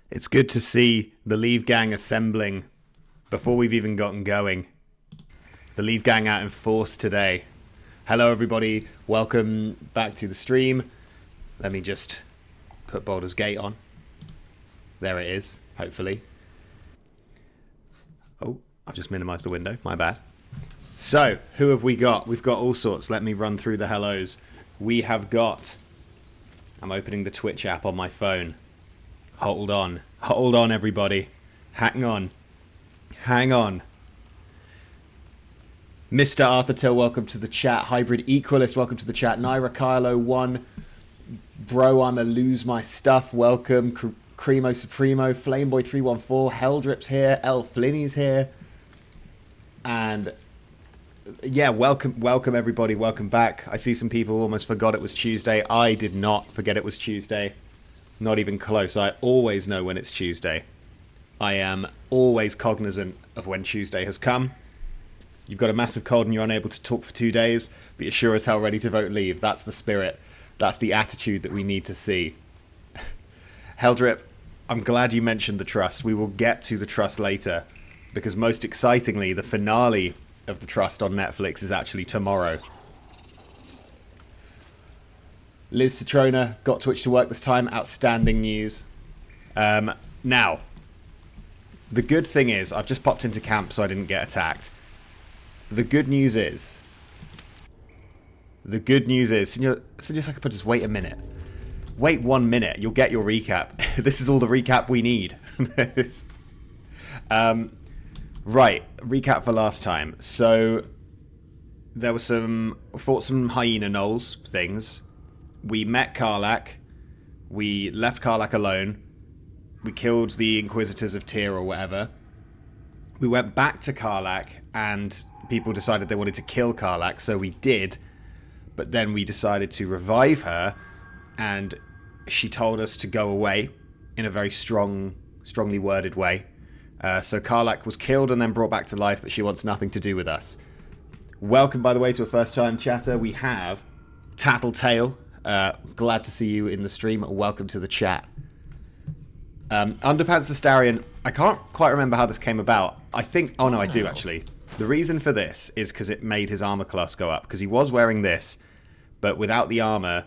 It's good to see the Leave Gang assembling before we've even gotten going. The Leave Gang out in force today. Hello everybody, welcome back to the stream. Let me just put Baldur's Gate on. There it is, hopefully. Oh, I've just minimized the window, my bad. So, who have we got? We've got all sorts. Let me run through the hellos. We have got... I'm opening the Twitch app on my phone. Hold on everybody. Hang on. Mr. Arthur Till, welcome to the chat. Hybrid Equalist, welcome to the chat. Naira Kylo 1. Bro, I'ma lose my stuff. Welcome. Cremo Supremo. Flameboy 314. Helldrip's here. El Flinny's here. And yeah, welcome everybody. Welcome back. I see some people almost forgot it was Tuesday. I did not forget it was Tuesday. Not even close. I always know when it's Tuesday. I am always cognizant of when Tuesday has come. You've got a massive cold and you're unable to talk for 2 days, but you're sure as hell ready to vote leave. That's the spirit. That's the attitude that we need to see. Helldrip, I'm glad you mentioned the Trust. We will get to the Trust later, because most excitingly, the finale of the Trust on Netflix is actually tomorrow. Liz Citrona got Twitch to work this time. Outstanding news. Now, the good thing is, I've just popped into camp so I didn't get attacked. The good news is, Senor Sakapo, just wait a minute. Wait 1 minute, you'll get your recap. This is all the recap we need. Right, recap for last time. So, there was fought some hyena gnolls things. We met Karlach. We left Karlach alone. We killed the Inquisitors of Tyr or whatever. We went back to Karlach and people decided they wanted to kill Karlach, so we did. But then we decided to revive her and she told us to go away in a very strongly worded way. So Karlach was killed and then brought back to life, but she wants nothing to do with us. Welcome, by the way, to a first-time chatter. We have Tattletale. Glad to see you in the stream. Welcome to the chat. Underpants Astarion. I can't quite remember how this came about. I think... Oh, no, I do, actually. The reason for this is because it made his armor class go up. Because he was wearing this, but without the armor,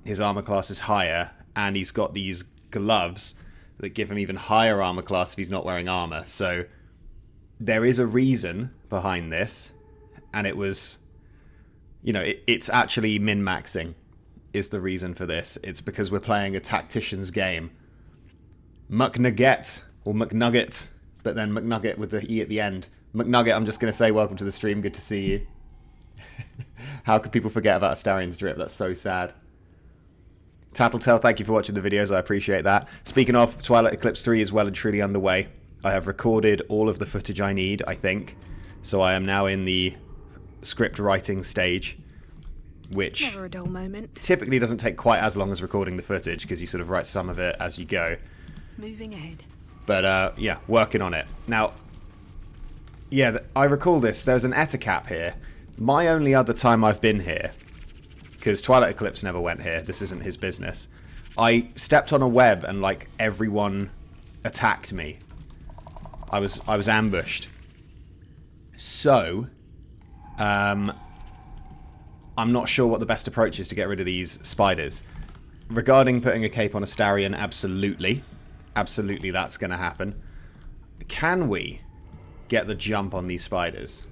his armor class is higher. And he's got these gloves that give him even higher armor class if he's not wearing armor. So there is a reason behind this. And it was... You know, it's actually min-maxing is the reason for this. It's because we're playing a tactician's game. McNugget, or McNugget, but then McNugget with the E at the end. McNugget, I'm just going to say welcome to the stream. Good to see you. How could people forget about Astarion's drip? That's so sad. Tattletale, thank you for watching the videos. I appreciate that. Speaking of, Twilight Eclipse 3 is well and truly underway. I have recorded all of the footage I need, I think. So I am now in the script writing stage, which never a dull moment. Typically doesn't take quite as long as recording the footage because you sort of write some of it as you go. Moving ahead. But yeah, working on it. Now, yeah, I recall this. There's an Ettercap here. My only other time I've been here, because Twilight Eclipse never went here. This isn't his business. I stepped on a web and like everyone attacked me. I was ambushed. So, I'm not sure what the best approach is to get rid of these spiders. Regarding putting a cape on Astarion, absolutely. Absolutely that's going to happen. Can we get the jump on these spiders?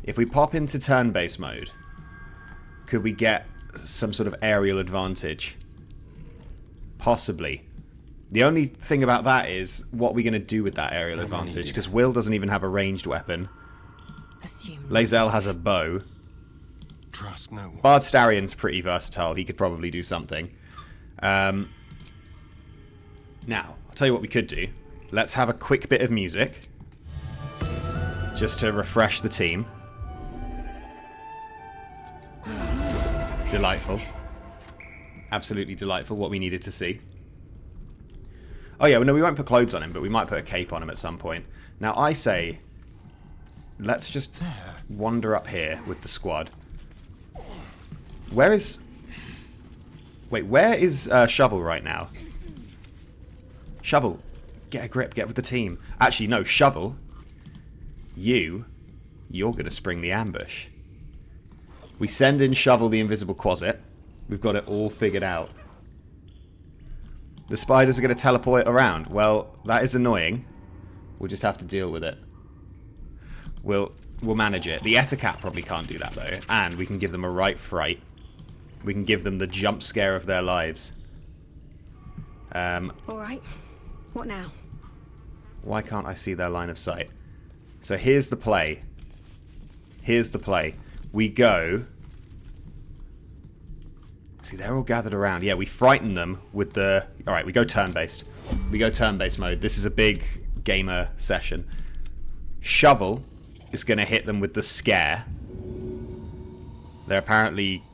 If we pop into turn-based mode, could we get some sort of aerial advantage? Possibly. The only thing about that is, what are we going to do with that aerial advantage? Because Will doesn't even have a ranged weapon. Lae'zel has a bow. Trust no one. Bard Starion's pretty versatile. He could probably do something. Now, I'll tell you what we could do. Let's have a quick bit of music. Just to refresh the team. Delightful. Absolutely delightful. What we needed to see. Oh yeah, well, no, we won't put clothes on him, but we might put a cape on him at some point. Now, I say... Let's just wander up here with the squad. Where is... Wait, where is Shovel right now? Shovel, get a grip, get with the team. Actually, no, Shovel, you're going to spring the ambush. We send in Shovel the invisible quasit. We've got it all figured out. The spiders are going to teleport around. Well, that is annoying. We'll just have to deal with it. We'll manage it. The Eticat probably can't do that, though. And we can give them a right fright. We can give them the jump scare of their lives. Alright. What now? Why can't I see their line of sight? So here's the play. Here's the play. We go... See, they're all gathered around. Yeah, we frighten them with the... Alright, we go turn-based. We go turn-based mode. This is a big gamer session. Shovel is going to hit them with the scare. They're apparently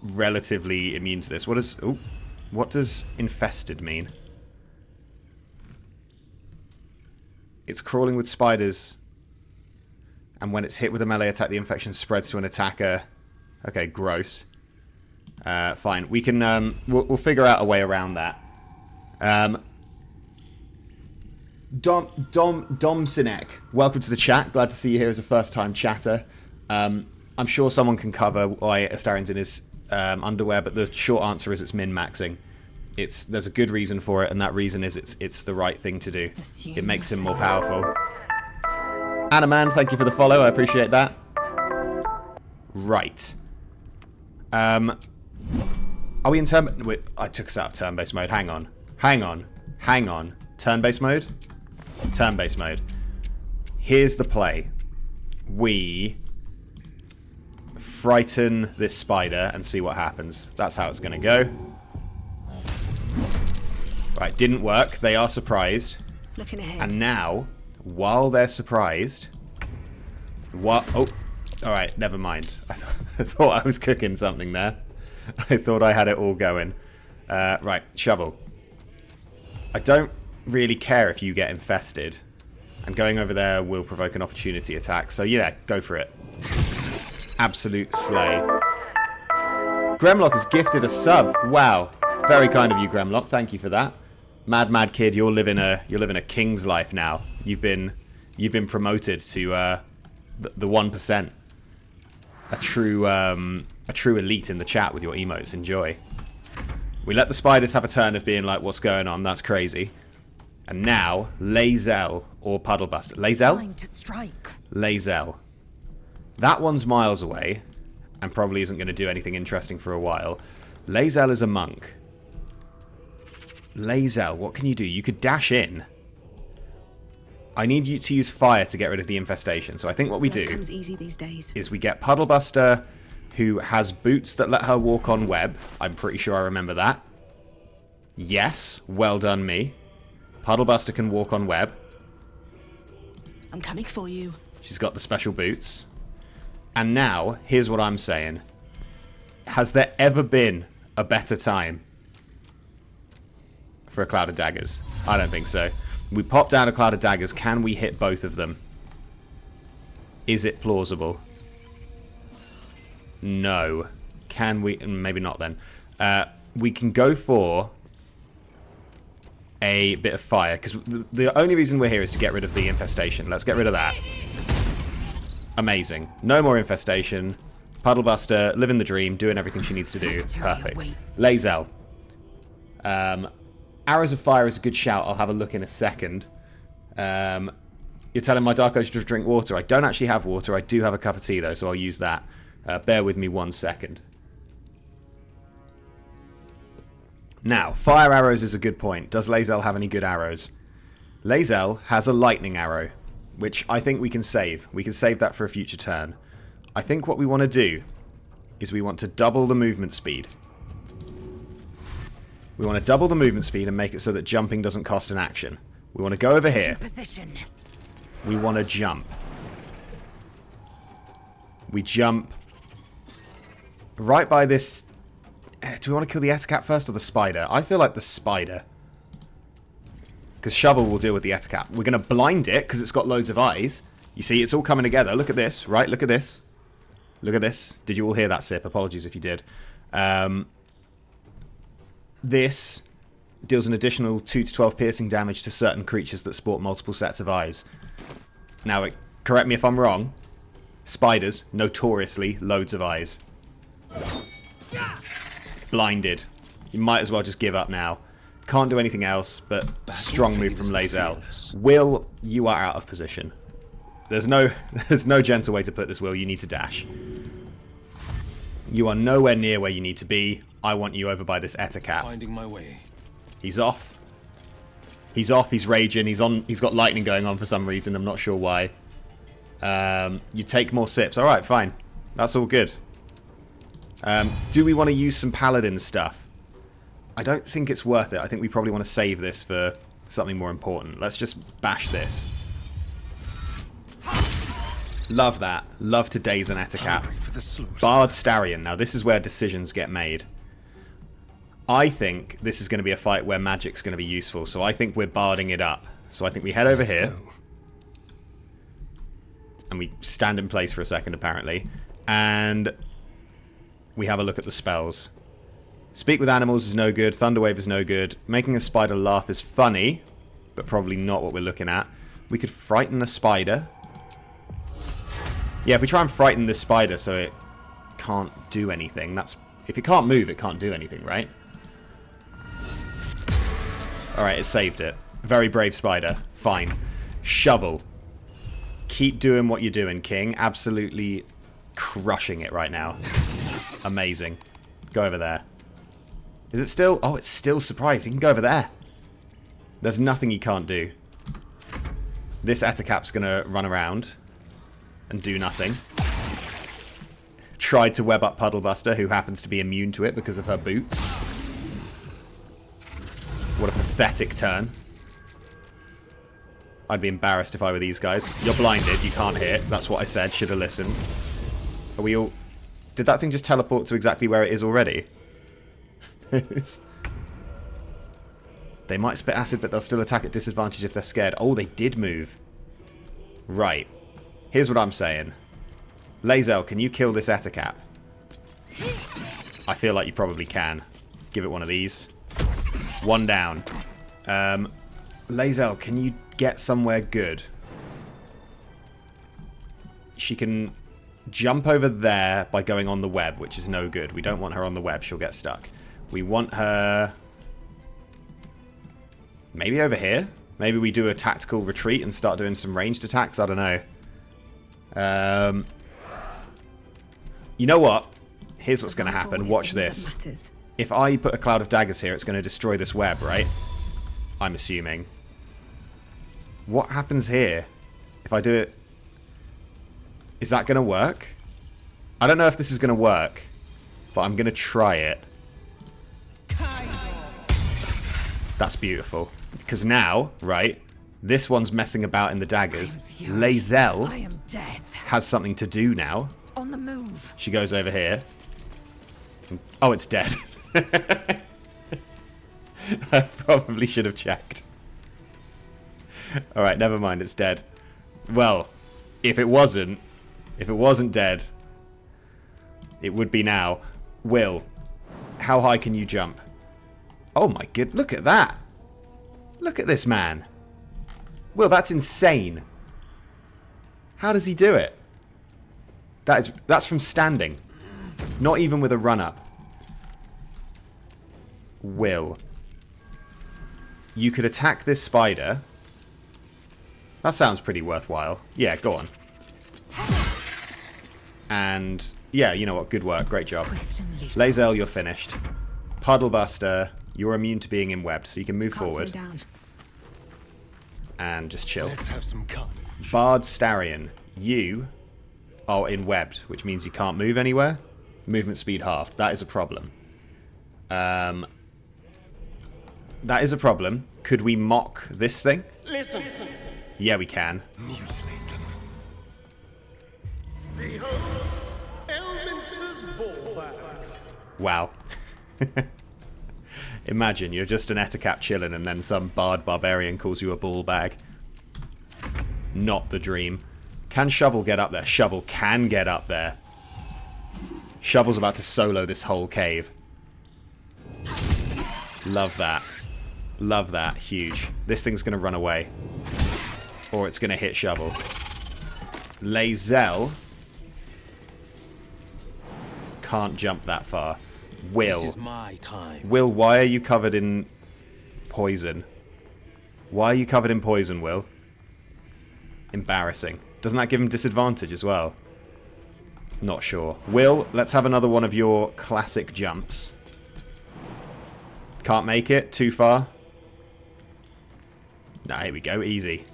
relatively immune to this. What does infested mean? It's crawling with spiders. And when it's hit with a melee attack, the infection spreads to an attacker. Okay, gross. Fine. We can, we'll figure out a way around that. Dom Sinek, welcome to the chat. Glad to see you here as a first-time chatter. I'm sure someone can cover why Astarion's in his underwear, but the short answer is it's min-maxing. There's a good reason for it, and that reason is it's the right thing to do. It makes him more powerful. Anaman, thank you for the follow. I appreciate that. Right. Are we in turn... Wait, I took us out of turn-based mode. Hang on. Turn-based mode? Turn-based mode. Here's the play. We frighten this spider and see what happens. That's how it's going to go. Right, didn't work. They are surprised. Looking ahead. And now, while they're surprised... What? Oh, alright, never mind. I thought I was cooking something there. I thought I had it all going. Right, Shovel. I don't really care if you get infested. And going over there will provoke an opportunity attack. So yeah, go for it. Absolute slay. Gremlock has gifted a sub. Wow. Very kind of you, Gremlock. Thank you for that. Mad kid, you're living a king's life now. You've been promoted to the 1%. A true elite in the chat with your emotes. Enjoy. We let the spiders have a turn of being like, what's going on? That's crazy. And now, Lae'zel or Puddlebuster. Lae'zel? Time to strike. Lae'zel. That one's miles away and probably isn't going to do anything interesting for a while. Lae'zel is a monk. Lae'zel, what can you do? You could dash in. I need you to use fire to get rid of the infestation. So I think what we do comes easy these days. is we get Puddlebuster, who has boots that let her walk on web. I'm pretty sure I remember that. Yes, well done me. Puddlebuster can walk on web. I'm coming for you. She's got the special boots. And now, here's what I'm saying. Has there ever been a better time for a Cloud of Daggers? I don't think so. We pop down a Cloud of Daggers. Can we hit both of them? Is it plausible? No. Can we? Maybe not then. We can go for a bit of fire, because the only reason we're here is to get rid of the infestation. Let's get rid of that. Amazing. No more infestation. Puddlebuster, living the dream, doing everything she needs to do. Perfect. Lae'zel. Arrows of Fire is a good shout. I'll have a look in a second. You're telling my Dark Ocean to drink water. I don't actually have water. I do have a cup of tea, though, so I'll use that. Bear with me 1 second. Now, fire arrows is a good point. Does Lae'zel have any good arrows? Lae'zel has a lightning arrow, which I think we can save. We can save that for a future turn. I think what we want to do is we want to double the movement speed. We want to double the movement speed and make it so that jumping doesn't cost an action. We want to go over here. We want to jump. We jump right by this... Do we want to kill the Eticat first or the spider? I feel like the spider. Because Shovel will deal with the Eticat. We're going to blind it because it's got loads of eyes. You see, it's all coming together. Look at this, right? Look at this. Look at this. Did you all hear that sip? Apologies if you did. This Deals an additional 2 to 12 piercing damage to certain creatures that sport multiple sets of eyes. Now, correct me if I'm wrong. Spiders, notoriously, loads of eyes. Blinded. You might as well just give up now. Can't do anything else, but strong move from Lae'zel. Will, you are out of position. There's no gentle way to put this, Will. You need to dash. You are nowhere near where you need to be. I want you over by this Ettercap. Finding my way. He's off. He's off. He's raging. He's got lightning going on for some reason. I'm not sure why. You take more sips. All right, fine. That's all good. Do we want to use some paladin stuff? I don't think it's worth it. I think we probably want to save this for something more important. Let's just bash this. Love that. Love to daze an Ettercap. Bard Astarion. Now this is where decisions get made. I think this is going to be a fight where magic's going to be useful, so I think we're barding it up. So I think we head over here. And we stand in place for a second, apparently. And we have a look at the spells. Speak with animals is no good. Thunderwave is no good. Making a spider laugh is funny, but probably not what we're looking at. We could frighten a spider. Yeah, if we try and frighten this spider so it can't do anything, that's... If it can't move, it can't do anything, right? Alright, it saved it. Very brave spider. Fine. Shovel. Keep doing what you're doing, King. Absolutely crushing it right now. Amazing. Go over there. Is it still... Oh, it's still surprised. He can go over there. There's nothing he can't do. This Ettercap's going to run around and do nothing. Tried to web up Puddlebuster, who happens to be immune to it because of her boots. What a pathetic turn. I'd be embarrassed if I were these guys. You're blinded, you can't hit. That's what I said, should have listened. Are we all... Did that thing just teleport to exactly where it is already? They might spit acid, but they'll still attack at disadvantage if they're scared. Oh, they did move. Right. Here's what I'm saying. Lae'zel, can you kill this Ettercap? I feel like you probably can. Give it one of these. One down. Lae'zel, can you get somewhere good? She can jump over there by going on the web, which is no good. We don't want her on the web. She'll get stuck. We want her... Maybe over here? Maybe we do a tactical retreat and start doing some ranged attacks? I don't know. You know what? Here's what's going to happen. Watch this. If I put a cloud of daggers here, it's going to destroy this web, right? I'm assuming. What happens here? If I do it... Is that going to work? I don't know if this is going to work, but I'm going to try it. That's beautiful. Because now, right, this one's messing about in the daggers. Lae'zel has something to do now. On the move. She goes over here. Oh, it's dead. I probably should have checked. Alright, never mind, it's dead. Well, if it wasn't dead, it would be now. Will, how high can you jump? Oh my god, look at that. Look at this man. Will, that's insane. How does he do it? That's from standing. Not even with a run-up. Will, you could attack this spider. That sounds pretty worthwhile. Yeah, go on. And, yeah, you know what? Good work. Great job. Lae'zel, you're finished. Puddlebuster, you're immune to being in-webbed, so you can move forward. And just chill. Let's have some carnage. Bard Astarion, you are in-webbed, which means you can't move anywhere. Movement speed halved. That is a problem. That is a problem. Could we mock this thing? Listen. Yeah, we can. Mutilate them. Behold, Elminster's ball bag. Wow. Imagine you're just an Ettercap chilling and then some bard barbarian calls you a ball bag. Not the dream. Can Shovel get up there? Shovel can get up there. Shovel's about to solo this whole cave. Love that. Love that. Huge. This thing's going to run away. Or it's going to hit shovel. Lae'zel can't jump that far. Will. This is my time. Will, why are you covered in poison? Why are you covered in poison, Will? Embarrassing. Doesn't that give him disadvantage as well? Not sure. Will, let's have another one of your classic jumps. Can't make it. Too far. No, here we go. Easy.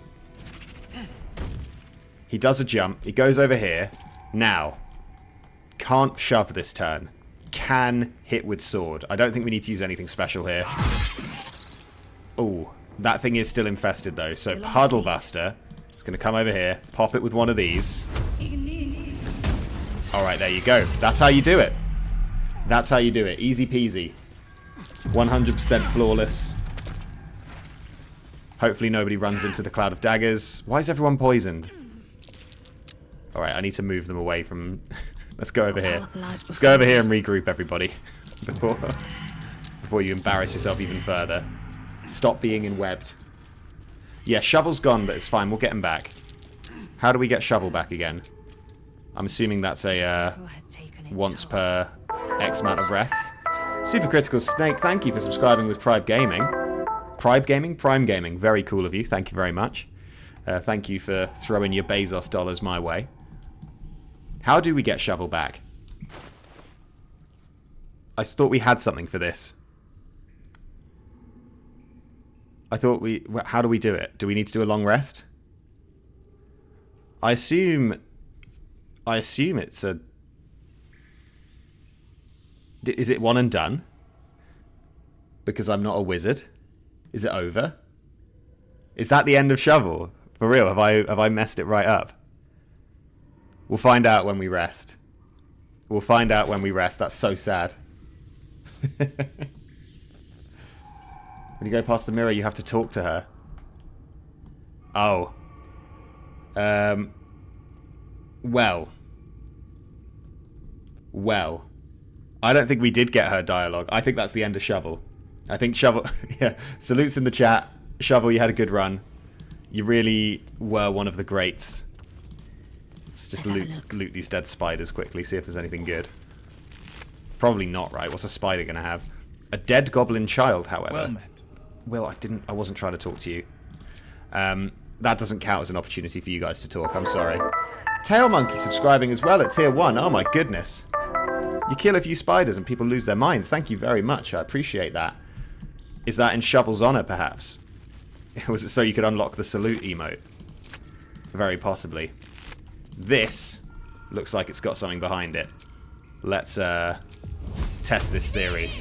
He does a jump. He goes over here. Now. Can't shove this turn. Can hit with sword. I don't think we need to use anything special here. Oh, that thing is still infested though. So Puddle Buster is going to come over here. Pop it with one of these. Alright, there you go. That's how you do it. That's how you do it. Easy peasy. 100% flawless. Hopefully nobody runs into the cloud of daggers. Why is everyone poisoned? Alright, I need to move them away from... Let's go over here. Let's go over here and regroup everybody. Before you embarrass yourself even further. Stop being enwebbed. Yeah, Shovel's gone, but it's fine. We'll get him back. How do we get Shovel back again? I'm assuming that's a once per X amount of rests. Supercritical Snake, thank you for subscribing with Prime Gaming. Prime Gaming? Prime Gaming. Very cool of you. Thank you very much. Thank you for throwing your Bezos dollars my way. How do we get Shovel back? I thought we had something for this. I thought we... How do we do it? Do we need to do a long rest? I assume it's a... Is it one and done? Because I'm not a wizard? Is it over? Is that the end of Shovel? For real, have I messed it right up? We'll find out when we rest. We'll find out when we rest. That's so sad. When you go past the mirror, you have to talk to her. Oh. Well. I don't think we did get her dialogue. I think that's the end of Shovel. I think Shovel... Yeah, salutes in the chat. Shovel, you had a good run. You really were one of the greats. Let's just loot these dead spiders quickly, see if there's anything good. Probably not, right? What's a spider going to have? A dead goblin child, however. Well met. Well, I wasn't trying to talk to you. That doesn't count as an opportunity for you guys to talk, I'm sorry. Tail Monkey subscribing as well at tier 1. Oh my goodness. You kill a few spiders and people lose their minds. Thank you very much. I appreciate that. Is that in Shovel's honor, perhaps? Was it so you could unlock the salute emote? Very possibly. This looks like it's got something behind it. Let's test this theory.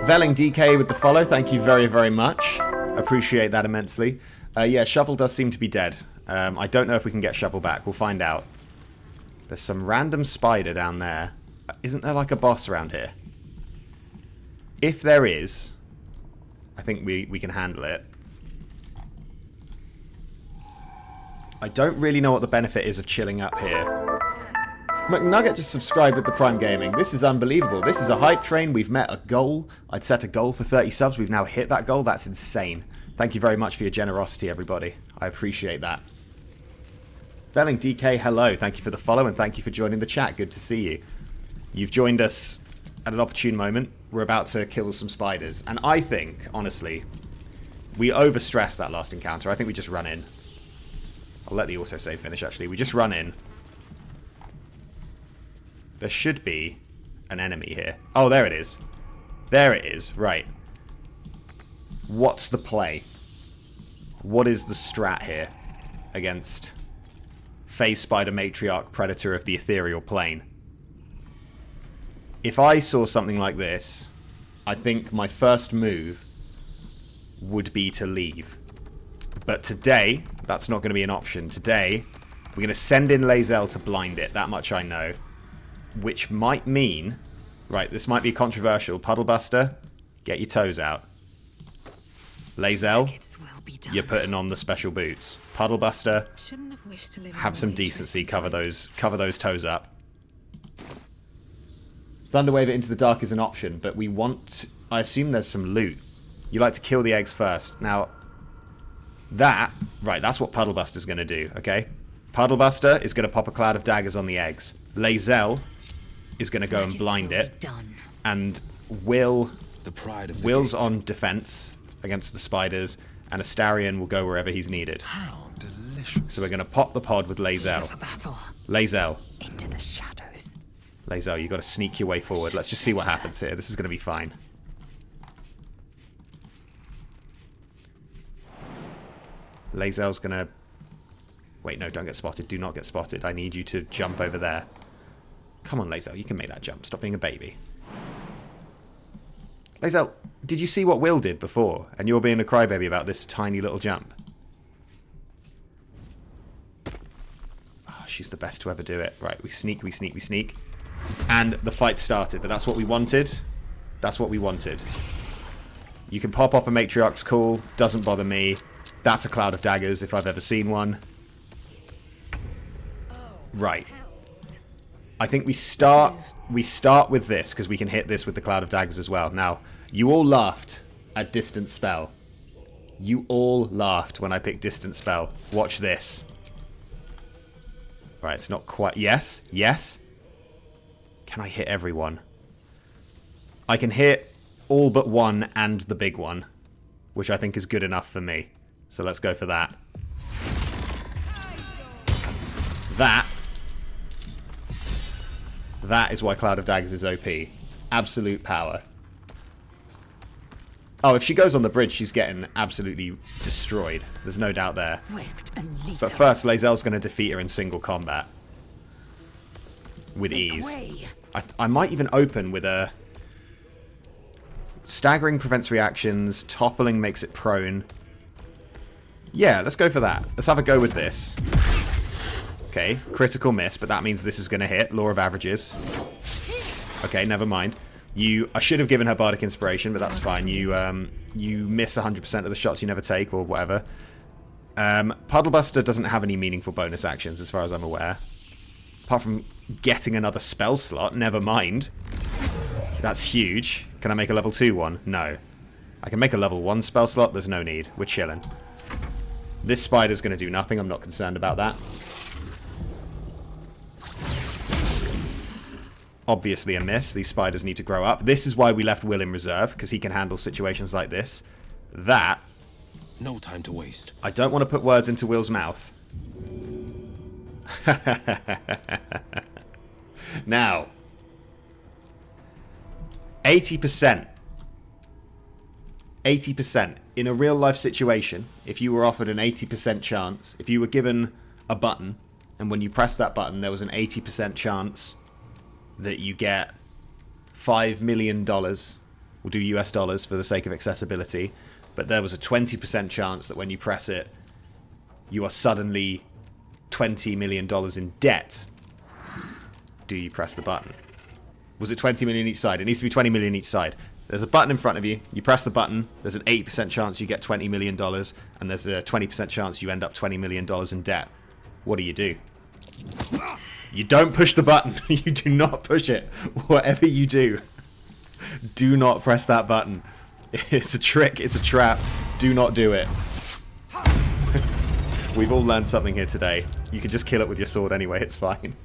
Velling DK with the follow. Thank you very, very much. Appreciate that immensely. Yeah, Shovel does seem to be dead. I don't know if we can get Shovel back. We'll find out. There's some random spider down there. Isn't there like a boss around here? If there is, I think we can handle it. I don't really know what the benefit is of chilling up here. McNugget just subscribed with the Prime Gaming. This is unbelievable. This is a hype train. We've met a goal. I'd set a goal for 30 subs. We've now hit that goal. That's insane. Thank you very much for your generosity, everybody. I appreciate that. Belling DK, hello. Thank you for the follow and thank you for joining the chat. Good to see you. You've joined us at an opportune moment. We're about to kill some spiders. And I think, honestly, we overstressed that last encounter. I think we just run in. I'll let the autosave finish, actually. We just run in. There should be an enemy here. Oh, there it is. There it is. Right. What's the play? What is the strat here against Phase Spider Matriarch, Predator of the Ethereal Plane? If I saw something like this, I think my first move would be to leave. But today, that's not going to be an option. Today, we're going to send in Lae'zel to blind it. That much I know. Which might mean... Right, this might be controversial. Puddle Buster, get your toes out. Lae'zel, you're putting on the special boots. Puddle Buster, have some decency. Cover those toes up. Thunderwave it into the dark is an option, but we want... I assume there's some loot. You like to kill the eggs first. Now, that... Right, that's what Puddlebuster's going to do, okay? Puddlebuster is going to pop a cloud of daggers on the eggs. Lae'zel is going to go and blind it. And Will's on defense against the spiders, and Astarion will go wherever he's needed. How delicious. So we're going to pop the pod with Lae'zel. Lae'zel. Into the shadows. Lae'zel, you've got to sneak your way forward. Let's just see what happens here. This is going to be fine. Lae'zel's going to... Wait, no, don't get spotted. Do not get spotted. I need you to jump over there. Come on, Lae'zel. You can make that jump. Stop being a baby. Lae'zel, did you see what Will did before? And you're being a crybaby about this tiny little jump. Oh, she's the best to ever do it. Right, we sneak, we sneak, we sneak. And the fight started, but that's what we wanted. That's what we wanted. You can pop off a Matriarch's call. Doesn't bother me. That's a cloud of daggers if I've ever seen one. Right. I think we start with this because we can hit this with the cloud of daggers as well. Now, you all laughed at distant spell. You all laughed when I picked distant spell. Watch this. Right, it's not quite... Yes, yes. Can I hit everyone? I can hit all but one and the big one, which I think is good enough for me. So let's go for that. That is why Cloud of Daggers is OP. Absolute power. Oh, if she goes on the bridge, she's getting absolutely destroyed. There's no doubt there. Swift and lethal. But first, Lae'zel's going to defeat her in single combat. With ease. I might even open with a... Staggering prevents reactions. Toppling makes it prone. Yeah, let's go for that. Let's have a go with this. Okay, critical miss, but that means this is going to hit. Law of averages. Okay, never mind. I should have given her Bardic Inspiration, but that's fine. You miss 100% of the shots you never take, or whatever. Puddlebuster doesn't have any meaningful bonus actions, as far as I'm aware. Apart from getting another spell slot, never mind. That's huge. Can I make a level 2 one? No. I can make a level 1 spell slot, there's no need. We're chilling. This spider's going to do nothing, I'm not concerned about that. Obviously a miss. These spiders need to grow up. This is why we left Will in reserve, because he can handle situations like this. That... No time to waste. I don't want to put words into Will's mouth. Now... 80%. 80%. In a real life situation, if you were offered an 80% chance, if you were given a button, and when you press that button there was an 80% chance that you get $5 million, we'll do US dollars for the sake of accessibility, but there was a 20% chance that when you press it, you are suddenly $20 million in debt. Do you press the button? Was it 20 million each side? It needs to be 20 million each side. There's a button in front of you. You press the button. There's an 80% chance you get $20 million, and there's a 20% chance you end up $20 million in debt. What do? You don't push the button. You do not push it. Whatever you do, do not press that button. It's a trick. It's a trap. Do not do it. We've all learned something here today. You can just kill it with your sword anyway. It's fine.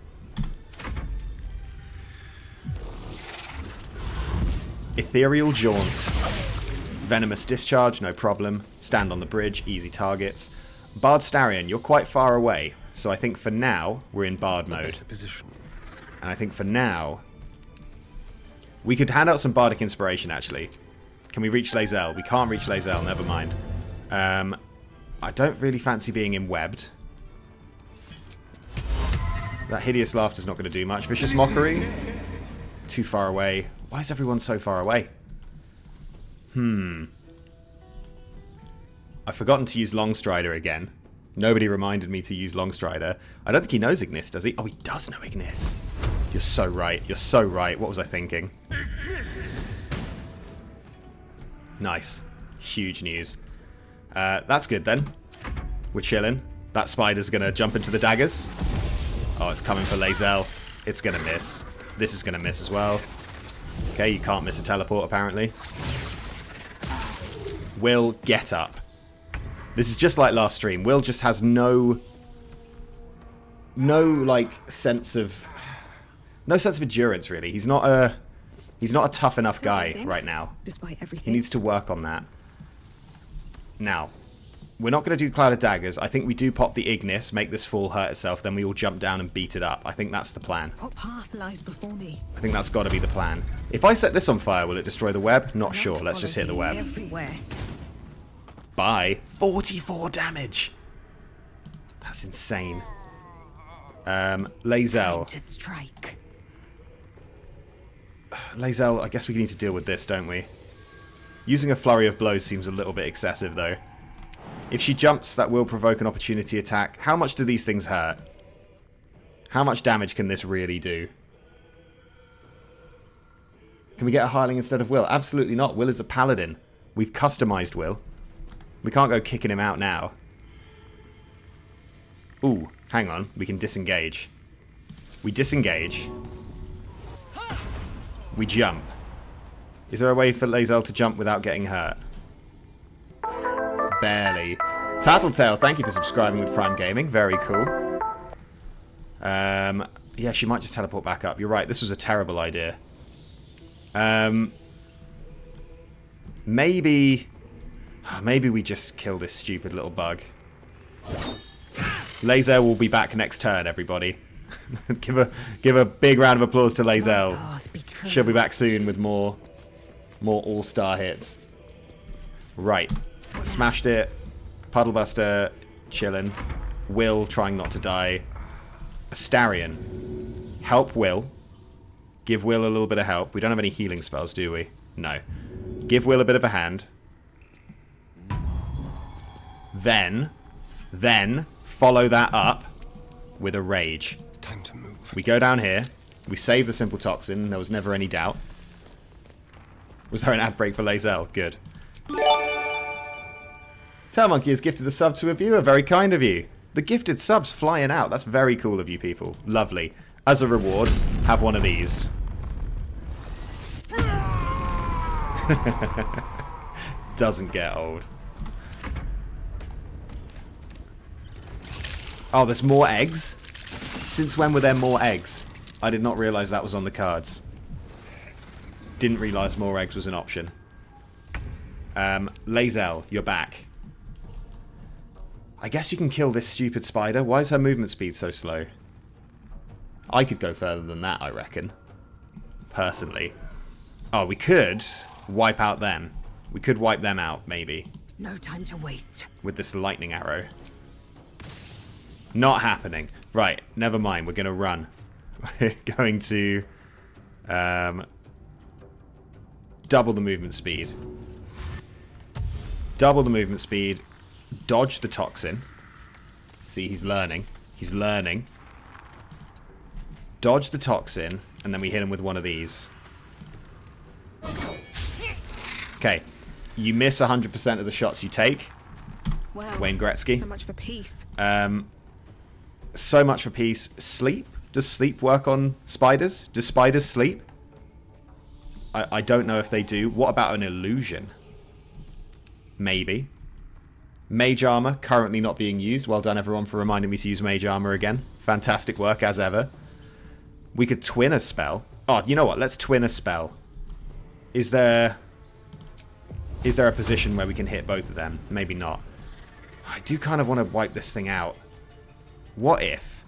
Ethereal Jaunt. Venomous Discharge, no problem. Stand on the bridge, easy targets. Bard Astarion, you're quite far away, so I think for now we're in Bard mode. And I think for now we could hand out some Bardic Inspiration actually. Can we reach Lae'zel? We can't reach Lae'zel, never mind. I don't really fancy being in-webbed. That Hideous Laughter's not going to do much. Vicious Mockery? Too far away. Why is everyone so far away? I've forgotten to use Longstrider again. Nobody reminded me to use Longstrider. I don't think he knows Ignis, does he? Oh, he does know Ignis. You're so right. You're so right. What was I thinking? Nice. Huge news. That's good then. We're chilling. That spider's going to jump into the daggers. Oh, it's coming for Lae'zel. It's going to miss. This is going to miss as well. Okay, you can't miss a teleport, apparently. Will, get up. This is just like last stream. Will just has no like sense of endurance, really. He's not a tough enough guy right now. Despite everything. He needs to work on that. Now, we're not going to do Cloud of Daggers. I think we do pop the Ignis, make this fool hurt itself, then we all jump down and beat it up. I think that's the plan. What path lies before me? I think that's got to be the plan. If I set this on fire, will it destroy the web? Not sure. Let's just hit the web. Everywhere. Bye. 44 damage. That's insane. Lae'zel. To strike. Lae'zel, I guess we need to deal with this, don't we? Using a flurry of blows seems a little bit excessive, though. If she jumps, that will provoke an opportunity attack. How much do these things hurt? How much damage can this really do? Can we get a Hireling instead of Will? Absolutely not. Will is a paladin. We've customized Will. We can't go kicking him out now. Ooh, hang on. We can disengage. We disengage. We jump. Is there a way for Lae'zel to jump without getting hurt? Barely. Tattletale, thank you for subscribing with Prime Gaming. Very cool. Yeah, she might just teleport back up. You're right, this was a terrible idea. Maybe we just kill this stupid little bug. Lae'zel will be back next turn, everybody. give a big round of applause to Lae'zel. She'll be back soon with more all-star hits. Right. Smashed it. Puddlebuster chilling. Will trying not to die. Astarion. Help Will. Give Will a little bit of help. We don't have any healing spells, do we? No. Give Will a bit of a hand. Then follow that up with a rage. Time to move. We go down here. We save the simple toxin. There was never any doubt. Was there an ad break for Lae'zel? Good. Tailmonkey has gifted a sub to a viewer. Very kind of you. The gifted subs flying out. That's very cool of you people. Lovely. As a reward, have one of these. Doesn't get old. Oh, there's more eggs? Since when were there more eggs? I did not realise that was on the cards. Didn't realise more eggs was an option. Lae'zel, you're back. I guess you can kill this stupid spider. Why is her movement speed so slow? I could go further than that, I reckon. Personally. Oh, we could wipe out them. We could wipe them out, maybe. No time to waste. With this lightning arrow. Not happening. Right, never mind. We're going to run. We're going to double the movement speed. Double the movement speed. Dodge the toxin. See, he's learning. He's learning. Dodge the toxin, and then we hit him with one of these. Okay. You miss 100% of the shots you take. Wow. Wayne Gretzky. So much for peace. So much for peace. Sleep? Does sleep work on spiders? Do spiders sleep? I don't know if they do. What about an illusion? Maybe. Mage armor, currently not being used. Well done, everyone, for reminding me to use mage armor again. Fantastic work, as ever. We could twin a spell. Oh, you know what? Let's twin a spell. Is there a position where we can hit both of them? Maybe not. I do kind of want to wipe this thing out. What if...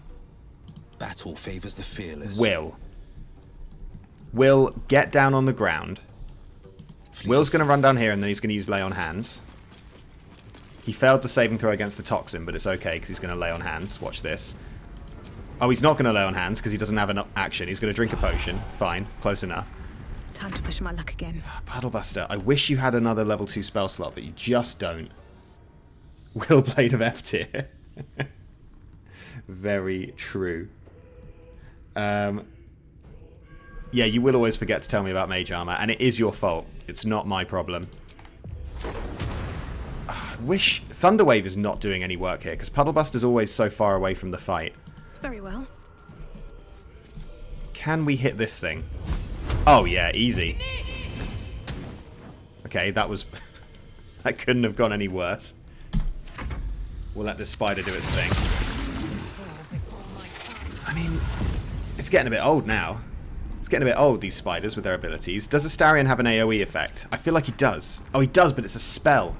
Battle favors the fearless. Will get down on the ground. Will's going to run down here, and then he's going to use Lay on Hands. He failed the saving throw against the toxin, but it's okay, because he's going to Lay on Hands. Watch this. Oh, he's not going to Lay on Hands, because he doesn't have an action. He's going to drink a potion. Fine. Close enough. Time to push my luck again. Puddlebuster, I wish you had another level 2 spell slot, but you just don't. Will Blade of F tier. Very true. Yeah, you will always forget to tell me about mage armor, and it is your fault. It's not my problem. I wish Thunderwave is not doing any work here, because Puddlebuster's always so far away from the fight. Very well. Can we hit this thing? Oh, yeah, easy. Okay, that was... that couldn't have gone any worse. We'll let this spider do its thing. I mean, it's getting a bit old now. It's getting a bit old, these spiders, with their abilities. Does Astarion have an AoE effect? I feel like he does. Oh, he does, but it's a spell.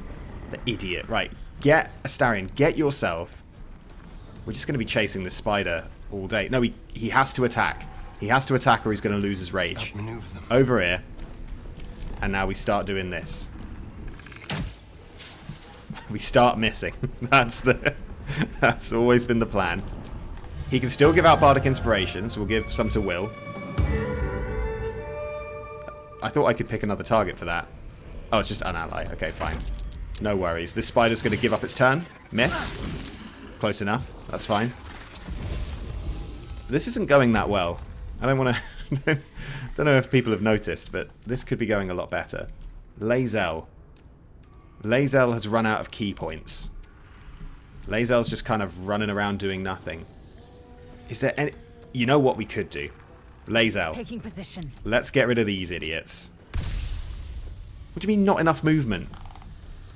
The idiot. Right, get Astarion. Get yourself. We're just going to be chasing this spider all day. No, he has to attack. He has to attack or he's going to lose his rage. Outmaneuver them. Over here. And now we start doing this. We start missing. That's always been the plan. He can still give out Bardic Inspirations. We'll give some to Will. I thought I could pick another target for that. Oh, it's just an ally. Okay, fine. No worries. This spider's going to give up its turn. Miss. Close enough. That's fine. This isn't going that well. I don't want to... don't know if people have noticed, but this could be going a lot better. Lae'zel. Lae'zel has run out of key points. Lae'zel's just kind of running around doing nothing. Is there any... You know what we could do? Lae'zel. Taking position. Let's get rid of these idiots. What do you mean not enough movement?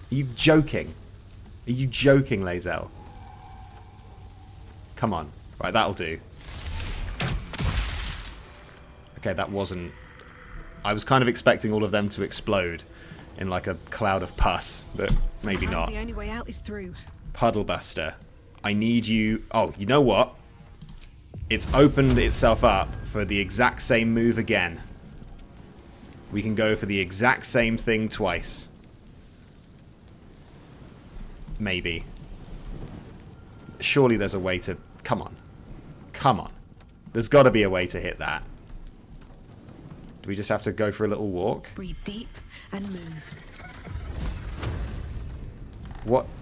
Are you joking? Are you joking, Lae'zel? Come on. Right, that'll do. Okay, that wasn't... I was kind of expecting all of them to explode in like a cloud of pus, but maybe not. The only way out is through. Puddle Buster. I need you... Oh, you know what? It's opened itself up for the exact same move again. We can go for the exact same thing twice. Maybe. Surely there's a way to... Come on. Come on. There's got to be a way to hit that. Do we just have to go for a little walk? Breathe deep and move.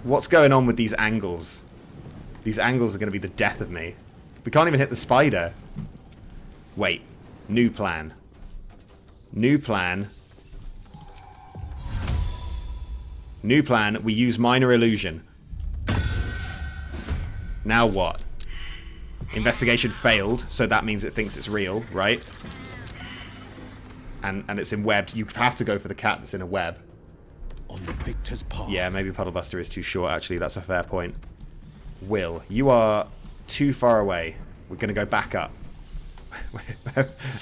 What's going on with these angles? These angles are going to be the death of me. We can't even hit the spider. Wait. New plan. New plan. New plan. We use minor illusion. Now what? Investigation failed, so that means it thinks it's real, right? And it's in webbed. You have to go for the cat that's in a web. On the victor's path. Yeah, maybe Puddle Buster is too short, actually. That's a fair point. Will, you are too far away. We're going to go back up.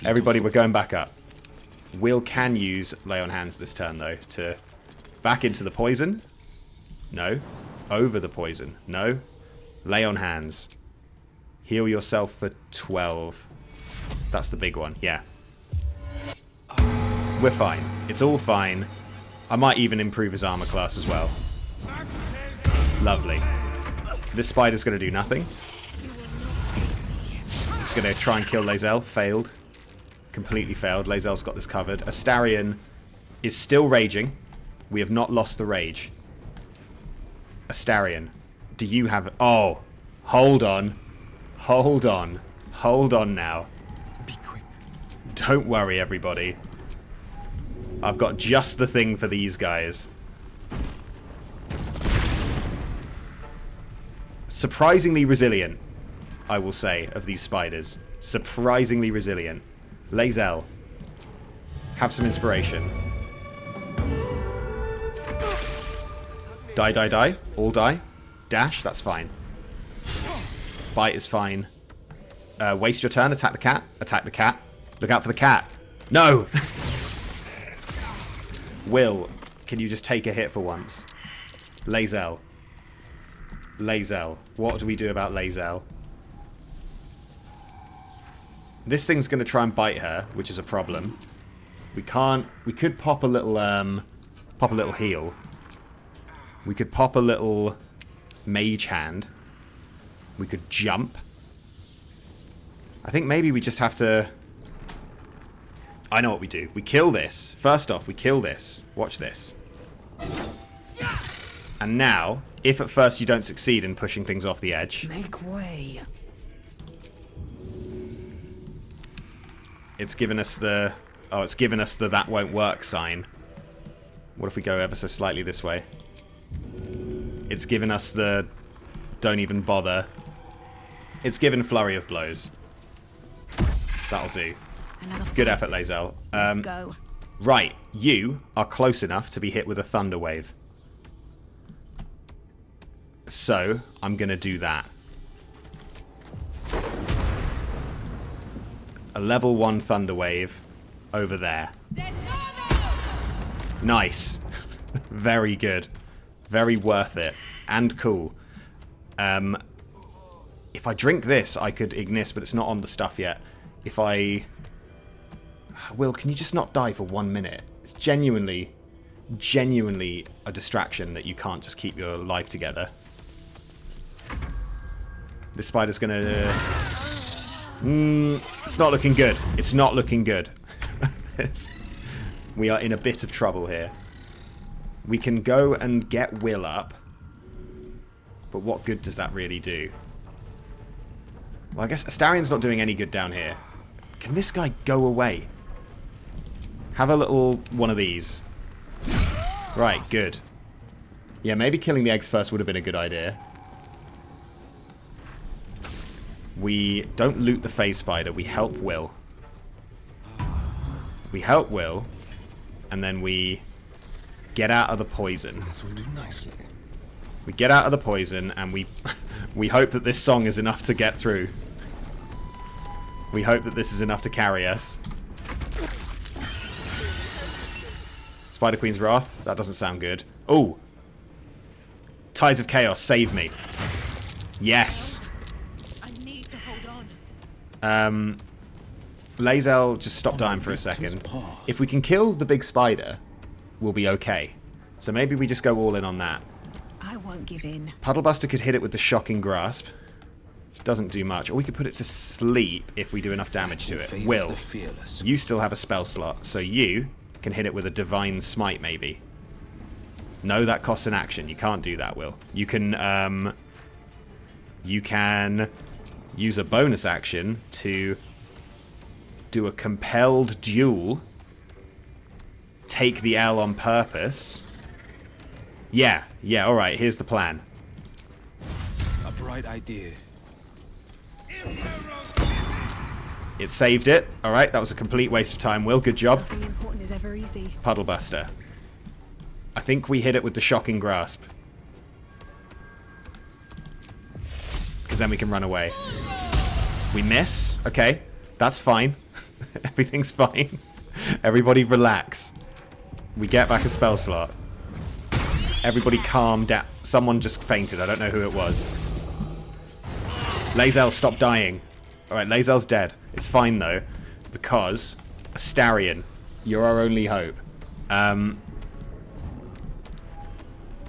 Everybody, we're going back up. Will can use Lay on Hands this turn, though, to back into the poison. No. Over the poison. No. Lay on Hands. Heal yourself for 12. That's the big one, yeah. We're fine. It's all fine. I might even improve his armor class as well. Lovely. This spider's going to do nothing. It's going to try and kill Lae'zel. Failed. Completely failed. Lae'zel's got this covered. Astarion is still raging. We have not lost the rage. Astarion, do you have... Oh, hold on. Hold on. Hold on now. Be quick. Don't worry, everybody. I've got just the thing for these guys. Surprisingly resilient, I will say, of these spiders. Surprisingly resilient. Lae'zel, have some inspiration. Die, die, die. All die. Dash, that's fine. Bite is fine. Waste your turn, attack the cat. Attack the cat. Look out for the cat. No! Will, can you just take a hit for once? Lae'zel. Lae'zel. What do we do about Lae'zel? This thing's going to try and bite her, which is a problem. We can't... We could pop a little, pop a little heal. We could pop a little mage hand. We could jump. I think maybe we just have to... I know what we do. We kill this. First off, we kill this. Watch this. And now, if at first you don't succeed in pushing things off the edge... Make way. It's given us the... Oh, it's given us the that won't work sign. What if we go ever so slightly this way? It's given us the don't even bother. It's given flurry of blows. That'll do. Another Good fight. effort, Lae'zel. Let's go. Right, you are close enough to be hit with a thunder wave. So, I'm going to do that. A level 1 thunder wave over there. Nice. Very good. Very worth it. And cool. If I drink this, I could Ignis, but it's not on the stuff yet. If I... Will, can you just not die for 1 minute? It's genuinely a distraction that you can't just keep your life together. This spider's gonna... it's not looking good. It's not looking good. We are in a bit of trouble here. We can go and get Will up. But what good does that really do? Well, I guess Astarion's not doing any good down here. Can this guy go away? Have a little one of these. Right, good. Yeah, maybe killing the eggs first would have been a good idea. We don't loot the phase spider. We help Will. We help Will. And then we get out of the poison. This will do nicely. We get out of the poison and we hope that this song is enough to get through. We hope that this is enough to carry us. Spider Queen's Wrath. That doesn't sound good. Oh! Tides of Chaos, save me. Yes! I need to hold on. Lae'zel, just stop dying for a second. If we can kill the big spider, we'll be okay. So maybe we just go all in on that. I won't give in. Puddlebuster could hit it with the Shocking Grasp. It doesn't do much. Or we could put it to sleep if we do enough damage to it. Will, you still have a spell slot, so you can hit it with a Divine Smite, maybe. No, that costs an action. You can't do that, Will. You can use a bonus action to do a compelled duel. Take the L on purpose. Yeah, alright, here's the plan. A bright idea. It saved it. Alright, that was a complete waste of time, Will. Good job. Nothing important is ever easy. Puddlebuster. I think we hit it with the Shocking Grasp. Because then we can run away. We miss. Okay, that's fine. Everything's fine. Everybody relax. We get back a spell slot. Everybody calm down. Someone just fainted. I don't know who it was. Lae'zel, stop dying. Alright, Lae'zel's dead. It's fine, though. Because Astarion, you're our only hope. Our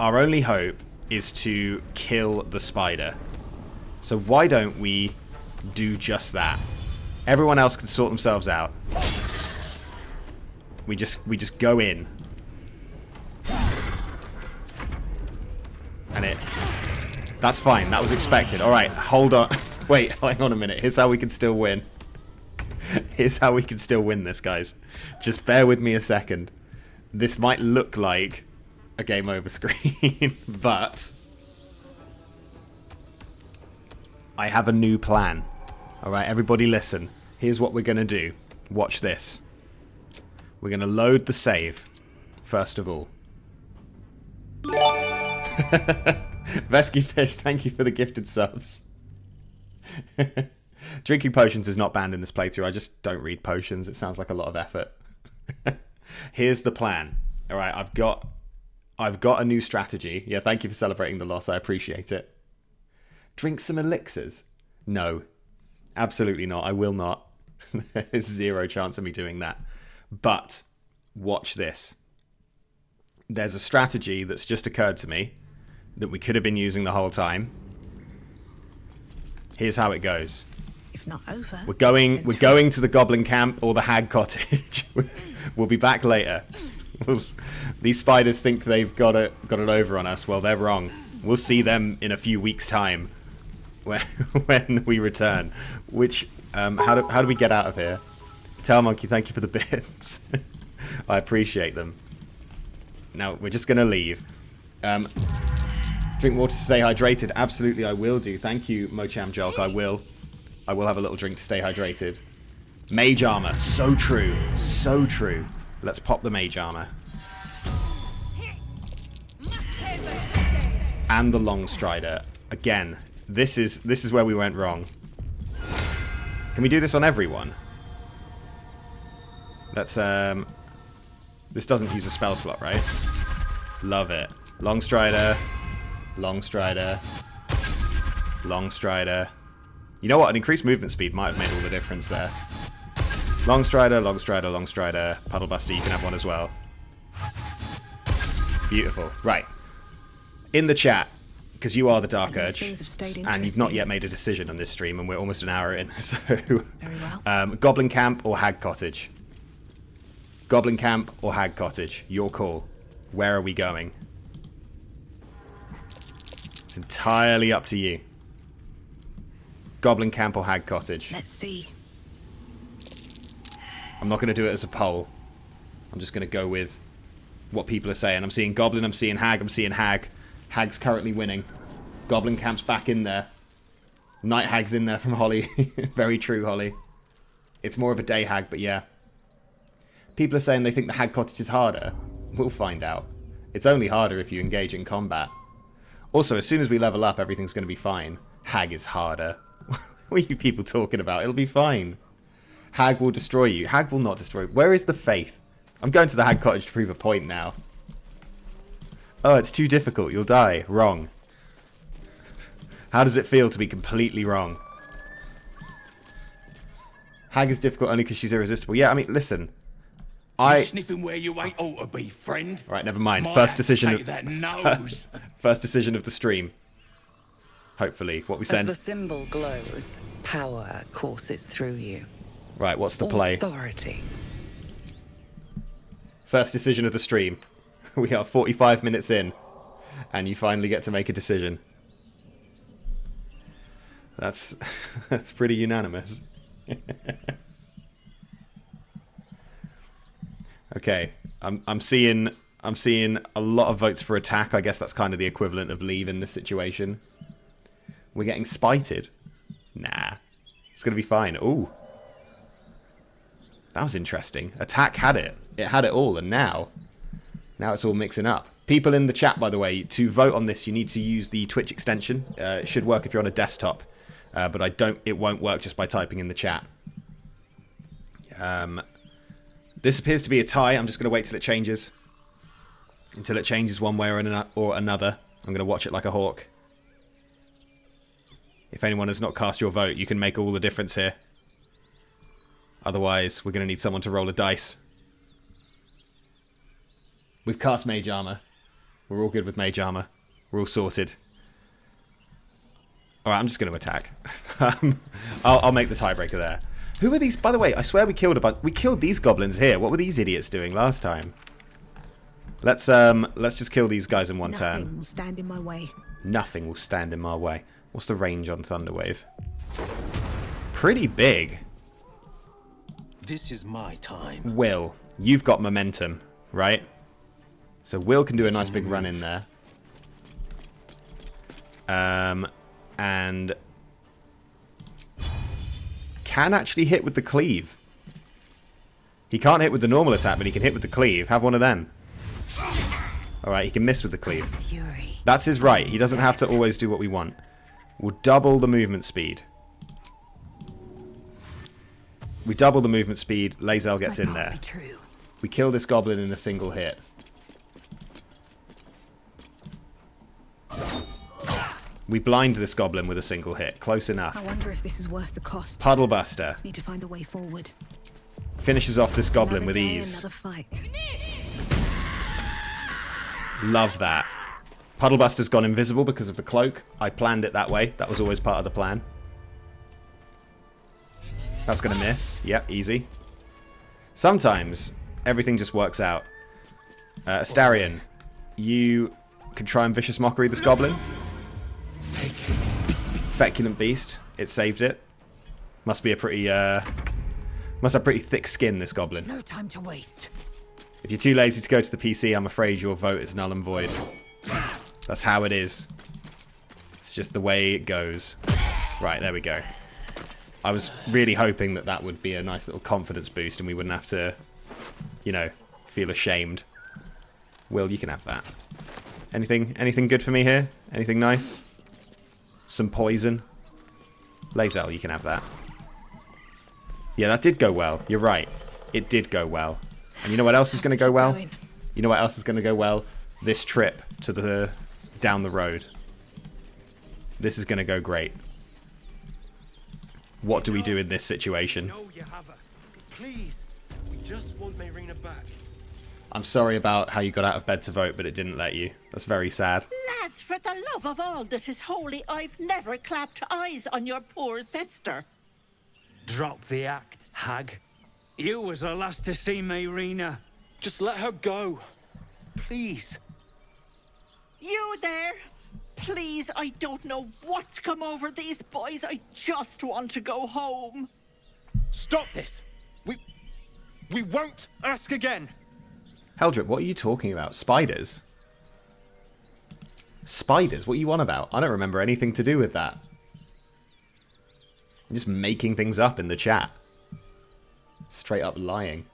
only hope is to kill the spider. So why don't we do just that? Everyone else can sort themselves out. We just go in. And that's fine. That was expected. Alright, hold on. Wait, hang on a minute. Here's how we can still win. Here's how we can still win this, guys. Just bear with me a second. This might look like a game over screen, but I have a new plan. Alright, everybody listen. Here's what we're going to do. Watch this. We're going to load the save, first of all. Vesky Fish, thank you for the gifted subs. Drinking potions is not banned in this playthrough. I just don't read potions. It sounds like a lot of effort. Here's the plan. Alright, I've got a new strategy. Yeah, thank you for celebrating the loss. I appreciate it. Drink some elixirs? No. Absolutely not. I will not. There's zero chance of me doing that. But watch this. There's a strategy that's just occurred to me that we could have been using the whole time. Here's how it goes. If not over. We're going to the Goblin Camp or the Hag Cottage. We'll be back later. These spiders think they've got it over on us. Well, they're wrong. We'll see them in a few weeks' time when we return. Which how do we get out of here? Tail Monkey, thank you for the bits. I appreciate them. Now we're just gonna leave. Drink water to stay hydrated. Absolutely, I will do. Thank you, Mocham Jelk. I will have a little drink to stay hydrated. Mage armor. So true. So true. Let's pop the mage armor. And the long strider. Again, this is where we went wrong. Can we do this on everyone? Let's this doesn't use a spell slot, right? Love it. Long strider. Long strider. Long strider. You know what? An increased movement speed might have made all the difference there. Long strider, long strider, long strider. Puddle buster, you can have one as well. Beautiful. Right. In the chat, because you are the Dark Urge, and you've not yet made a decision on this stream, and we're almost an hour in. So, Goblin Camp or Hag Cottage? Goblin Camp or Hag Cottage? Your call. Where are we going? It's entirely up to you. Goblin Camp or Hag Cottage? Let's see. I'm not going to do it as a poll. I'm just going to go with what people are saying. I'm seeing Goblin, I'm seeing Hag, I'm seeing Hag. Hag's currently winning. Goblin Camp's back in there. Night Hag's in there from Holly. Very true, Holly. It's more of a day Hag, but yeah. People are saying they think the Hag Cottage is harder. We'll find out. It's only harder if you engage in combat. Also, as soon as we level up, everything's going to be fine. Hag is harder. What are you people talking about? It'll be fine. Hag will destroy you. Hag will not destroy you. Where is the faith? I'm going to the Hag Cottage to prove a point now. Oh, it's too difficult. You'll die. Wrong. How does it feel to be completely wrong? Hag is difficult only because she's irresistible. Yeah, I mean, listen. Sniffing where you ain't ought to be, friend. Right, never mind. Might First decision take of that nose. first decision of the stream. Hopefully, what we As send. the symbol glows, power courses through you. Right, what's the play? Authority. First decision of the stream. We are 45 minutes in, and you finally get to make a decision. That's that's pretty unanimous. Okay, I'm seeing a lot of votes for attack. I guess that's kind of the equivalent of leave in this situation. We're getting spited. Nah, it's gonna be fine. Ooh, that was interesting. Attack had it. It had it all, and now it's all mixing up. People in the chat, by the way, to vote on this, you need to use the Twitch extension. It should work if you're on a desktop, but it won't work just by typing in the chat. This appears to be a tie. I'm just going to wait till it changes. Until it changes one way or another. I'm going to watch it like a hawk. If anyone has not cast your vote, you can make all the difference here. Otherwise, we're going to need someone to roll a dice. We've cast Mage Armor. We're all good with Mage Armor. We're all sorted. Alright, I'm just going to attack. I'll make the tiebreaker there. Who are these? By the way, I swear we killed these goblins here. What were these idiots doing last time? Let's just kill these guys in one turn. Nothing will stand in my way. Nothing will stand in my way. What's the range on Thunderwave? Pretty big. This is my time. Will, you've got momentum, right? So Will can do a nice big run in there. And can actually hit with the cleave. He can't hit with the normal attack, but he can hit with the cleave. Have one of them. Alright, he can miss with the cleave. Fury. That's his right. He doesn't have to always do what we want. We'll double the movement speed. We double the movement speed. Lae'zel gets in there. True. We kill this goblin in a single hit. We blind this goblin with a single hit. Close enough. I wonder if this is worth the cost. Puddle Buster Need to find a way forward. finishes off this goblin Another with day, ease. Another fight. Love that. Puddle Buster's gone invisible because of the cloak. I planned it that way. That was always part of the plan. That's going to miss. Yep, easy. Sometimes everything just works out. Astarion, you can try and Vicious Mockery this goblin. Feculent Beast. It saved it. Must be a pretty, must have pretty thick skin, this goblin. No time to waste. If you're too lazy to go to the PC, I'm afraid your vote is null and void. That's how it is. It's just the way it goes. Right, there we go. I was really hoping that that would be a nice little confidence boost and we wouldn't have to, you know, feel ashamed. Will, you can have that. Anything good for me here? Anything nice? Some poison? Lae'zel, you can have that. Yeah, that did go well. You're right. It did go well. And you know what else is going to go well? You know what else is going to go well? This trip to the down the road. This is going to go great. What do we do in this situation? No, you have her. Please, we just want Mayrina back. I'm sorry about how you got out of bed to vote, but it didn't let you. That's very sad. Lads, for the love of all that is holy, I've never clapped eyes on your poor sister. Drop the act, hag. You was the last to see Mayrina. Just let her go. Please. You there? Please, I don't know what's come over these boys. I just want to go home. Stop this. We won't ask again. Heldrip, what are you talking about? Spiders? Spiders? What are you on about? I don't remember anything to do with that. I'm just making things up in the chat. Straight up lying.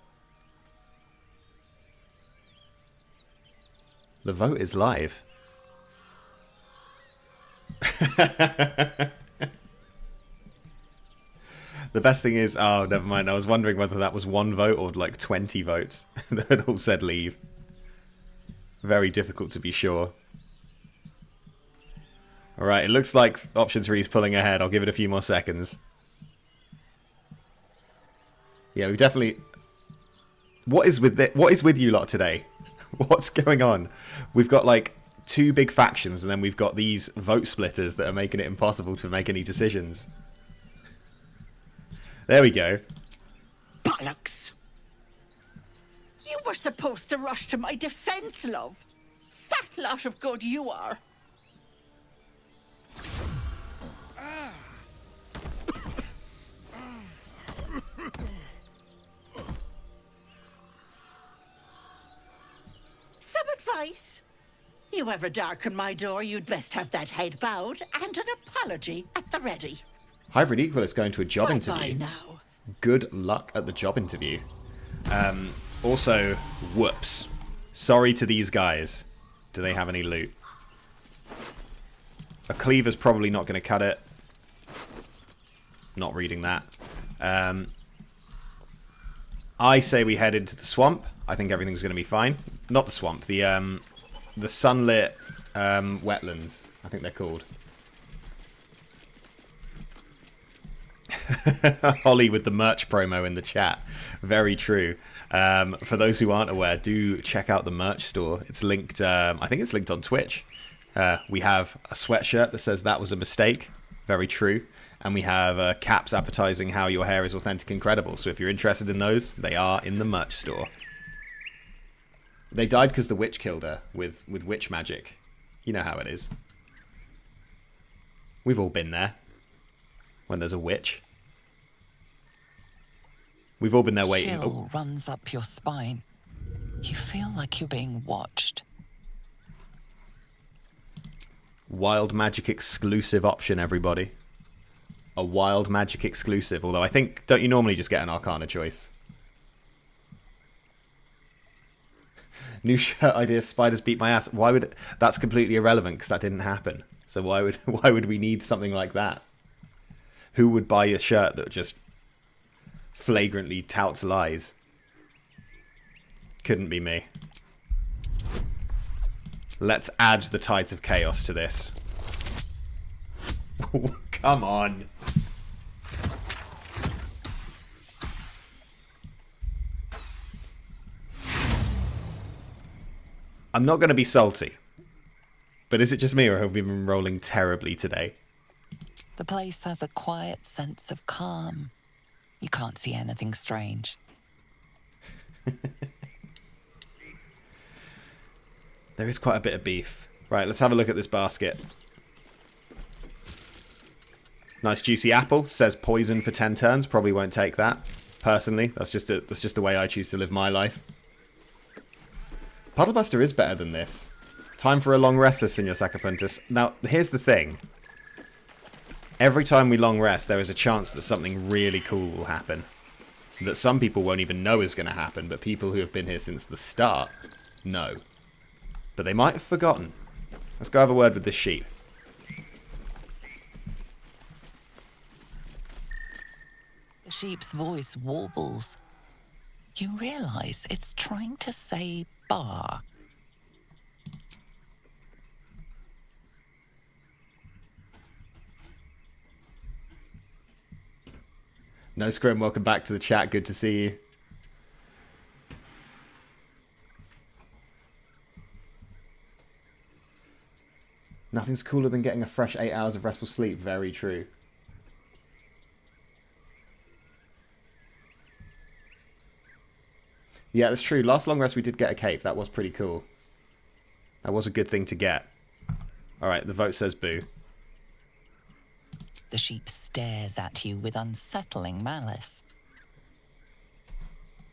The vote is live. The best thing is, oh, never mind. I was wondering whether that was one vote or like 20 votes that all said leave. Very difficult to be sure. Alright, it looks like option 3 is pulling ahead. I'll give it a few more seconds. Yeah, we definitely... What is with you lot today? What's going on? We've got like 2 big factions and then we've got these vote splitters that are making it impossible to make any decisions. There we go. Bollocks! You were supposed to rush to my defense, love. Fat lot of good you are. Some advice? You ever darken my door, you'd best have that head bowed and an apology at the ready. Hybrid Equal is going to a job interview. Now. Good luck at the job interview. Also, whoops. Sorry to these guys. Do they have any loot? A cleaver's probably not going to cut it. Not reading that. I say we head into the swamp. I think everything's going to be fine. Not the swamp. The sunlit wetlands. I think they're called. Holly with the merch promo in the chat. Very true. For those who aren't aware, do check out the merch store. It's linked, I think it's linked on Twitch. We have a sweatshirt that says that was a mistake. Very true. And we have caps advertising how your hair is authentic and credible. So if you're interested in those, they are in the merch store. They died because the witch killed her with witch magic. You know how it is. We've all been there. When there's a witch. We've all been there waiting. Chill runs up your spine. You feel like you're being watched. Wild magic exclusive option, everybody. A wild magic exclusive. Although I think, don't you normally just get an Arcana choice? New shirt idea, spiders beat my ass. Why would... That's completely irrelevant because that didn't happen. So why would we need something like that? Who would buy a shirt that just flagrantly touts lies? Couldn't be me. Let's add the tides of chaos to this. Come on. I'm not going to be salty. But is it just me or have we been rolling terribly today? The place has a quiet sense of calm. You can't see anything strange. There is quite a bit of beef. Right, let's have a look at this basket. Nice juicy apple. Says poison for 10 turns. Probably won't take that. Personally, that's just the way I choose to live my life. Puddlebuster is better than this. Time for a long rest, Senor Sacapuntus. Now, here's the thing. Every time we long rest, there is a chance that something really cool will happen. That some people won't even know is going to happen, but people who have been here since the start know. But they might have forgotten. Let's go have a word with this sheep. The sheep's voice warbles. You realize it's trying to say bar. No Scrim, welcome back to the chat. Good to see you. Nothing's cooler than getting a fresh 8 hours of restful sleep. Very true. Yeah, that's true. Last long rest we did get a cave. That was pretty cool. That was a good thing to get. Alright, the vote says boo. The sheep stares at you with unsettling malice.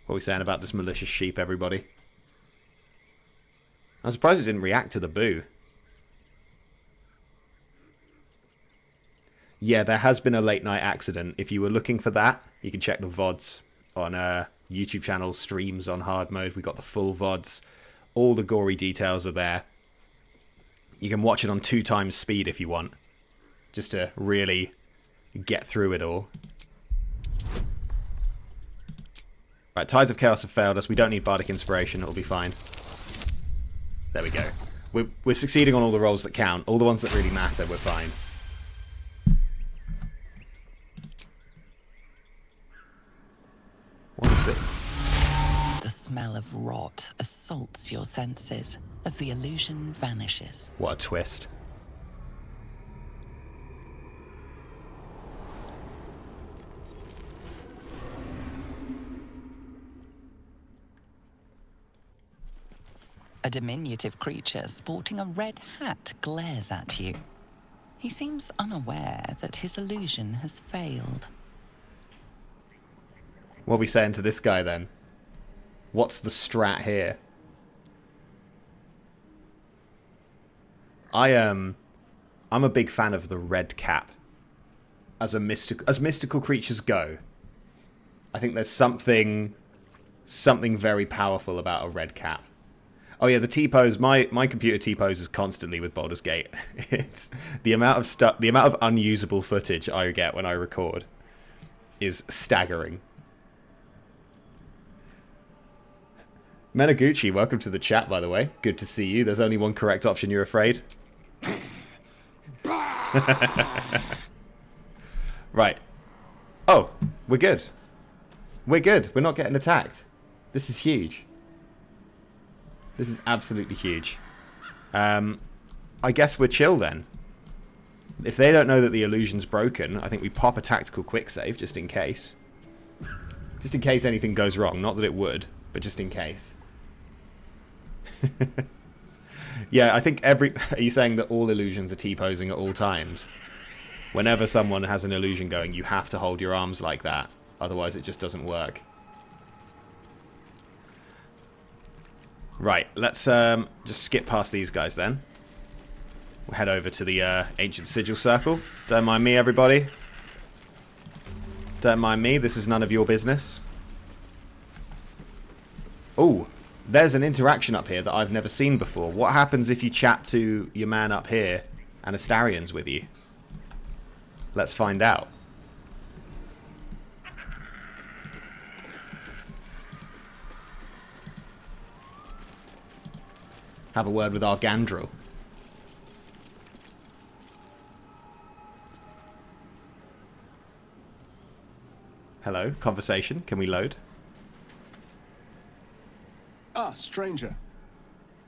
What are we saying about this malicious sheep, everybody? I'm surprised it didn't react to the boo. Yeah, there has been a late night accident. If you were looking for that, you can check the VODs on YouTube channel, streams on hard mode. We got the full VODs. All the gory details are there. You can watch it on 2 times speed if you want. Just to really get through it all. Right, Tides of Chaos have failed us. We don't need Bardic Inspiration. It'll be fine. There we go. We're succeeding on all the rolls that count. All the ones that really matter, we're fine. What is it? The smell of rot assaults your senses as the illusion vanishes. What a twist. A diminutive creature sporting a red hat glares at you. He seems unaware that his illusion has failed. What are we saying to this guy then? What's the strat here? I'm a big fan of the red cap. As mystical creatures go, I think there's something very powerful about a red cap. Oh yeah, the T-pose. My computer T-poses constantly with Baldur's Gate. It's the amount of unusable footage I get when I record is staggering. Menaguchi, welcome to the chat, by the way. Good to see you. There's only one correct option, you're afraid? Right. Oh, we're good. We're good. We're not getting attacked. This is huge. This is absolutely huge. I guess we're chill then. If they don't know that the illusion's broken, I think we pop a tactical quick save just in case. Just in case anything goes wrong. Not that it would, but just in case. Yeah, I think are you saying that all illusions are T-posing at all times? Whenever someone has an illusion going, you have to hold your arms like that. Otherwise, it just doesn't work. Right, let's just skip past these guys then. We'll head over to the Ancient Sigil Circle. Don't mind me, everybody. Don't mind me. This is none of your business. Ooh. There's an interaction up here that I've never seen before. What happens if you chat to your man up here and Astarion's with you? Let's find out. Have a word with Argandril. Hello, conversation. Can we load? Ah, stranger.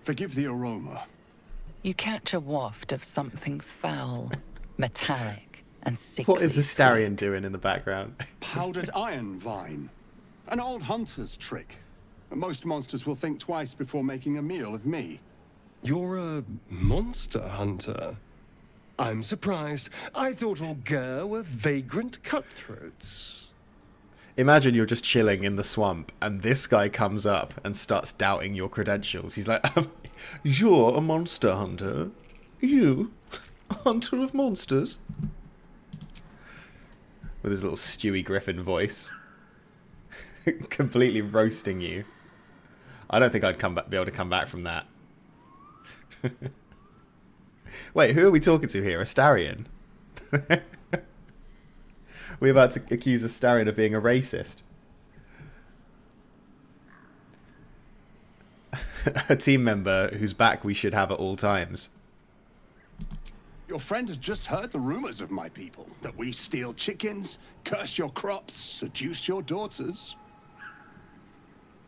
Forgive the aroma. You catch a waft of something foul, metallic, and sickly. What is Astarion doing in the background? Powdered iron vine. An old hunter's trick. Most monsters will think twice before making a meal of me. You're a monster hunter. I'm surprised. I thought all Ger were vagrant cutthroats. Imagine you're just chilling in the swamp and this guy comes up and starts doubting your credentials. He's like, you're a monster hunter? You? A hunter of monsters? with his little Stewie Griffin voice. Completely roasting you. I don't think I'd be able to come back from that. Wait, who are we talking to here? Astarion? We're about to accuse Astarion of being a racist. A team member whose back we should have at all times. Your friend has just heard the rumors of my people. That we steal chickens, curse your crops, seduce your daughters.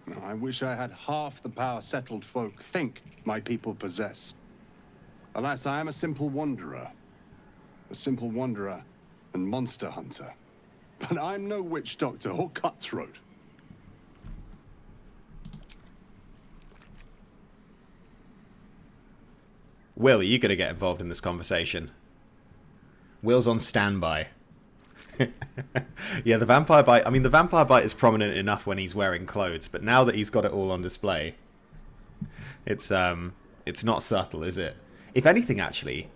Now, I wish I had half the power settled folk think my people possess. Alas, I am a simple wanderer. A simple wanderer and monster hunter. But I'm no witch doctor or cutthroat. Will, are you going to get involved in this conversation? Will's on standby. Yeah, the vampire bite. I mean, the vampire bite is prominent enough when he's wearing clothes, but now that he's got it all on display, it's not subtle, is it? If anything, actually,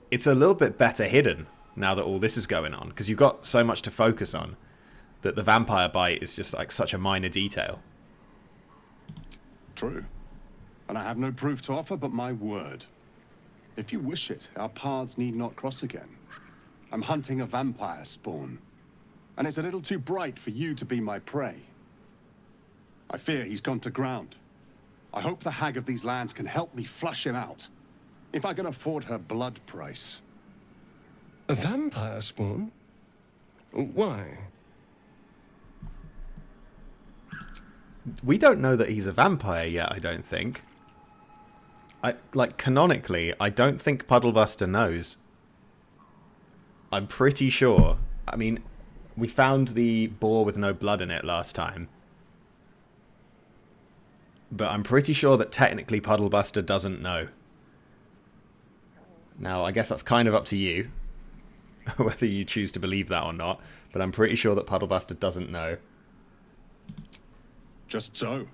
it's a little bit better hidden now that all this is going on, because you've got so much to focus on that the vampire bite is just like such a minor detail. True. And I have no proof to offer but my word. If you wish it, our paths need not cross again. I'm hunting a vampire spawn, and it's a little too bright for you to be my prey. I fear he's gone to ground. I hope the hag of these lands can help me flush him out, if I can afford her blood price. A vampire spawn? Why? We don't know that he's a vampire yet, I don't think. Canonically, I don't think Puddlebuster knows. I'm pretty sure. I mean, we found the boar with no blood in it last time. But I'm pretty sure that technically Puddlebuster doesn't know. Now, I guess that's kind of up to you, whether you choose to believe that or not. But I'm pretty sure that Puddlebuster doesn't know. Just so.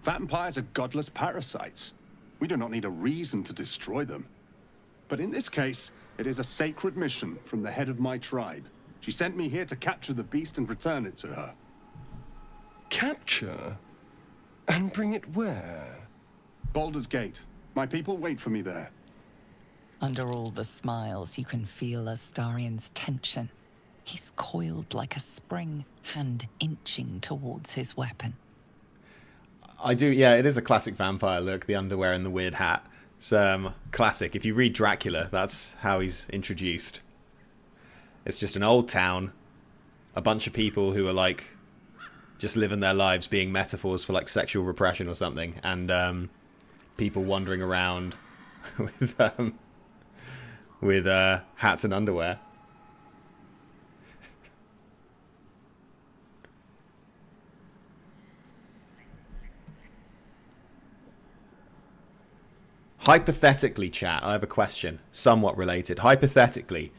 Vampires are godless parasites. We do not need a reason to destroy them. But in this case, it is a sacred mission from the head of my tribe. She sent me here to capture the beast and return it to her. Capture? And bring it where? Baldur's Gate. My people wait for me there. Under all the smiles, you can feel Astarion's tension. He's coiled like a spring, hand inching towards his weapon. I do, yeah, it is a classic vampire look, the underwear and the weird hat. It's classic. If you read Dracula, that's how he's introduced. It's just an old town, a bunch of people who are like just living their lives being metaphors for like sexual repression or something, and people wandering around with hats and underwear. Hypothetically, chat, I have a question, somewhat related. Hypothetically,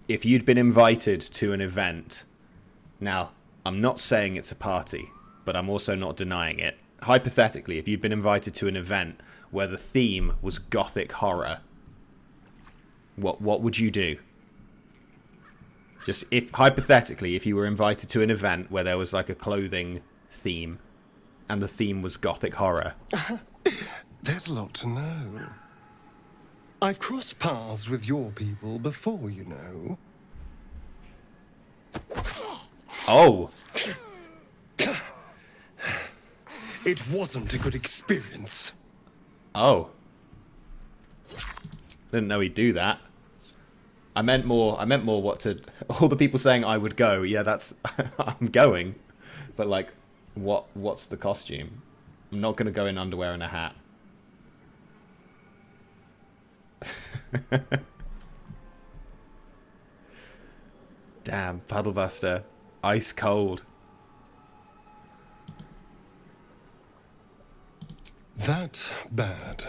if you'd been invited to an event, now, I'm not saying it's a party, but I'm also not denying it. Hypothetically, if you'd been invited to an event where the theme was gothic horror, what would you do? Just hypothetically, if you were invited to an event where there was like a clothing theme, and the theme was gothic horror. There's a lot to know. I've crossed paths with your people before, you know. Oh! It wasn't a good experience. Oh. Didn't know he'd do that. I meant more what to... All the people saying I would go, yeah, that's... I'm going. But, like, what's the costume? I'm not going to go in underwear and a hat. Damn, Puddlebuster. Ice cold. That bad.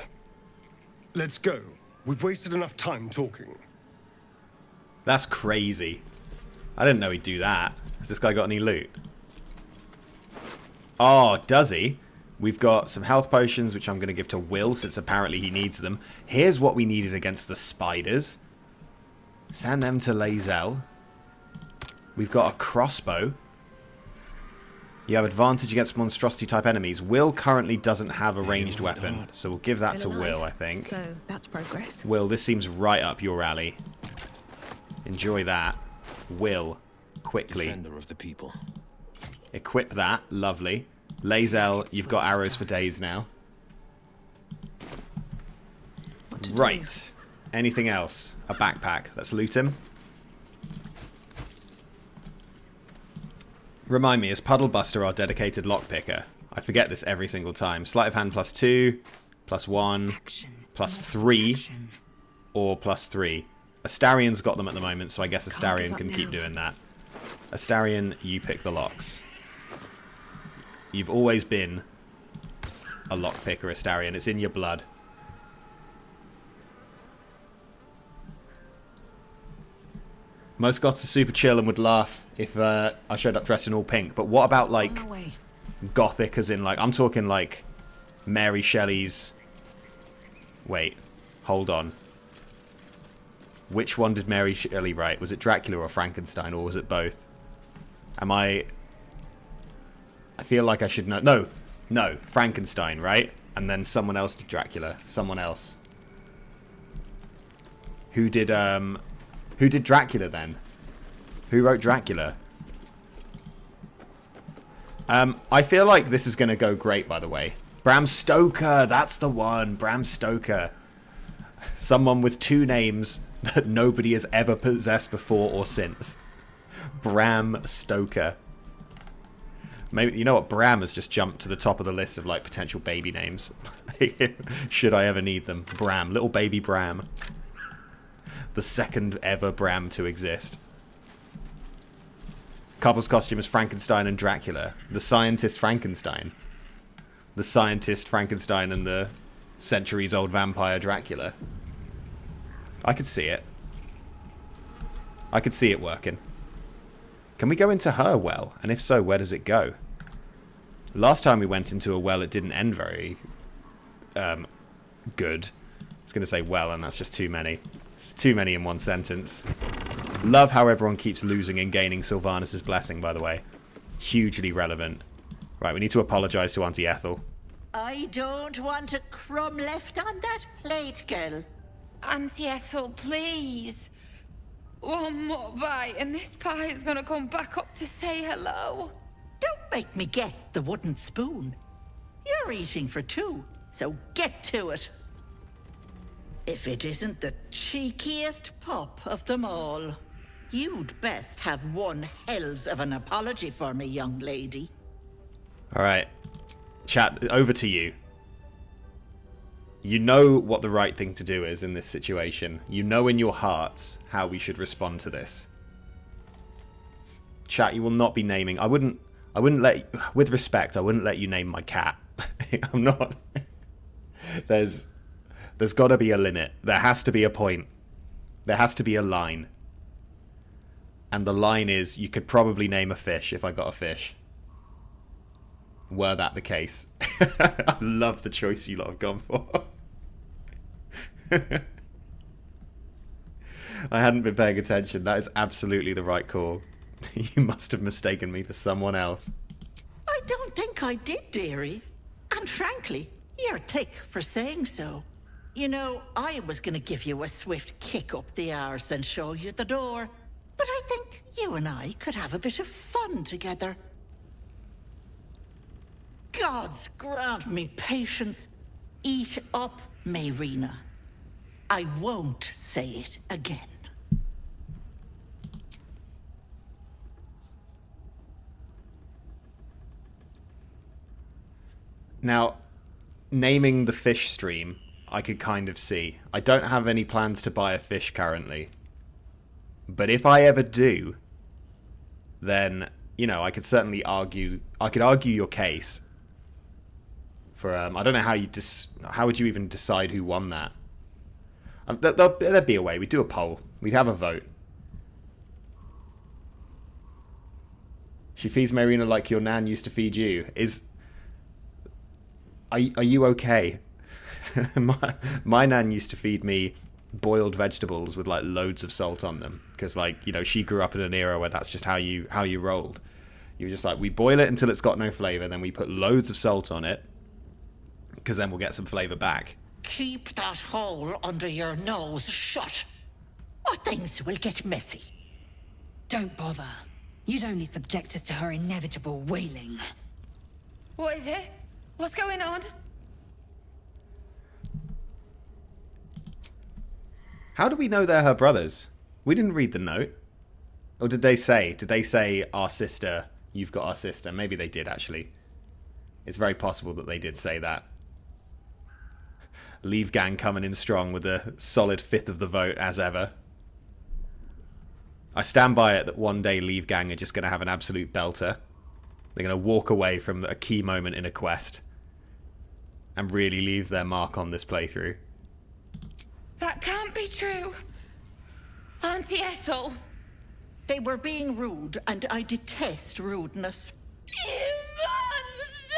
Let's go. We've wasted enough time talking. That's crazy. I didn't know he'd do that. Has this guy got any loot? Oh, does he? We've got some health potions, which I'm going to give to Will, since apparently he needs them. Here's what we needed against the spiders. Send them to Lae'zel. We've got a crossbow. You have advantage against monstrosity type enemies. Will currently doesn't have a ranged weapon, so we'll give that to Will, I think. So that's progress. Will, this seems right up your alley. Enjoy that. Will, quickly. Defender of the people. Equip that. Lovely. Lae'zel, you've got arrows for days now. Right. Anything else? A backpack. Let's loot him. Remind me, is Puddlebuster our dedicated lockpicker? I forget this every single time. Sleight of hand +2, +1, +3, or +3. Astarion's got them at the moment, so I guess Astarion can keep doing that. Astarion, you pick the locks. You've always been a lockpicker, Astarion. It's in your blood. Most goths are super chill and would laugh if I showed up dressed in all pink. But what about, like, gothic as in, like, I'm talking, like, Mary Shelley's... Wait, hold on. Which one did Mary Shelley write? Was it Dracula or Frankenstein, or was it both? I feel like I should know. No, Frankenstein, right? And then someone else did Dracula. Someone else. Who did Dracula then? Who wrote Dracula? I feel like this is going to go great, by the way. Bram Stoker, that's the one. Bram Stoker. Someone with two names that nobody has ever possessed before or since. Bram Stoker. Maybe, you know what? Bram has just jumped to the top of the list of, like, potential baby names. Should I ever need them. Bram. Little baby Bram. The second ever Bram to exist. Couple's costume is Frankenstein and Dracula. The scientist Frankenstein. The scientist Frankenstein and the centuries-old vampire Dracula. I could see it. I could see it working. Can we go into her well? And if so, where does it go? Last time we went into a well, it didn't end very good. I was going to say well, and that's just too many. It's too many in one sentence. Love how everyone keeps losing and gaining Sylvanas' blessing, by the way. Hugely relevant. Right, we need to apologise to Auntie Ethel. I don't want a crumb left on that plate, girl. Auntie Ethel, please. One more bite and this pie is gonna come back up to say hello. Don't make me get the wooden spoon. You're eating for two, so get to it. If it isn't the cheekiest pup of them all, you'd best have one hells of an apology for me, young lady. Alright. Chat, over to you. You know what the right thing to do is in this situation. You know in your hearts how we should respond to this. Chat, you will not be naming... I wouldn't let... With respect, I wouldn't let you name my cat. I'm not... There's got to be a limit. There has to be a point. There has to be a line. And the line is, you could probably name a fish if I got a fish. Were that the case. I love the choice you lot have gone for. I hadn't been paying attention. That is absolutely the right call. You must have mistaken me for someone else. I don't think I did, dearie. And frankly, you're thick for saying so. You know, I was gonna give you a swift kick up the arse and show you the door. But I think you and I could have a bit of fun together. Gods grant me patience. Eat up, Mayrina. I won't say it again. Now, naming the fish stream, I could kind of see. I don't have any plans to buy a fish currently. But if I ever do, then, you know, I could certainly argue... I could argue your case. For, I don't know how you how would you even decide who won that? There'd be a way. We'd do a poll. We'd have a vote. She feeds Mayrina like your nan used to feed you. Are you okay? My nan used to feed me boiled vegetables with like loads of salt on them, because like, you know, she grew up in an era where that's just how you rolled. You were just like, we boil it until it's got no flavor, then we put loads of salt on it, because then we'll get some flavor back. Keep that hole under your nose shut, or things will get messy. Don't bother. You'd only subject us to her inevitable wailing. What is it? What's going on? How do we know they're her brothers? We didn't read the note. Or did they say? Did they say, our sister, you've got our sister? Maybe they did, actually. It's very possible that they did say that. Leave Gang coming in strong with a solid 5th of the vote, as ever. I stand by it that one day Leave Gang are just going to have an absolute belter. They're going to walk away from a key moment in a quest and really leave their mark on this playthrough. That can't be true. Auntie Ethel. They were being rude, and I detest rudeness. You monster!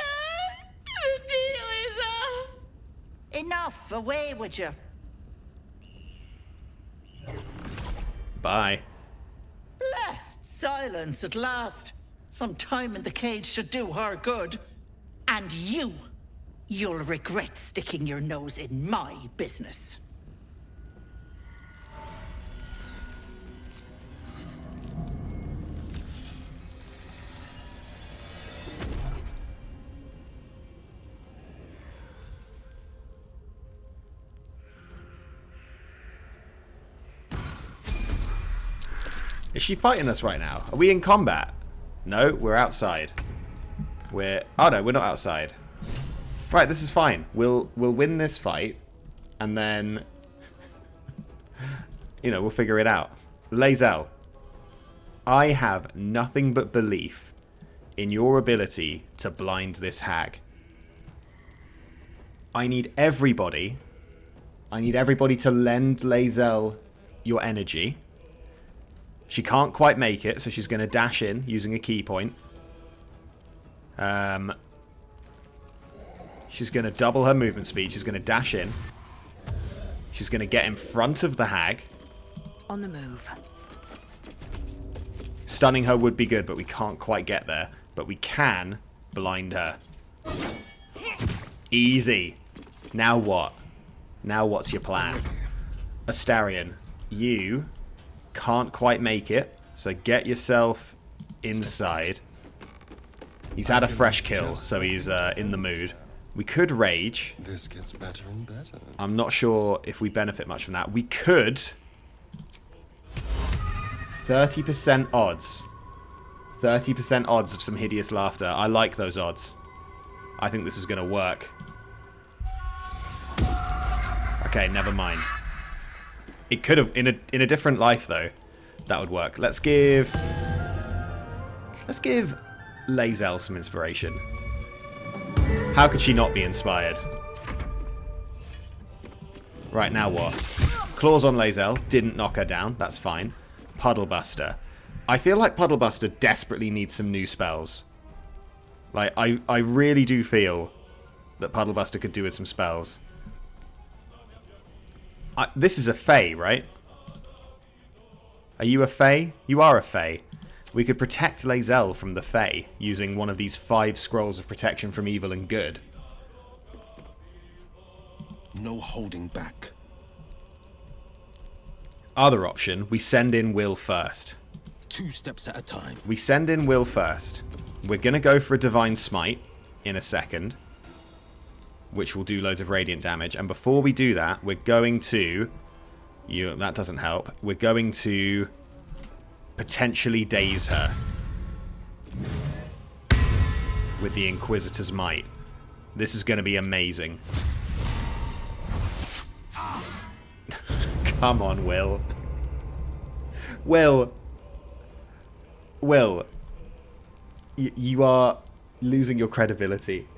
The deal is off. Enough, away with you. Bye. Blessed silence at last. Some time in the cage should do her good. And you'll regret sticking your nose in my business. Is she fighting us right now? Are we in combat? No, we're outside. Oh no, we're not outside. Right, this is fine. We'll win this fight, and then, you know, we'll figure it out. Lae'zel, I have nothing but belief in your ability to blind this hag. I need everybody to lend Lae'zel your energy. She can't quite make it, so she's going to dash in using a key point. She's going to double her movement speed. She's going to dash in. She's going to get in front of the hag. On the move. Stunning her would be good, but we can't quite get there. But we can blind her. Easy. Now what? Now what's your plan? Astarion, you can't quite make it, so get yourself inside. He's had a fresh kill, so he's in the mood. We could rage. This gets better and better. I'm not sure if we benefit much from that. We could. 30% odds. 30% odds of some hideous laughter. I like those odds. I think this is going to work. Okay, never mind. It could have, in a different life though, that would work. Let's give Lae'zel some inspiration. How could she not be inspired? Right, now what? Claws on Lae'zel, didn't knock her down, that's fine. Puddlebuster. I feel like Puddlebuster desperately needs some new spells. Like, I really do feel that Puddlebuster could do with some spells. This is a Fae, right? Are you a Fae? You are a Fae. We could protect Lae'zel from the Fae using one of these 5 scrolls of protection from evil and good. No holding back. Other option, we send in Will first. 2 steps at a time. We send in Will first. We're going to go for a Divine Smite in a second, which will do loads of radiant damage. And before we do that, we're going to... that doesn't help. We're going to potentially daze her with the Inquisitor's Might. This is going to be amazing. Come on, Will. Will. You are losing your credibility.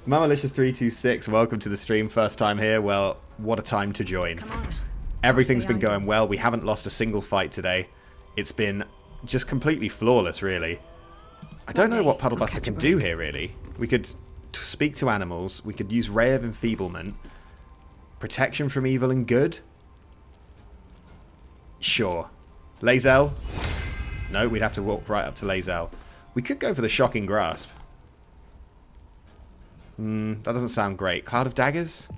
Mamalicious326, welcome to the stream. First time here. Well, what a time to join. Come on. Everything's been going well. We haven't lost a single fight today. It's been just completely flawless, really. I don't know what Puddlebuster can do here, really. We could speak to animals. We could use Ray of Enfeeblement. Protection from evil and good. Sure. Lae'zel? No, we'd have to walk right up to Lae'zel. We could go for the Shocking Grasp. That doesn't sound great. Cloud of Daggers?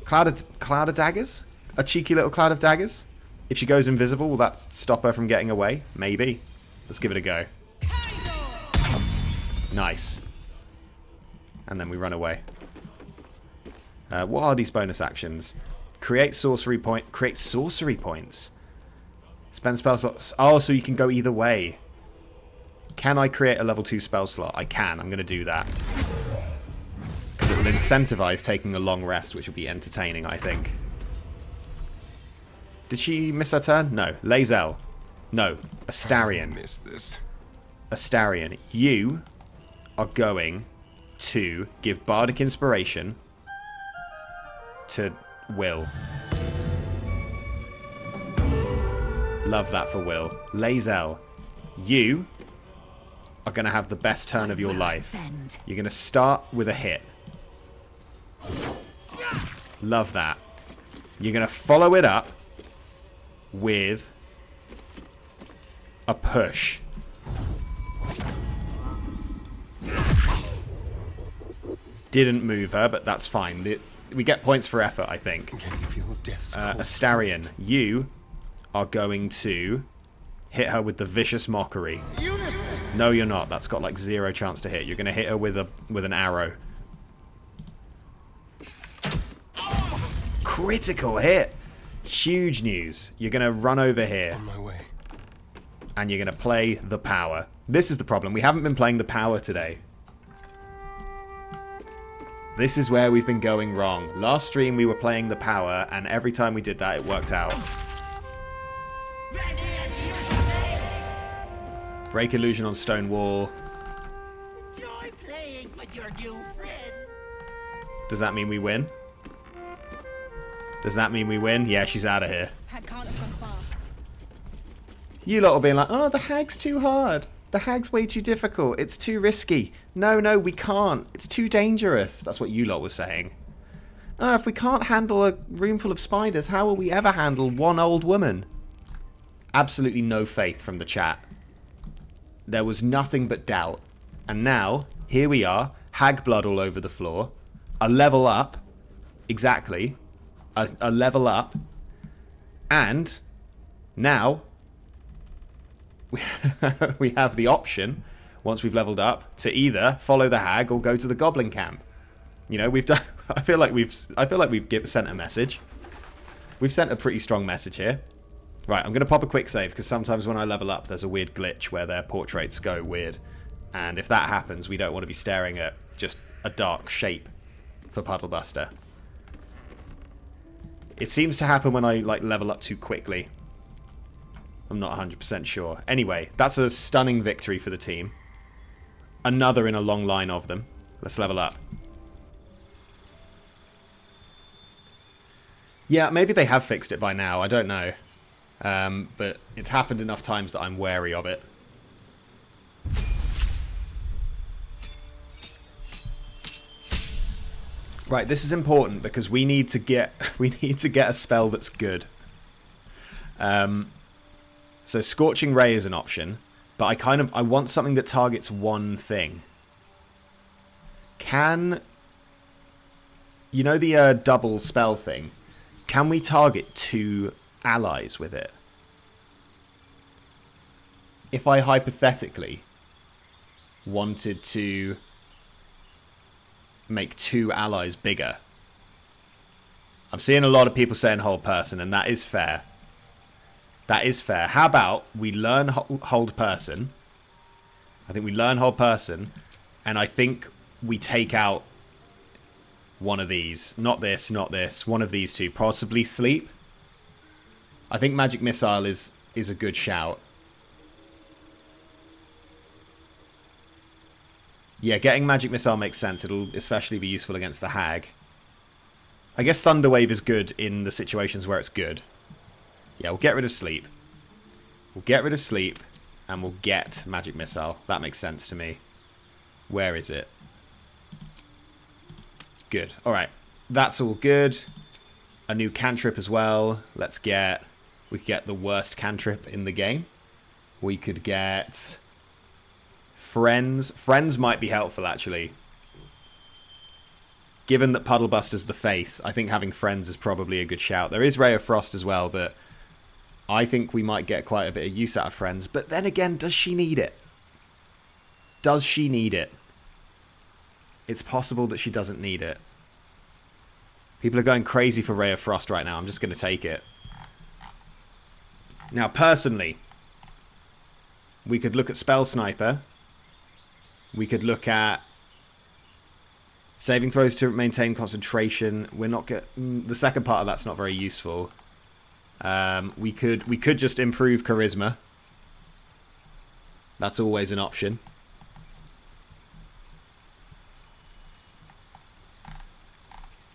Cloud of Daggers? A cheeky little Cloud of Daggers? If she goes invisible, will that stop her from getting away? Maybe. Let's give it a go. Nice. And then we run away. What are these bonus actions? Create sorcery points. Spend spell slots. Oh, so you can go either way. Can I create a level 2 spell slot? I can. I'm going to do that. Because it will incentivize taking a long rest, which will be entertaining, I think. Did she miss her turn? No. Lae'zel. No. Astarion. Missed this. Astarion. You are going to give Bardic Inspiration to Will. Love that for Will. Lae'zel. You are going to have the best turn of your life. You're going to start with a hit. Love that. You're going to follow it up with a push. Didn't move her, but that's fine. We get points for effort, I think. Astarion, you are going to hit her with the Vicious Mockery. No, you're not. That's got like 0 chance to hit. You're going to hit her with an arrow. Critical hit. Huge news. You're going to run over here. On my way. And you're going to play the power. This is the problem. We haven't been playing the power today. This is where we've been going wrong. Last stream we were playing the power, and every time we did that it worked out. Break illusion on stone wall. Enjoy playing with your new friend. Does that mean we win? Does that mean we win? Yeah, she's out of here. Hag can't have gone far. You lot will be like, oh, the hag's too hard. The hag's way too difficult. It's too risky. No, we can't. It's too dangerous. That's what you lot were saying. Oh, if we can't handle a room full of spiders, how will we ever handle one old woman? Absolutely no faith from the chat. There was nothing but doubt. And now, here we are. Hag blood all over the floor. A level up. Exactly. A level up. And now we have the option, once we've leveled up, to either follow the hag or go to the goblin camp. You know, we've done. I feel like we've sent a message. We've sent a pretty strong message here. Right, I'm going to pop a quick save because sometimes when I level up, there's a weird glitch where their portraits go weird, and if that happens, we don't want to be staring at just a dark shape for Puddlebuster. It seems to happen when I level up too quickly. I'm not 100% sure. Anyway, that's a stunning victory for the team. Another in a long line of them. Let's level up. Yeah, maybe they have fixed it by now. I don't know. But it's happened enough times that I'm wary of it. Right, this is important because we need to get a spell that's good. So Scorching Ray is an option, but I want something that targets one thing. You know the double spell thing? Can we target 2 allies with it? If I hypothetically wanted to make 2 allies bigger. I'm seeing a lot of people saying hold person, and that is fair. That is fair. How about we learn hold person? I think we learn hold person, and I think we take out one of these. Not this, not this. One of these 2. Possibly sleep. I think Magic Missile is a good shout. Yeah, getting Magic Missile makes sense. It'll especially be useful against the hag. I guess Thunder Wave is good in the situations where it's good. Yeah, we'll get rid of sleep. We'll get rid of sleep, and we'll get Magic Missile. That makes sense to me. Where is it? Good. Alright. That's all good. A new cantrip as well. Let's get We could get the worst cantrip in the game. We could get Friends. Friends might be helpful, actually. Given that Puddlebuster's the face, I think having Friends is probably a good shout. There is Ray of Frost as well, but I think we might get quite a bit of use out of Friends. But then again, does she need it? Does she need it? It's possible that she doesn't need it. People are going crazy for Ray of Frost right now. I'm just going to take it. Now, personally, we could look at Spell Sniper. We could look at saving throws to maintain concentration. We're not the second part of that's not very useful. We could just improve charisma. That's always an option.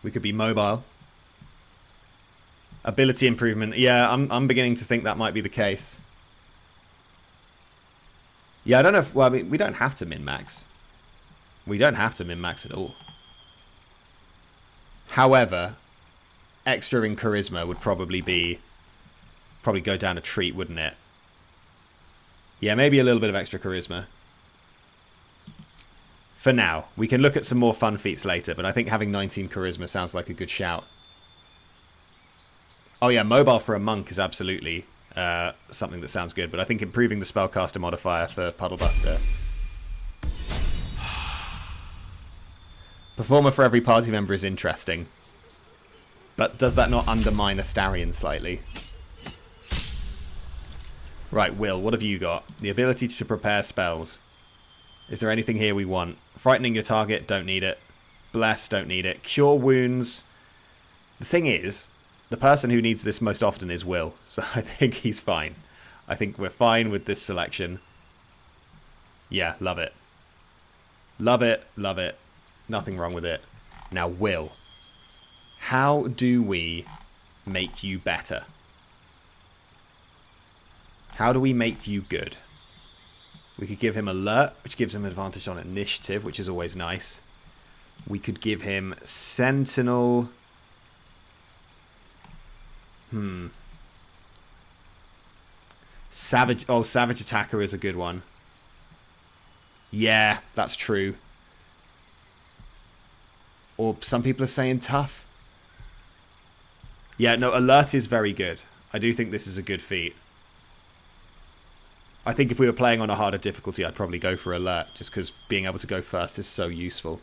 We could be mobile. Ability improvement. Yeah, I'm beginning to think that might be the case. Yeah, I don't know if... Well, I mean, we don't have to min-max. We don't have to min-max at all. However, extra in charisma would probably go down a treat, wouldn't it? Yeah, maybe a little bit of extra charisma. For now. We can look at some more fun feats later, but I think having 19 charisma sounds like a good shout. Oh yeah, mobile for a monk is absolutely something that sounds good, but I think improving the spellcaster modifier for Puddlebuster. Performer for every party member is interesting. But does that not undermine Astarion slightly? Right, Will, what have you got? The ability to prepare spells. Is there anything here we want? Frightening your target, don't need it. Bless, don't need it. Cure wounds. The thing is, the person who needs this most often is Will, so I think he's fine. I think we're fine with this selection. Yeah, love it. Love it, love it. Nothing wrong with it. Now, Will. How do we make you better? How do we make you good? We could give him Alert, which gives him advantage on initiative, which is always nice. We could give him Sentinel. Savage. Oh, Savage Attacker is a good one. Yeah, that's true. Or some people are saying Tough. Yeah, no, Alert is very good. I do think this is a good feat. I think if we were playing on a harder difficulty, I'd probably go for Alert, just because being able to go first is so useful.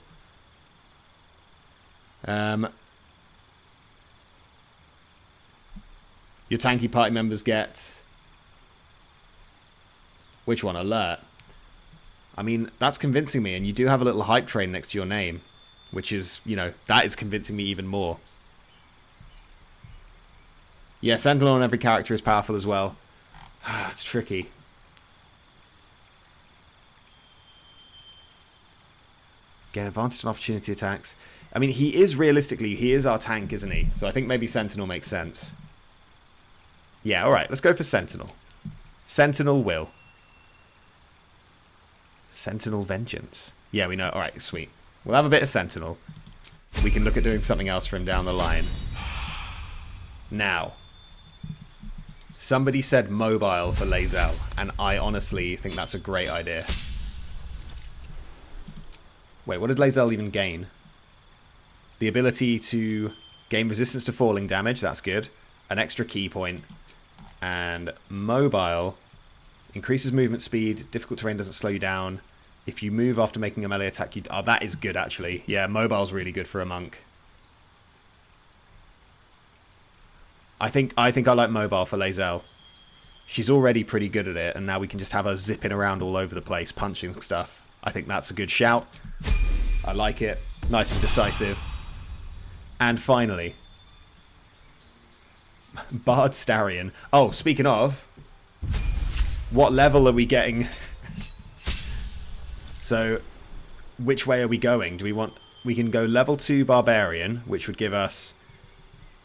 Your tanky party members get... Which one? Alert. I mean, that's convincing me, and you do have a little hype train next to your name, which is, you know, that is convincing me even more. Yeah, Sentinel on every character is powerful as well. It's tricky. Gain advantage on opportunity attacks. I mean, he is our tank, isn't he? So I think maybe Sentinel makes sense. Yeah, alright, let's go for Sentinel. Sentinel Will. Sentinel Vengeance. Yeah, we know. Alright, sweet. We'll have a bit of Sentinel. We can look at doing something else for him down the line. Now. Somebody said mobile for Lae'zel, and I honestly think that's a great idea. Wait, what did Lae'zel even gain? The ability to gain resistance to falling damage, that's good. An extra key point. And mobile increases movement speed. Difficult terrain doesn't slow you down. If you move after making a melee attack, oh, that is good actually. Yeah, mobile's really good for a monk. I think I like mobile for Lae'zel. She's already pretty good at it, and now we can just have her zipping around all over the place, punching stuff. I think that's a good shout. I like it. Nice and decisive. And finally, Bard Astarion. Oh, speaking of, what level are we getting? So, which way are we going? We can go level 2 Barbarian, which would give us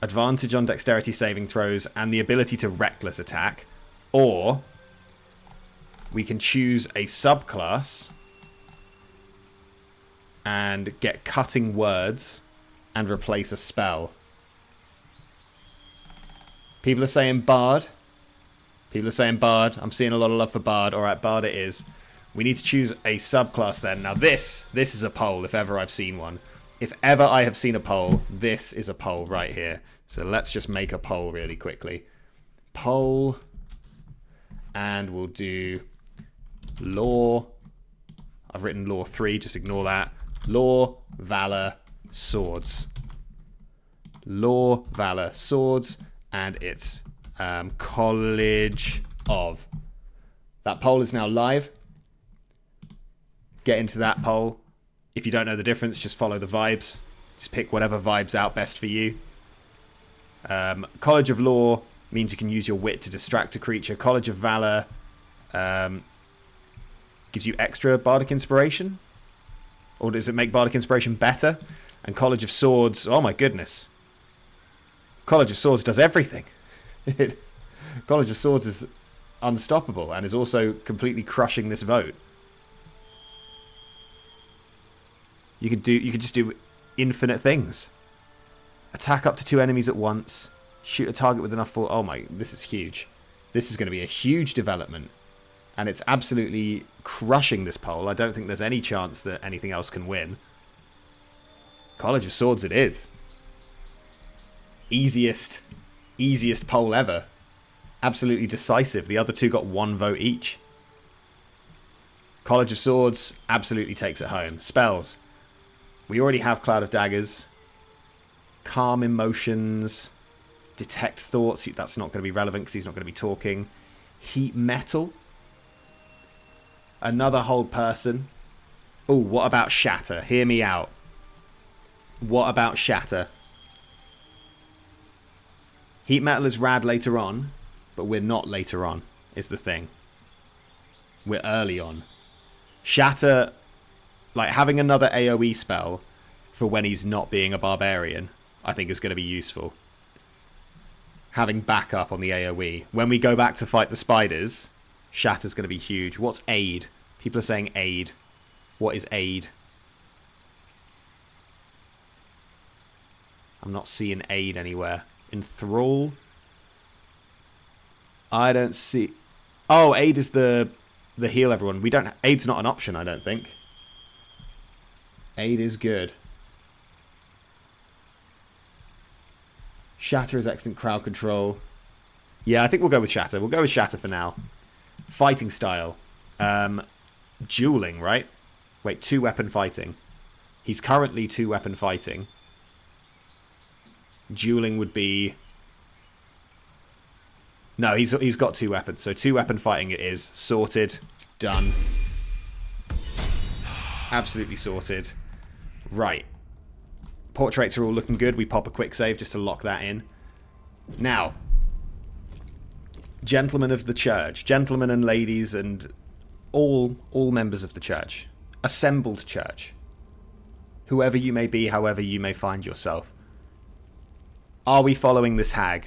advantage on dexterity saving throws and the ability to reckless attack, or we can choose a subclass and get cutting words and replace a spell. People are saying Bard. People are saying Bard. I'm seeing a lot of love for Bard. Alright, Bard it is. We need to choose a subclass then. Now this is a poll if ever I've seen one. If ever I have seen a poll, this is a poll right here. So let's just make a poll really quickly. Poll. And we'll do Law. I've written Law 3, just ignore that. Law, Valor, Swords. Law, Valor, Swords. And it's College of. That poll is now live. Get into that poll. If you don't know the difference, just follow the vibes. Just pick whatever vibes out best for you. College of Law means you can use your wit to distract a creature. College of Valor gives you extra Bardic Inspiration. Or does it make Bardic Inspiration better? And College of Swords, oh my goodness. College of Swords does everything. College of Swords is unstoppable and is also completely crushing this vote. You could just do infinite things. Attack up to 2 enemies at once. Shoot a target with enough force. Oh my, this is huge. This is going to be a huge development. And it's absolutely crushing this poll. I don't think there's any chance that anything else can win. College of Swords it is. Easiest poll ever. Absolutely decisive. The other two got 1 vote each. College of Swords absolutely takes it home. Spells. We already have Cloud of Daggers. Calm Emotions. Detect Thoughts. That's not going to be relevant because he's not going to be talking. Heat Metal. Another Hold Person. Oh, what about Shatter? Hear me out. What about Shatter? Heat Metal is rad later on, but we're not later on, is the thing. We're early on. Shatter, like having another AoE spell for when he's not being a barbarian, I think is going to be useful. Having backup on the AoE. When we go back to fight the spiders, Shatter's going to be huge. What's Aid? People are saying Aid. What is Aid? I'm not seeing Aid anywhere. Enthrall? I don't see... Oh, Aid is the heal everyone. We don't... Aid's not an option, I don't think. Aid is good. Shatter is excellent crowd control. Yeah, I think we'll go with Shatter. We'll go with Shatter for now. Fighting style. Dueling, right? Wait, 2-weapon fighting. He's currently 2-weapon fighting. Dueling would be... No, he's got 2 weapons. So 2-weapon fighting it is. Sorted. Done. Absolutely sorted. Right. Portraits are all looking good. We pop a quick save just to lock that in. Now. Gentlemen of the church. Gentlemen and ladies and all members of the church. Assembled church. Whoever you may be, however you may find yourself. Are we following this hag?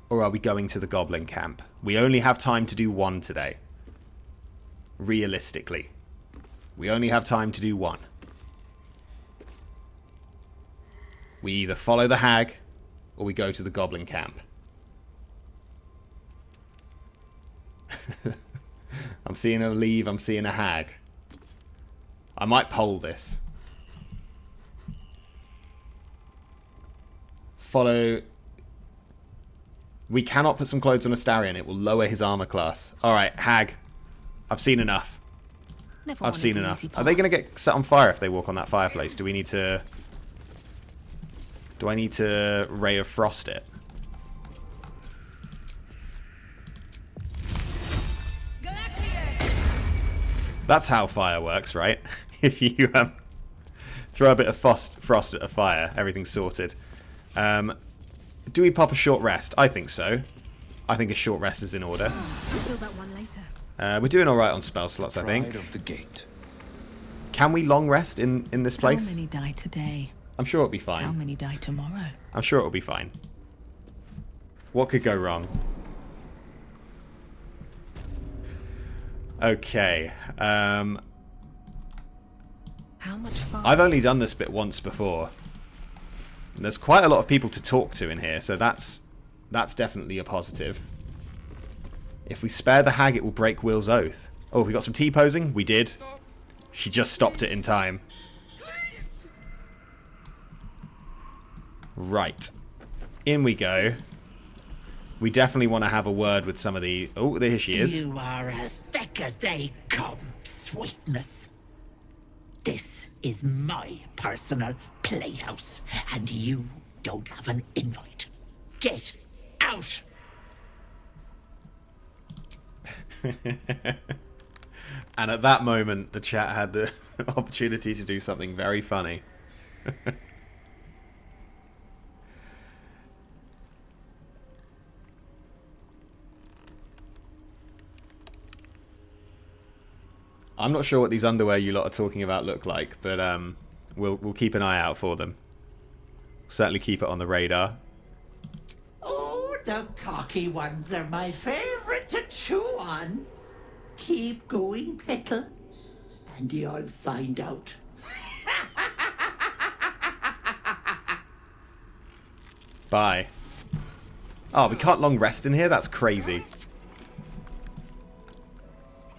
Or are we going to the goblin camp? We only have time to do 1 today. Realistically. We only have time to do 1. We either follow the hag, or we go to the goblin camp. I'm seeing a leave, I'm seeing a hag. I might poll this. Follow... We cannot put some clothes on Astarion. It will lower his armor class. Alright, hag. I've seen enough. I've seen enough. Are they going to get set on fire if they walk on that fireplace? Do we need to... Do I need to Ray of Frost it? That's how fire works, right? If you throw a bit of frost at a fire, everything's sorted. Do we pop a short rest? I think so. I think a short rest is in order. We're doing alright on spell slots, I think. Of the gate. Can we long rest in this place? How many die today? I'm sure it'll be fine. How many die tomorrow? I'm sure it'll be fine. What could go wrong? Okay. How much far? I've only done this bit once before. And there's quite a lot of people to talk to in here, so that's definitely a positive. If we spare the hag, it will break Will's oath. Oh, we got some T-posing? We did. She just stopped it in time. Right. In we go. We definitely want to have a word with some of the... Oh, there she is. You are as thick as they come, sweetness. This is my personal playhouse, and you don't have an invite. Get out! And at that moment, the chat had the opportunity to do something very funny. I'm not sure what these underwear you lot are talking about look like, but we'll keep an eye out for them. Certainly keep it on the radar. Oh, the cocky ones are my favorite to chew on. Keep going, Pickle, and you'll find out. Bye. Oh, we can't long rest in here? That's crazy.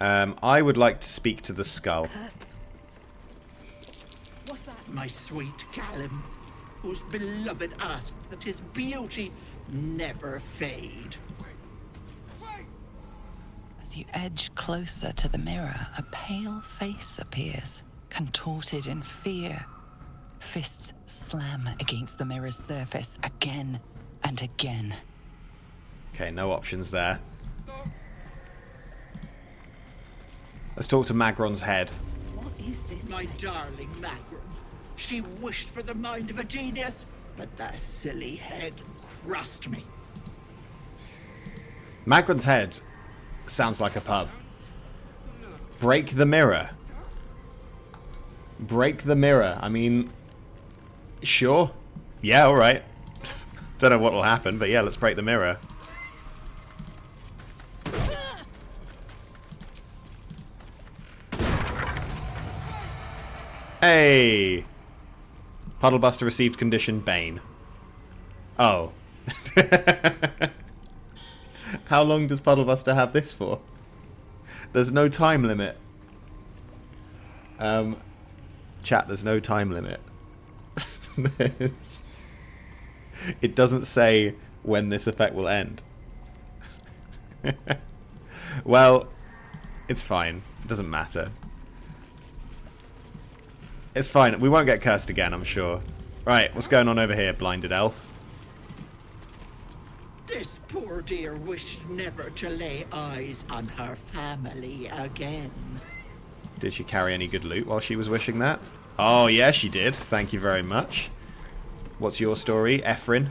I would like to speak to the skull. What's that? My sweet Callum, whose beloved asked that his beauty never fade. As you edge closer to the mirror, a pale face appears, contorted in fear. Fists slam against the mirror's surface again and again. Okay, no options there. Let's talk to Magron's head. What is this? My darling Macron. She wished for the mind of a genius, but that silly head crushed me. Magron's head sounds like a pub. Break the mirror. Break the mirror. I mean, sure. Yeah, alright. Don't know what will happen, but yeah, let's break the mirror. Hey! Puddlebuster received condition Bane. Oh. How long does Puddlebuster have this for? There's no time limit. Chat, there's no time limit. It doesn't say when this effect will end. Well, it's fine. It doesn't matter. It's fine. We won't get cursed again, I'm sure. Right, what's going on over here, blinded elf? This poor dear wished never to lay eyes on her family again. Did she carry any good loot while she was wishing that? Oh, yeah, she did. Thank you very much. What's your story, Ephrin?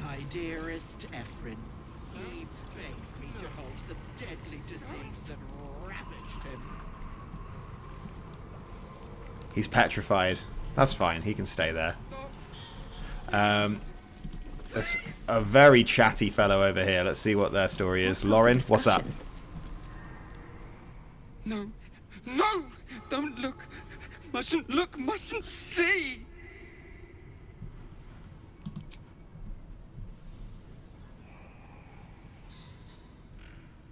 My dearest Ephrin, he begged me to halt the deadly disease that ravaged him. He's petrified. That's fine. He can stay there. There's a very chatty fellow over here. Let's see what their story is. Lauren, what's up? No. No! Don't look! Mustn't look, mustn't see!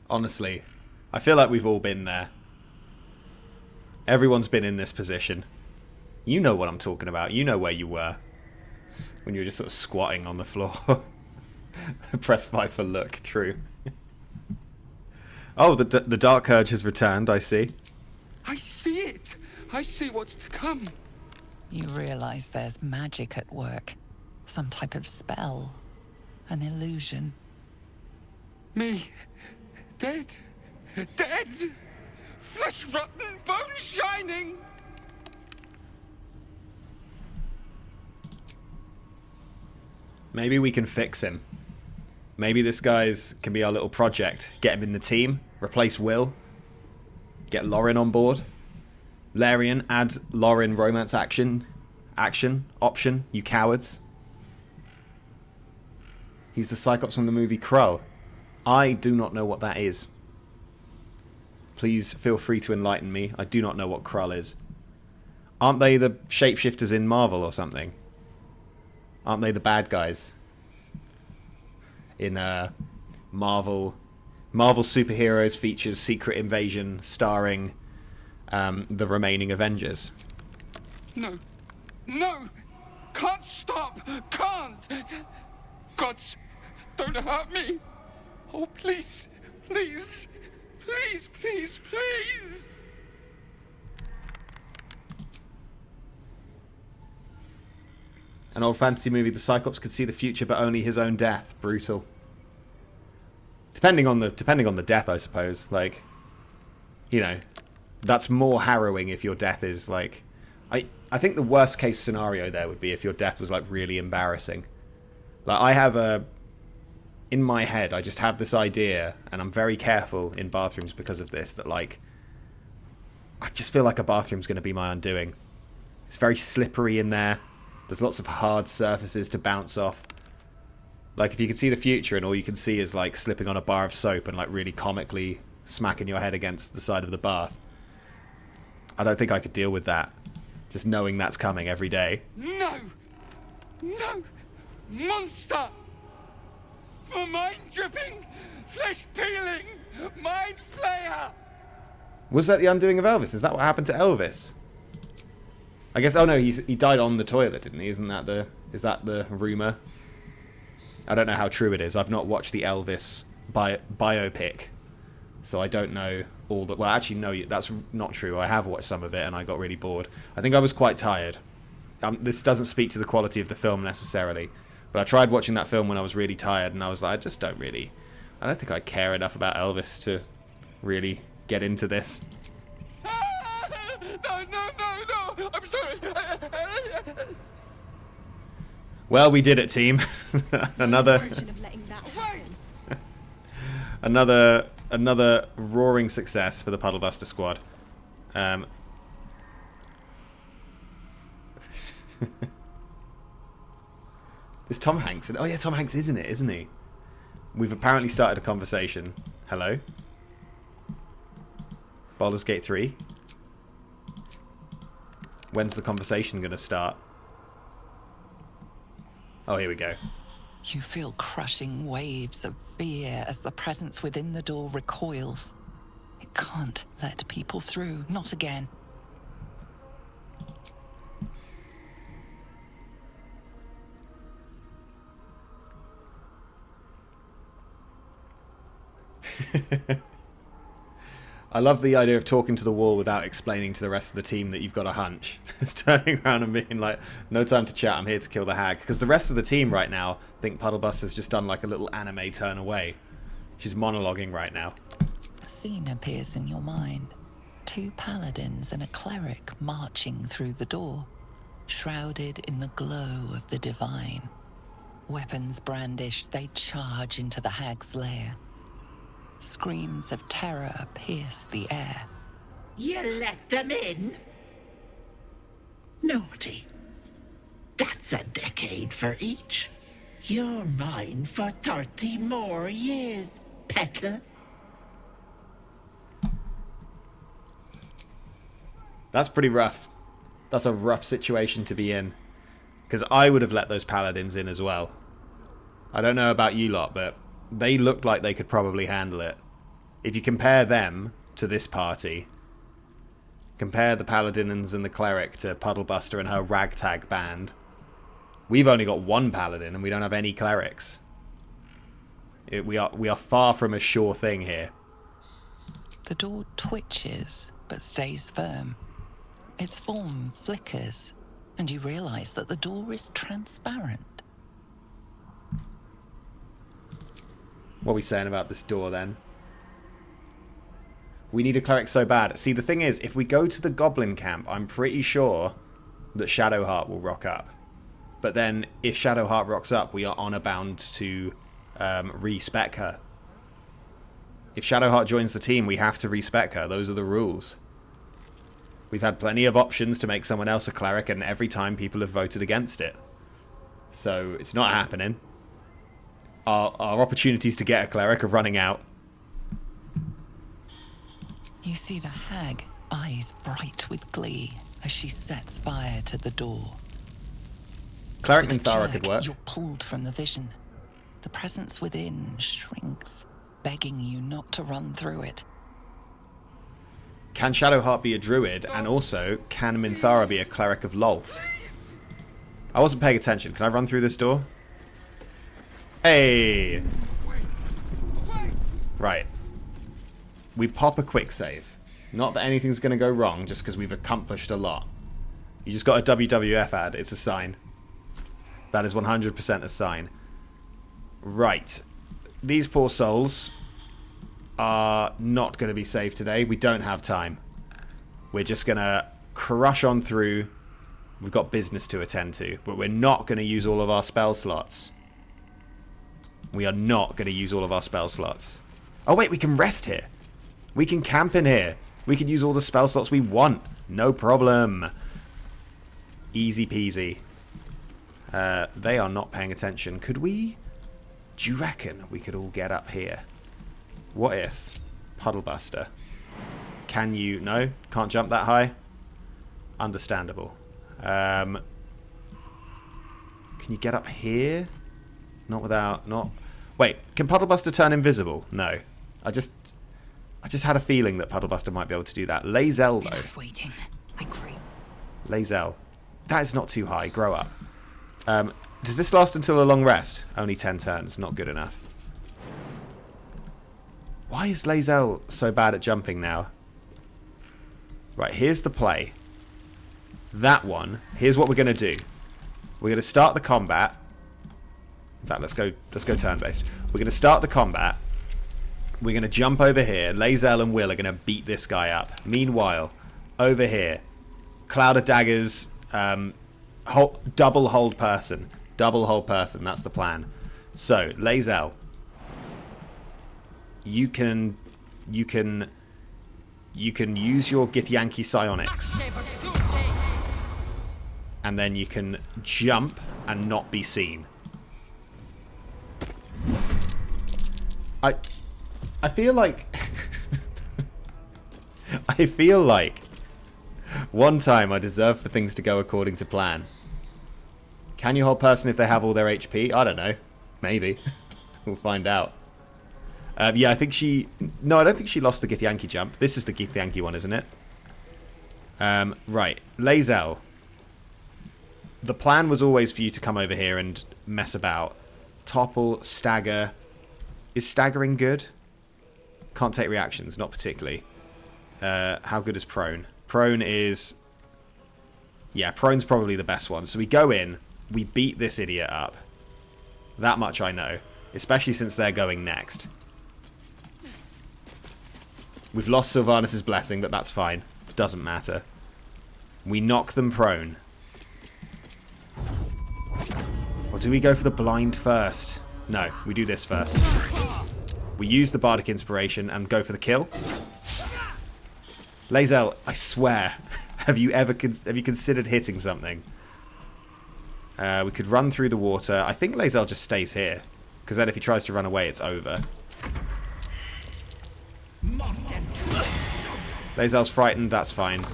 Honestly, I feel like we've all been there. Everyone's been in this position. You know what I'm talking about. You know where you were. When you were just sort of squatting on the floor. Press 5 for look. True. Oh, the Dark Urge has returned, I see. I see it! I see what's to come. You realize there's magic at work. Some type of spell. An illusion. Me. Dead. Dead! Flesh rotten, bone shining! Maybe we can fix him. Maybe this guy's can be our little project. Get him in the team. Replace Will. Get Lauren on board. Larian, add Lauren romance option, you cowards. He's the Cyclops from the movie Krull. I do not know what that is. Please feel free to enlighten me. I do not know what Krull is. Aren't they the shapeshifters in Marvel or something? Aren't they the bad guys? In Marvel superheroes features Secret Invasion starring the remaining Avengers. No. No! Can't stop! Can't! Gods, don't hurt me! Oh, please, please, please, please, please! An old fantasy movie, the Cyclops could see the future, but only his own death. Brutal. Depending on the death, I suppose. Like, you know, that's more harrowing if your death is like, I think the worst case scenario there would be if your death was like really embarrassing. Like, I have in my head, I just have this idea, and I'm very careful in bathrooms because of this, that like, I just feel like a bathroom's going to be my undoing. It's very slippery in there. There's lots of hard surfaces to bounce off. Like, if you can see the future and all you can see is like slipping on a bar of soap and like really comically smacking your head against the side of the bath, I don't think I could deal with that. Just knowing that's coming every day. No! No! Monster! For mind dripping, flesh peeling, mind flayer! Was that the undoing of Elvis? Is that what happened to Elvis? I guess. Oh no, he died on the toilet, didn't he? Is that the rumor? I don't know how true it is. I've not watched the Elvis biopic, so I don't know all that. Well, actually, no, that's not true. I have watched some of it, and I got really bored. I think I was quite tired. This doesn't speak to the quality of the film necessarily, but I tried watching that film when I was really tired, and I was like, I don't think I care enough about Elvis to really get into this. No, I'm sorry. Well, we did it, team. another roaring success for the Puddlebuster squad. Is Tom Hanks? Oh yeah, Tom Hanks is in it, isn't he? We've apparently started a conversation. Hello? Baldur's Gate 3? When's the conversation going to start? Oh, here we go. You feel crushing waves of fear as the presence within the door recoils. It can't let people through, not again. I love the idea of talking to the wall without explaining to the rest of the team that you've got a hunch. It's turning around and being like, no time to chat, I'm here to kill the hag. Because the rest of the team right now think Puddlebuster's just done like a little anime turn away. She's monologuing right now. A scene appears in your mind. 2 paladins and a cleric marching through the door, shrouded in the glow of the divine. Weapons brandished, they charge into the hag's lair. Screams of terror pierce the air. You let them in? Naughty. That's a decade for each. You're mine for 30 more years, peddler. That's pretty rough. That's a rough situation to be in. Because I would have let those paladins in as well. I don't know about you lot, but they looked like they could probably handle it. If you compare them to this party, compare the paladins and the cleric to Puddlebuster and her ragtag band, we've only got 1 paladin and we don't have any clerics. We are far from a sure thing here. The door twitches, but stays firm. Its form flickers, and you realize that the door is transparent. What are we saying about this door, then? We need a cleric so bad. See, the thing is, if we go to the goblin camp, I'm pretty sure that Shadowheart will rock up. But then, if Shadowheart rocks up, we are honor bound to respec her. If Shadowheart joins the team, we have to respec her. Those are the rules. We've had plenty of options to make someone else a cleric, and every time people have voted against it. So, it's not happening. Our opportunities to get a cleric are running out. You see the hag, eyes bright with glee, as she sets fire to the door. Cleric With a Minthara jerk, could work. You're pulled from the vision. the presence within shrinks, begging you not to run through it. Can Shadowheart be a druid? And also, can Minthara be a cleric of Lolth? I wasn't paying attention. Can I run through this door? Hey! Right. We pop a quick save. Not that anything's going to go wrong, just because we've accomplished a lot. You just got a WWF ad. It's a sign. That is 100% a sign. Right. These poor souls are not going to be saved today. We don't have time. We're just going to crush on through. We've got business to attend to. But we're not going to use all of our spell slots. We are not going to use all of our spell slots. Oh wait, we can rest here. We can camp in here. We can use all the spell slots we want. No problem. Easy peasy. They are not paying attention. Could we... Do you reckon we could all get up here? What if... Puddlebuster. Can you... No? Can't jump that high? Understandable. Can you get up here? Not without... Not... Wait, can Puddlebuster turn invisible? No. I just had a feeling that Puddlebuster might be able to do that. Lae'zel, though. Enough waiting. I crave. Lae'zel. That is not too high. Grow up. Does this last until a long rest? Only 10 turns. Not good enough. Why is Lae'zel so bad at jumping now? Right, here's the play. That one. Here's what we're going to do. We're going to start the combat. In fact, let's go turn-based. We're going to start the combat. We're going to jump over here. Lae'zel and Will are going to beat this guy up. Meanwhile, over here, Cloud of Daggers, double hold person. Double hold person. That's the plan. So, Lae'zel, you can use your Githyanki psionics. And then you can jump and not be seen. I feel like I feel like one time I deserve for things to go according to plan. Can you hold person if they have all their HP? I don't know. Maybe. We'll find out. Yeah, I think she... No, I don't think she lost the Githyanki jump. This is the Githyanki one, isn't it? Right. Lae'zel. The plan was always for you to come over here and mess about. Topple, stagger. Is staggering good? Can't take reactions, not particularly. How good is prone? Prone is... Yeah, prone's probably the best one. So we go in, we beat this idiot up. That much I know. Especially since they're going next. We've lost Sylvanus' blessing, but that's fine. Doesn't matter. We knock them prone. Or do we go for the blind first? No, we do this first. We use the Bardic Inspiration and go for the kill. Lae'zel, I swear, have you considered hitting something? We could run through the water. I think Lae'zel just stays here. Because then if he tries to run away, it's over. Lae'zel's frightened, that's fine.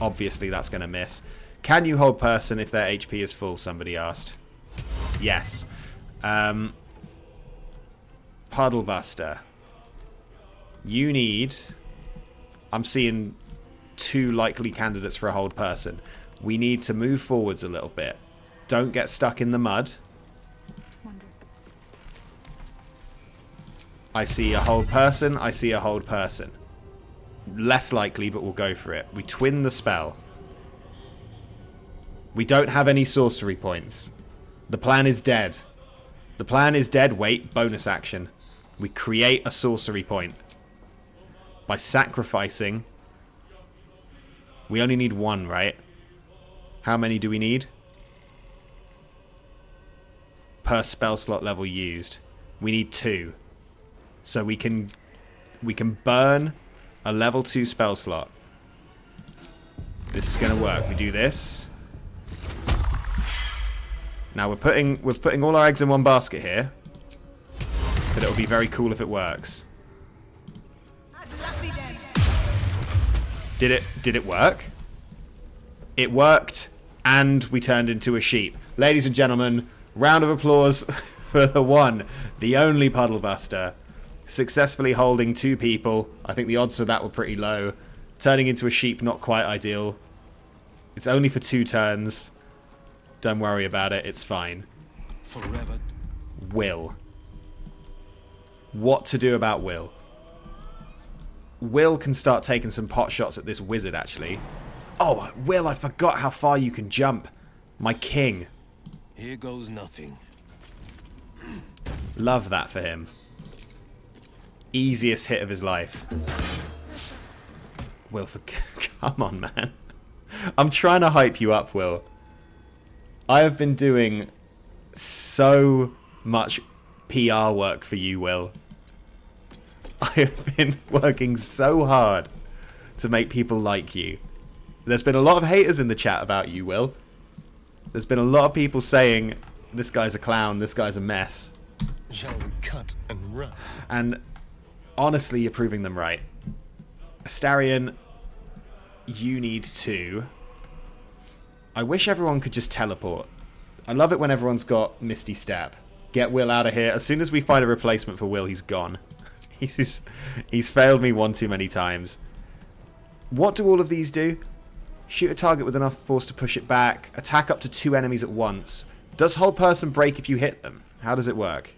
Obviously that's going to miss. Can you hold person if their HP is full, somebody asked. Yes. Puddlebuster. You need... I'm seeing 2 likely candidates for a hold person. We need to move forwards a little bit. Don't get stuck in the mud. I see a hold person. I see a hold person. Less likely, but we'll go for it. We twin the spell. We don't have any sorcery points. The plan is dead. The plan is dead. Wait, bonus action. We create a sorcery point. By sacrificing... We only need 1, right? How many do we need? Per spell slot level used. We need 2. So we can burn a level 2 spell slot. This is going to work. We do this. Now we're putting all our eggs in one basket here. But it'll be very cool if it works. Did it work? It worked, and we turned into a sheep. Ladies and gentlemen, Round of applause for the one, the only Puddle Buster. Successfully holding 2 people. I think the odds for that were pretty low. Turning into a sheep, not quite ideal. It's only for 2 turns. Don't worry about it, it's fine. Forever. Will. What to do about Will? Will can start taking some pot shots at this wizard, actually. Oh, Will, I forgot how far you can jump. My king. Here goes nothing. Love that for him. Easiest hit of his life. Will, come on, man. I'm trying to hype you up, Will. I have been doing so much PR work for you, Will. I have been working so hard to make people like you. There's been a lot of haters in the chat about you, Will. There's been a lot of people saying, this guy's a clown, this guy's a mess. Shall we cut and run? And honestly, you're proving them right. Astarion, you need to... I wish everyone could just teleport. I love it when everyone's got Misty Step. Get Will out of here. As soon as we find a replacement for Will, he's gone. He's failed me one too many times. What do all of these do? Shoot a target with enough force to push it back. Attack up to 2 enemies at once. Does hold person break if you hit them? How does it work?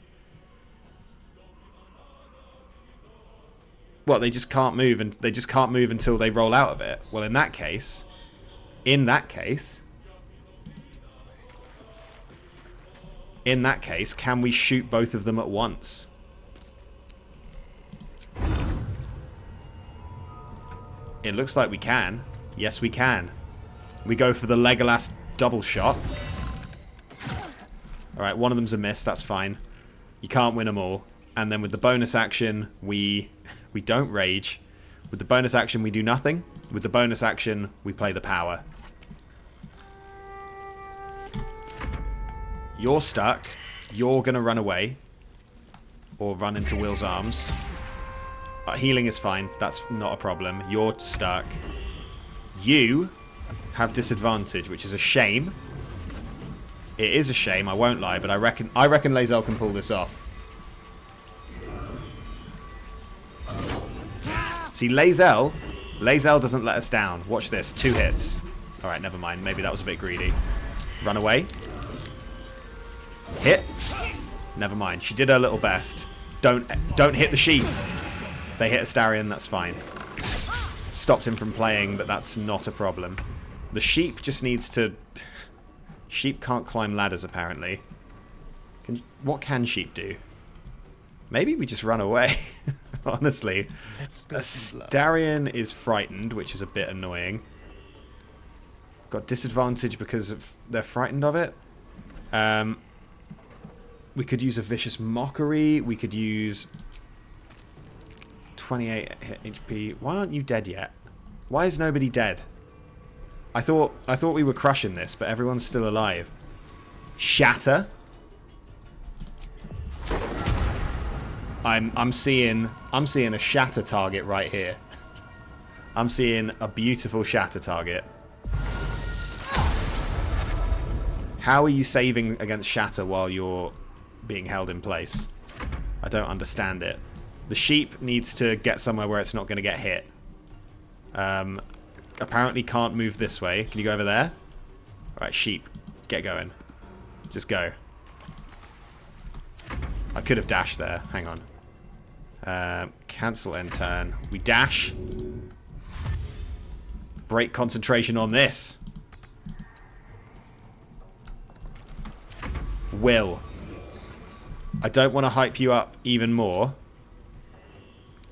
Well, they just can't move, and they just can't move until they roll out of it. Well, in that case, can we shoot both of them at once? It looks like we can. Yes, we can. We go for the Legolas double shot. Alright, one of them's a miss. That's fine. You can't win them all. And then with the bonus action, we don't rage. With the bonus action, we do nothing. With the bonus action, we play the power. You're stuck. You're going to run away. Or run into Will's arms. Healing is fine. That's not a problem. You're stuck. You have disadvantage, which is a shame. It is a shame, I won't lie, but I reckon Lae'zel can pull this off. See, Lae'zel doesn't let us down. Watch this. 2 hits. Alright, never mind. Maybe that was a bit greedy. Run away. Hit. Never mind. She did her little best. Don't hit the sheep. They hit Astarion, that's fine. Stopped him from playing, but that's not a problem. The sheep just needs to... Sheep can't climb ladders, apparently. What can sheep do? Maybe we just run away. Honestly. Astarion is frightened, which is a bit annoying. Got disadvantage because they're frightened of it. We could use a vicious mockery. We could use 28 HP. Why aren't you dead yet? Why is nobody dead? I thought we were crushing this, but everyone's still alive. Shatter. I'm seeing a shatter target right here. I'm seeing a beautiful shatter target. How are you saving against shatter while you're being held in place? I don't understand it. The sheep needs to get somewhere where it's not going to get hit. Apparently can't move this way. Can you go over there? Alright, sheep. Get going. Just go. I could have dashed there. Hang on. Cancel end turn. We dash. Break concentration on this. Will. I don't want to hype you up even more.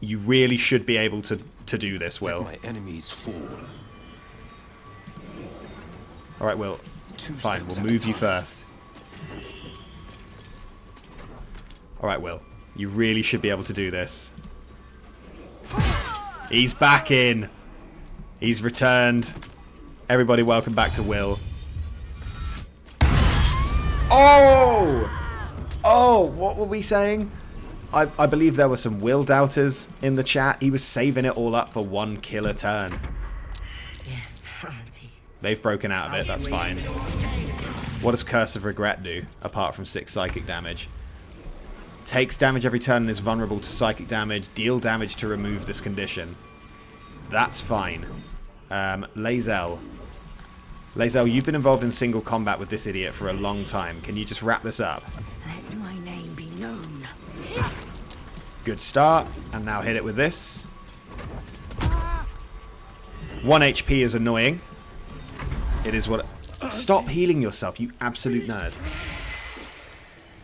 You really should be able to do this, Will. Let my enemies fall. Alright, Will. Fine, we'll move you first. Alright, Will. You really should be able to do this. He's back in. He's returned. Everybody welcome back to Will. Oh! Oh, what were we saying? I believe there were some Will doubters in the chat. He was saving it all up for one killer turn. Yes, Auntie. They've broken out of it, that's fine. What does Curse of Regret do, apart from 6 psychic damage? Takes damage every turn and is vulnerable to psychic damage. Deal damage to remove this condition. That's fine. Lae'zel. Lae'zel, you've been involved in single combat with this idiot for a long time. Can you just wrap this up? Let my name be known. Good start. And now hit it with this. 1 HP is annoying. It is what... Stop healing yourself, you absolute nerd.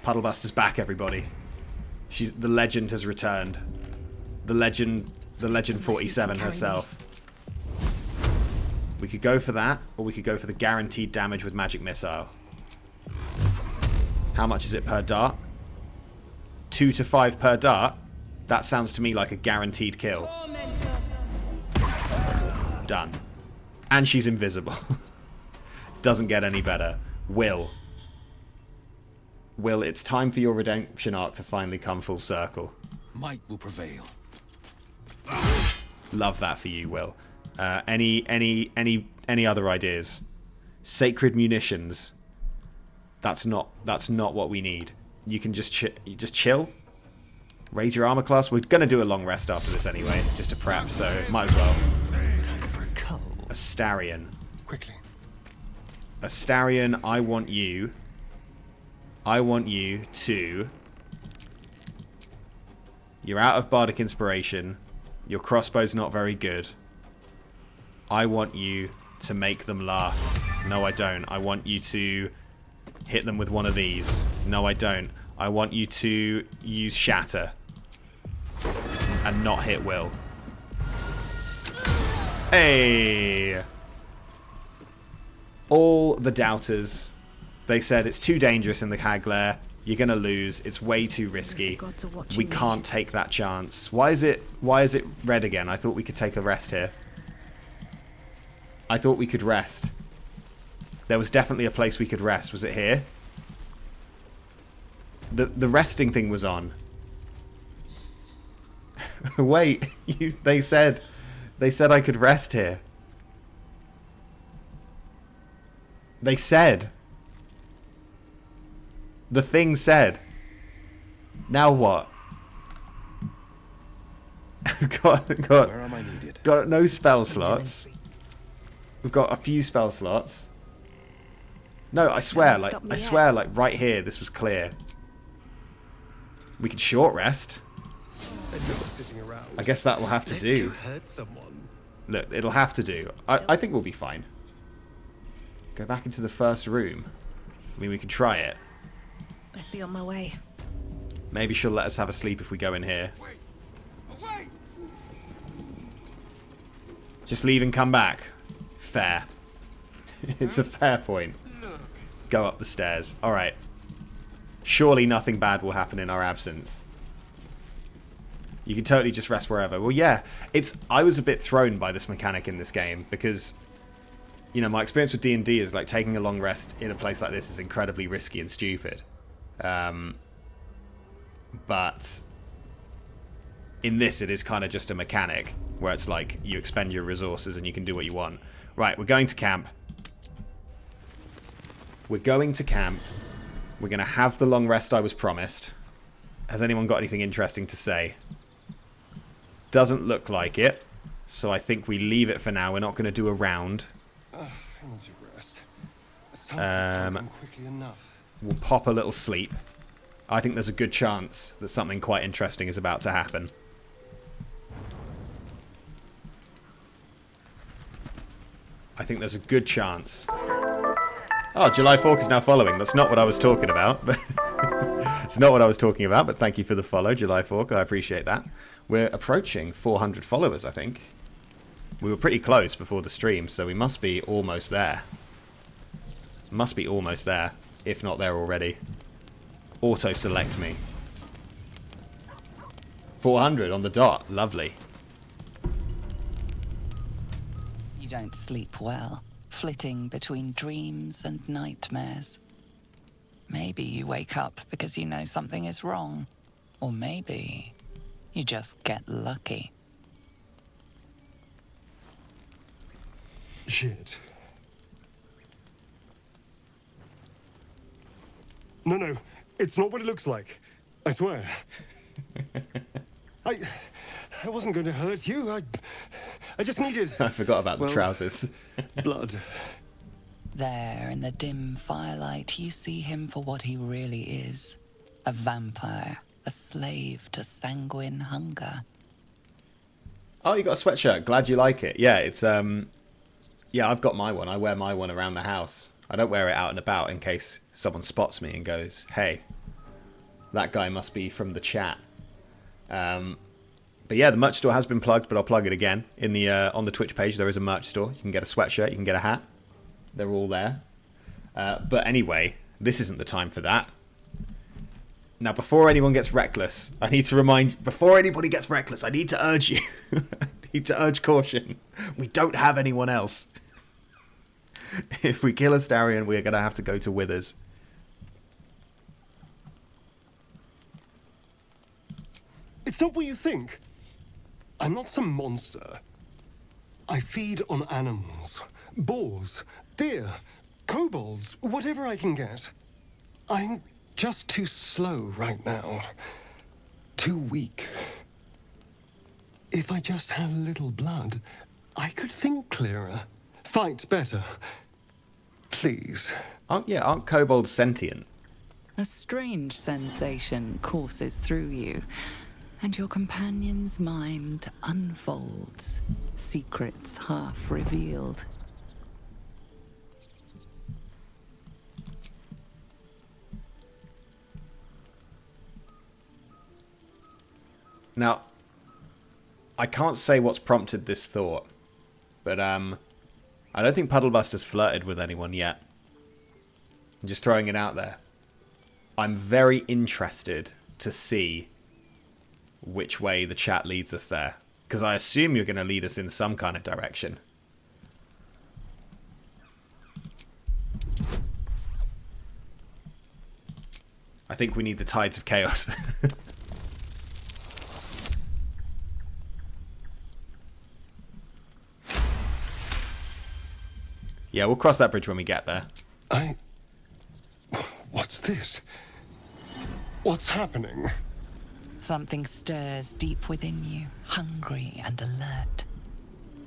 Puddlebuster's back, everybody. The legend has returned. The legend 47 herself. We could go for that, or we could go for the guaranteed damage with Magic Missile. How much is it per dart? 2 to 5 per dart? That sounds to me like a guaranteed kill. Done. And she's invisible. Doesn't get any better. Will, it's time for your redemption arc to finally come full circle. Might will prevail. Love that for you, Will. Any other ideas? Sacred munitions. That's not what we need. You can just chill. Raise your armor class. We're gonna do a long rest after this anyway, just to prep. So might as well. Time for a cull. Astarion. Quickly. Astarion, I want you to... You're out of Bardic Inspiration. Your crossbow's not very good. I want you to make them laugh. No, I don't. I want you to hit them with one of these. No, I don't. I want you to use Shatter. And not hit Will. Hey! All the doubters, they said it's too dangerous in the hag lair. You're gonna lose. It's way too risky. We can't take that chance. Why is it red again? I thought we could take a rest here. I thought we could rest. There was definitely a place we could rest. Was it here? The resting thing was on. Wait, they said I could rest here. They said. The thing said. Now what? Where am I needed? Got no spell slots. We've got a few spell slots. No, I swear, like right here, this was clear. We could short rest. I guess that will have to do. Hurt someone. Look, it'll have to do. I think we'll be fine. Go back into the first room. I mean, we could try it. Best be on my way. Maybe she'll let us have a sleep if we go in here. Away! Just leave and come back. Fair. It's a fair point. Go up the stairs. Alright. Surely nothing bad will happen in our absence. You can totally just rest wherever. Well, yeah. I was a bit thrown by this mechanic in this game because... You know, my experience with D&D is like taking a long rest in a place like this is incredibly risky and stupid. But in this, it is kind of just a mechanic where it's like you expend your resources and you can do what you want. Right, we're going to camp. We're going to camp. We're going to have the long rest I was promised. Has anyone got anything interesting to say? Doesn't look like it. So I think we leave it for now. We're not going to do a round. I need to rest. Sounds like quickly enough. We'll pop a little sleep. I think there's a good chance that something quite interesting is about to happen. I think there's a good chance. Oh, July Fork is now following. That's not what I was talking about. But it's not what I was talking about, but thank you for the follow, July Fork. I appreciate that. We're approaching 400 followers, I think. We were pretty close before the stream, so we must be almost there. Must be almost there, if not there already. Auto-select me. 400 on the dot. Lovely. You don't sleep well, flitting between dreams and nightmares. Maybe you wake up because you know something is wrong. Or maybe you just get lucky. Shit. No, it's not what it looks like. I swear. I wasn't going to hurt you. I just needed... I forgot about the trousers. Blood. There, in the dim firelight, you see him for what he really is. A vampire, a slave to sanguine hunger. Oh, you got a sweatshirt. Glad you like it. Yeah, it's, yeah, I've got my one. I wear my one around the house. I don't wear it out and about in case someone spots me and goes, hey, that guy must be from the chat. But yeah, the merch store has been plugged, but I'll plug it again. In the on the Twitch page, there is a merch store. You can get a sweatshirt, you can get a hat. They're all there. But anyway, this isn't the time for that. Now, before anyone gets reckless, I need to remind... Before anybody gets reckless, I need to urge you. I need to urge caution. We don't have anyone else. If we kill Astarion, we're going to have to go to Withers. It's not what you think. I'm not some monster. I feed on animals. Boars, deer, kobolds, whatever I can get. I'm just too slow right now. Too weak. If I just had a little blood, I could think clearer. Fight better. Please. Aren't kobolds sentient? A strange sensation courses through you, and your companion's mind unfolds, secrets half revealed. Now, I can't say what's prompted this thought, but I don't think Puddlebuster's flirted with anyone yet. I'm just throwing it out there. I'm very interested to see which way the chat leads us there, because I assume you're going to lead us in some kind of direction. I think we need the tides of chaos. Yeah, we'll cross that bridge when we get there. What's this? What's happening? Something stirs deep within you, hungry and alert.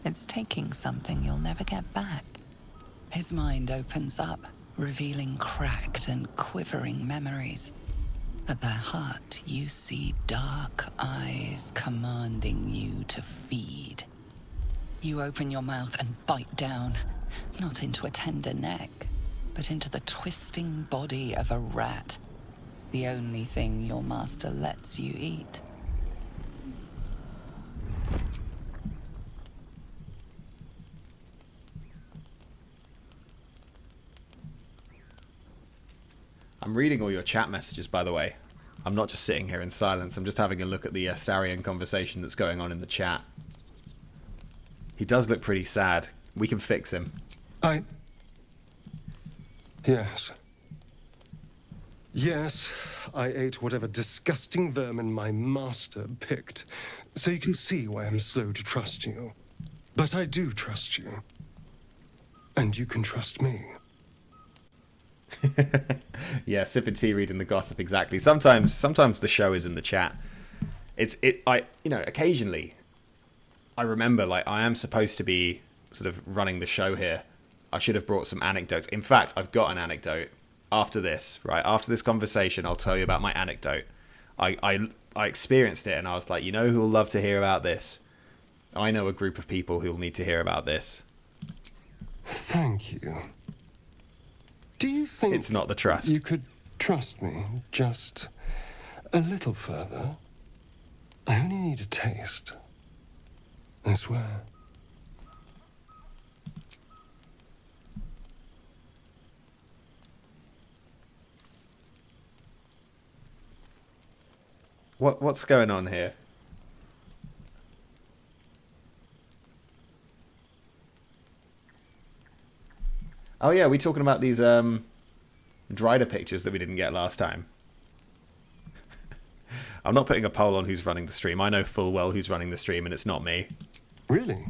It's taking something you'll never get back. His mind opens up, revealing cracked and quivering memories. At their heart, you see dark eyes commanding you to feed. You open your mouth and bite down, not into a tender neck, but into the twisting body of a rat. The only thing your master lets you eat. I'm reading all your chat messages, by the way. I'm not just sitting here in silence. I'm just having a look at the Astarion conversation that's going on in the chat. He does look pretty sad. We can fix him. Yes. Yes, I ate whatever disgusting vermin my master picked, so you can see why I'm slow to trust you. But I do trust you. And you can trust me. Yeah, sipping tea, reading the gossip, exactly. Sometimes the show is in the chat. Occasionally, I remember, like, I am supposed to be sort of running the show here. I should have brought some anecdotes. In fact, I've got an anecdote. After this, right? After this conversation, I'll tell you about my anecdote. I experienced it, and I was like, you know who'll love to hear about this? I know a group of people who'll need to hear about this. Thank you. Do you think it's not the trust? You could trust me just a little further? I only need a taste. I swear. What's going on here? Oh yeah, we talking about these Dryder pictures that we didn't get last time. I'm not putting a poll on who's running the stream. I know full well who's running the stream, and it's not me. Really?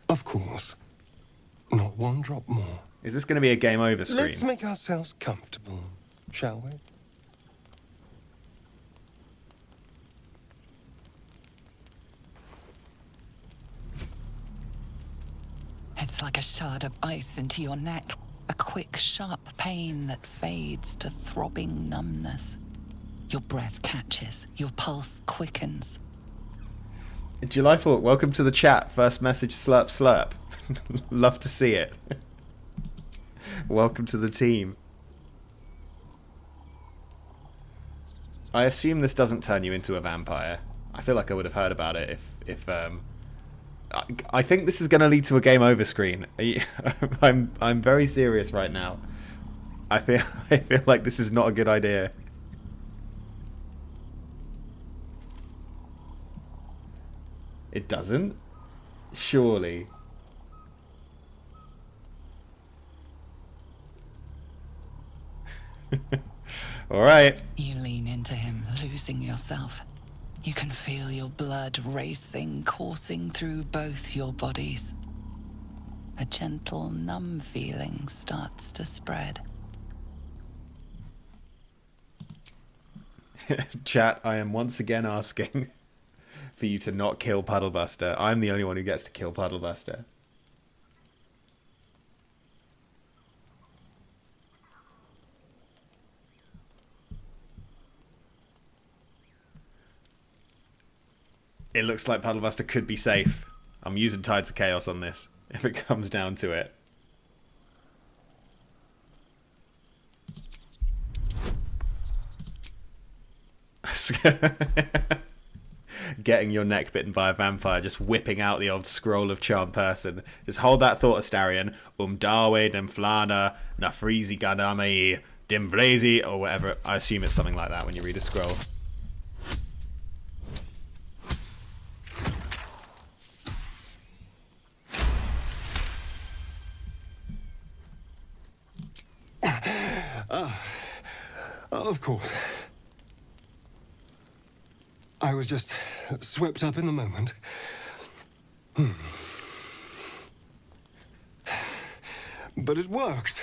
Of course. Not one drop more. Is this going to be a game over screen? Let's make ourselves comfortable, shall we? It's like a shard of ice into your neck. A quick, sharp pain that fades to throbbing numbness. Your breath catches. Your pulse quickens. July 4th, welcome to the chat. First message, slurp, slurp. Love to see it. Welcome to the team. I assume this doesn't turn you into a vampire. I feel like I would have heard about it if I think this is going to lead to a game over screen. I'm very serious right now. I feel like this is not a good idea. It doesn't? Surely. All right. You lean into him, losing yourself. You can feel your blood racing, coursing through both your bodies. A gentle, numb feeling starts to spread. Chat, I am once again asking for you to not kill Puddlebuster. I'm the only one who gets to kill Puddlebuster. It looks like Puddlebuster could be safe. I'm using Tides of Chaos on this, if it comes down to it. Getting your neck bitten by a vampire, just whipping out the old Scroll of Charm person. Just hold that thought, Astarion. Dawe dem Flana, na Frizi Ganami, dim Vlazi, or whatever. I assume it's something like that when you read a scroll. Of course. I was just swept up in the moment. But it worked.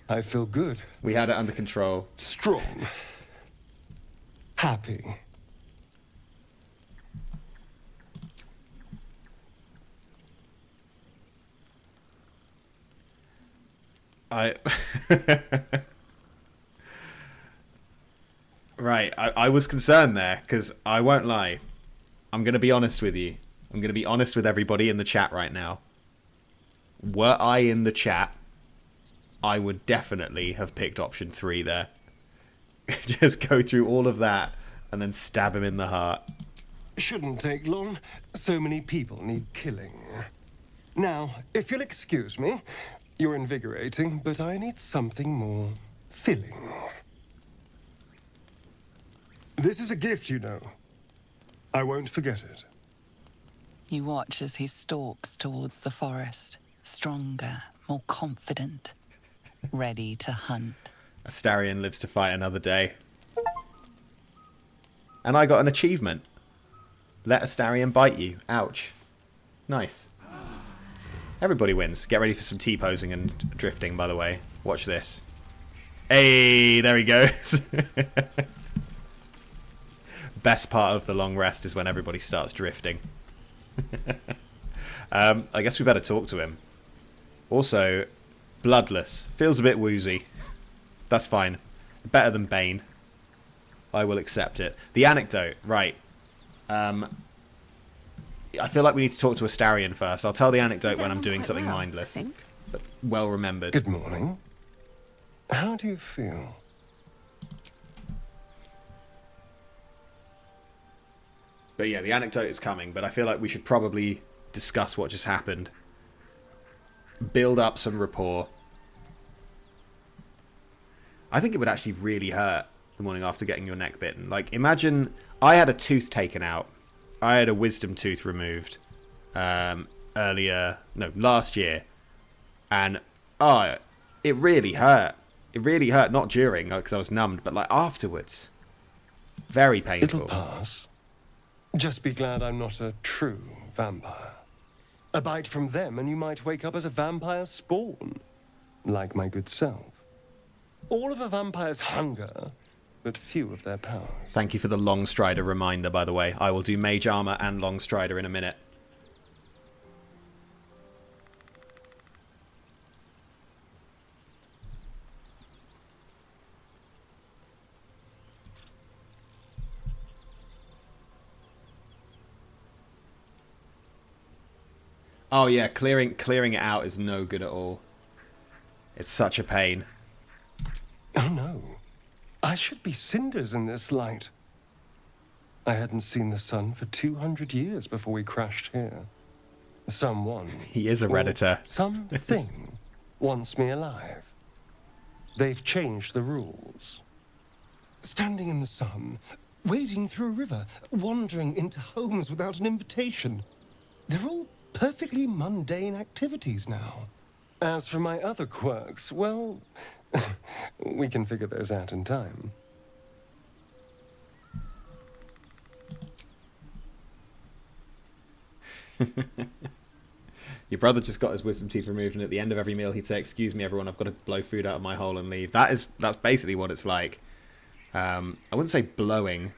I feel good. We had it under control. Strong. Happy. Right, I was concerned there, because I won't lie. I'm going to be honest with you. I'm going to be honest with everybody in the chat right now. Were I in the chat, I would definitely have picked option 3 there. Just go through all of that, and then stab him in the heart. Shouldn't take long. So many people need killing. Now, if you'll excuse me, you're invigorating, but I need something more filling. This is a gift, you know. I won't forget it. You watch as he stalks towards the forest, stronger, more confident, ready to hunt. Astarion lives to fight another day. And I got an achievement. Let Astarion bite you. Ouch. Nice. Everybody wins. Get ready for some T-posing and drifting, by the way. Watch this. Hey, there he goes. Best part of the long rest is when everybody starts drifting. I guess we better talk to him. Also, bloodless. Feels a bit woozy. That's fine. Better than Bane. I will accept it. The anecdote, right. I feel like we need to talk to Astarion first. I'll tell the anecdote when I'm doing something mindless. But well remembered. Good morning. How do you feel? But yeah, the anecdote is coming, but I feel like we should probably discuss what just happened. Build up some rapport. I think it would actually really hurt the morning after getting your neck bitten. Like, imagine I had a tooth taken out. I had a wisdom tooth removed last year. And, it really hurt. It really hurt, not during, because I was numbed, but like afterwards. Very painful. It'll pass. Just be glad I'm not a true vampire. A bite from them and you might wake up as a vampire spawn, like my good self. All of a vampire's hunger, but few of their powers. Thank you for the Long Strider reminder, by the way. I will do Mage Armor and Long Strider in a minute. Oh yeah, clearing it out is no good at all. It's such a pain. Oh no. I should be cinders in this light. I hadn't seen the sun for 200 years before we crashed here. Someone... He is a Redditor. Something wants me alive. They've changed the rules. Standing in the sun, wading through a river, wandering into homes without an invitation. They're all perfectly mundane activities now. As for my other quirks, well, we can figure those out in time. Your brother just got his wisdom teeth removed, and at the end of every meal he'd say, "Excuse me, everyone, I've got to blow food out of my hole and leave." That's basically what it's like. I wouldn't say blowing,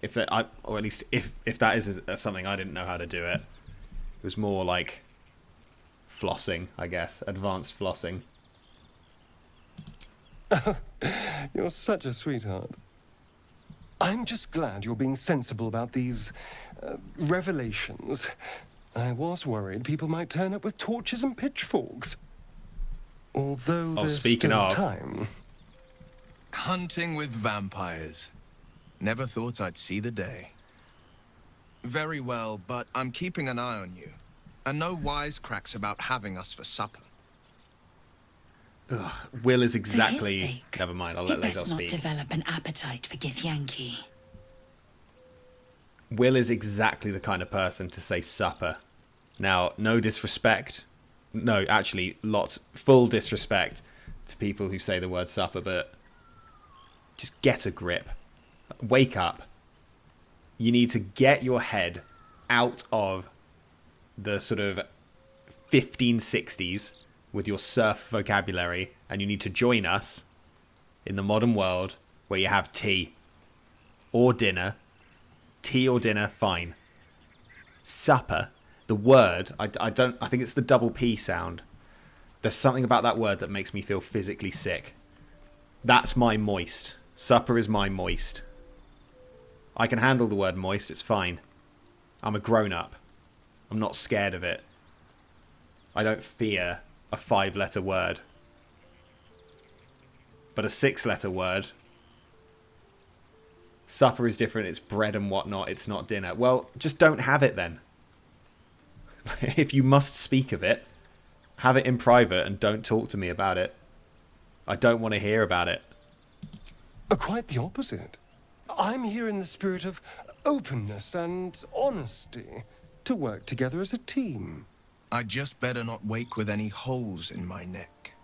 or at least if that is something, I didn't know how to do it. It was more like flossing, I guess, advanced flossing. You're such a sweetheart. I'm just glad you're being sensible about these revelations. I was worried people might turn up with torches and pitchforks. Although there's speaking still of time. Hunting with vampires. Never thought I'd see the day. Very well, but I'm keeping an eye on you. And no wisecracks about having us for supper. Ugh, Will is exactly... For his sake, Never mind, I'll let Lae'zel not speak. develop an appetite for Githyanki. Will is exactly the kind of person to say supper. Now, no disrespect. No, actually, full disrespect to people who say the word supper, but just get a grip. Wake up. You need to get your head out of the sort of 1560s with your surf vocabulary, and you need to join us in the modern world where you have tea or dinner. Tea or dinner, fine. Supper, the word, I think it's the double P sound. There's something about that word that makes me feel physically sick. That's my moist. Supper is my moist. I can handle the word moist, it's fine. I'm a grown-up. I'm not scared of it. I don't fear a 5-letter word. But a 6-letter word... Supper is different, it's bread and whatnot, it's not dinner. Well, just don't have it then. If you must speak of it, have it in private and don't talk to me about it. I don't want to hear about it. Quite the opposite. I'm here in the spirit of openness and honesty to work together as a team. I'd just better not wake with any holes in my neck.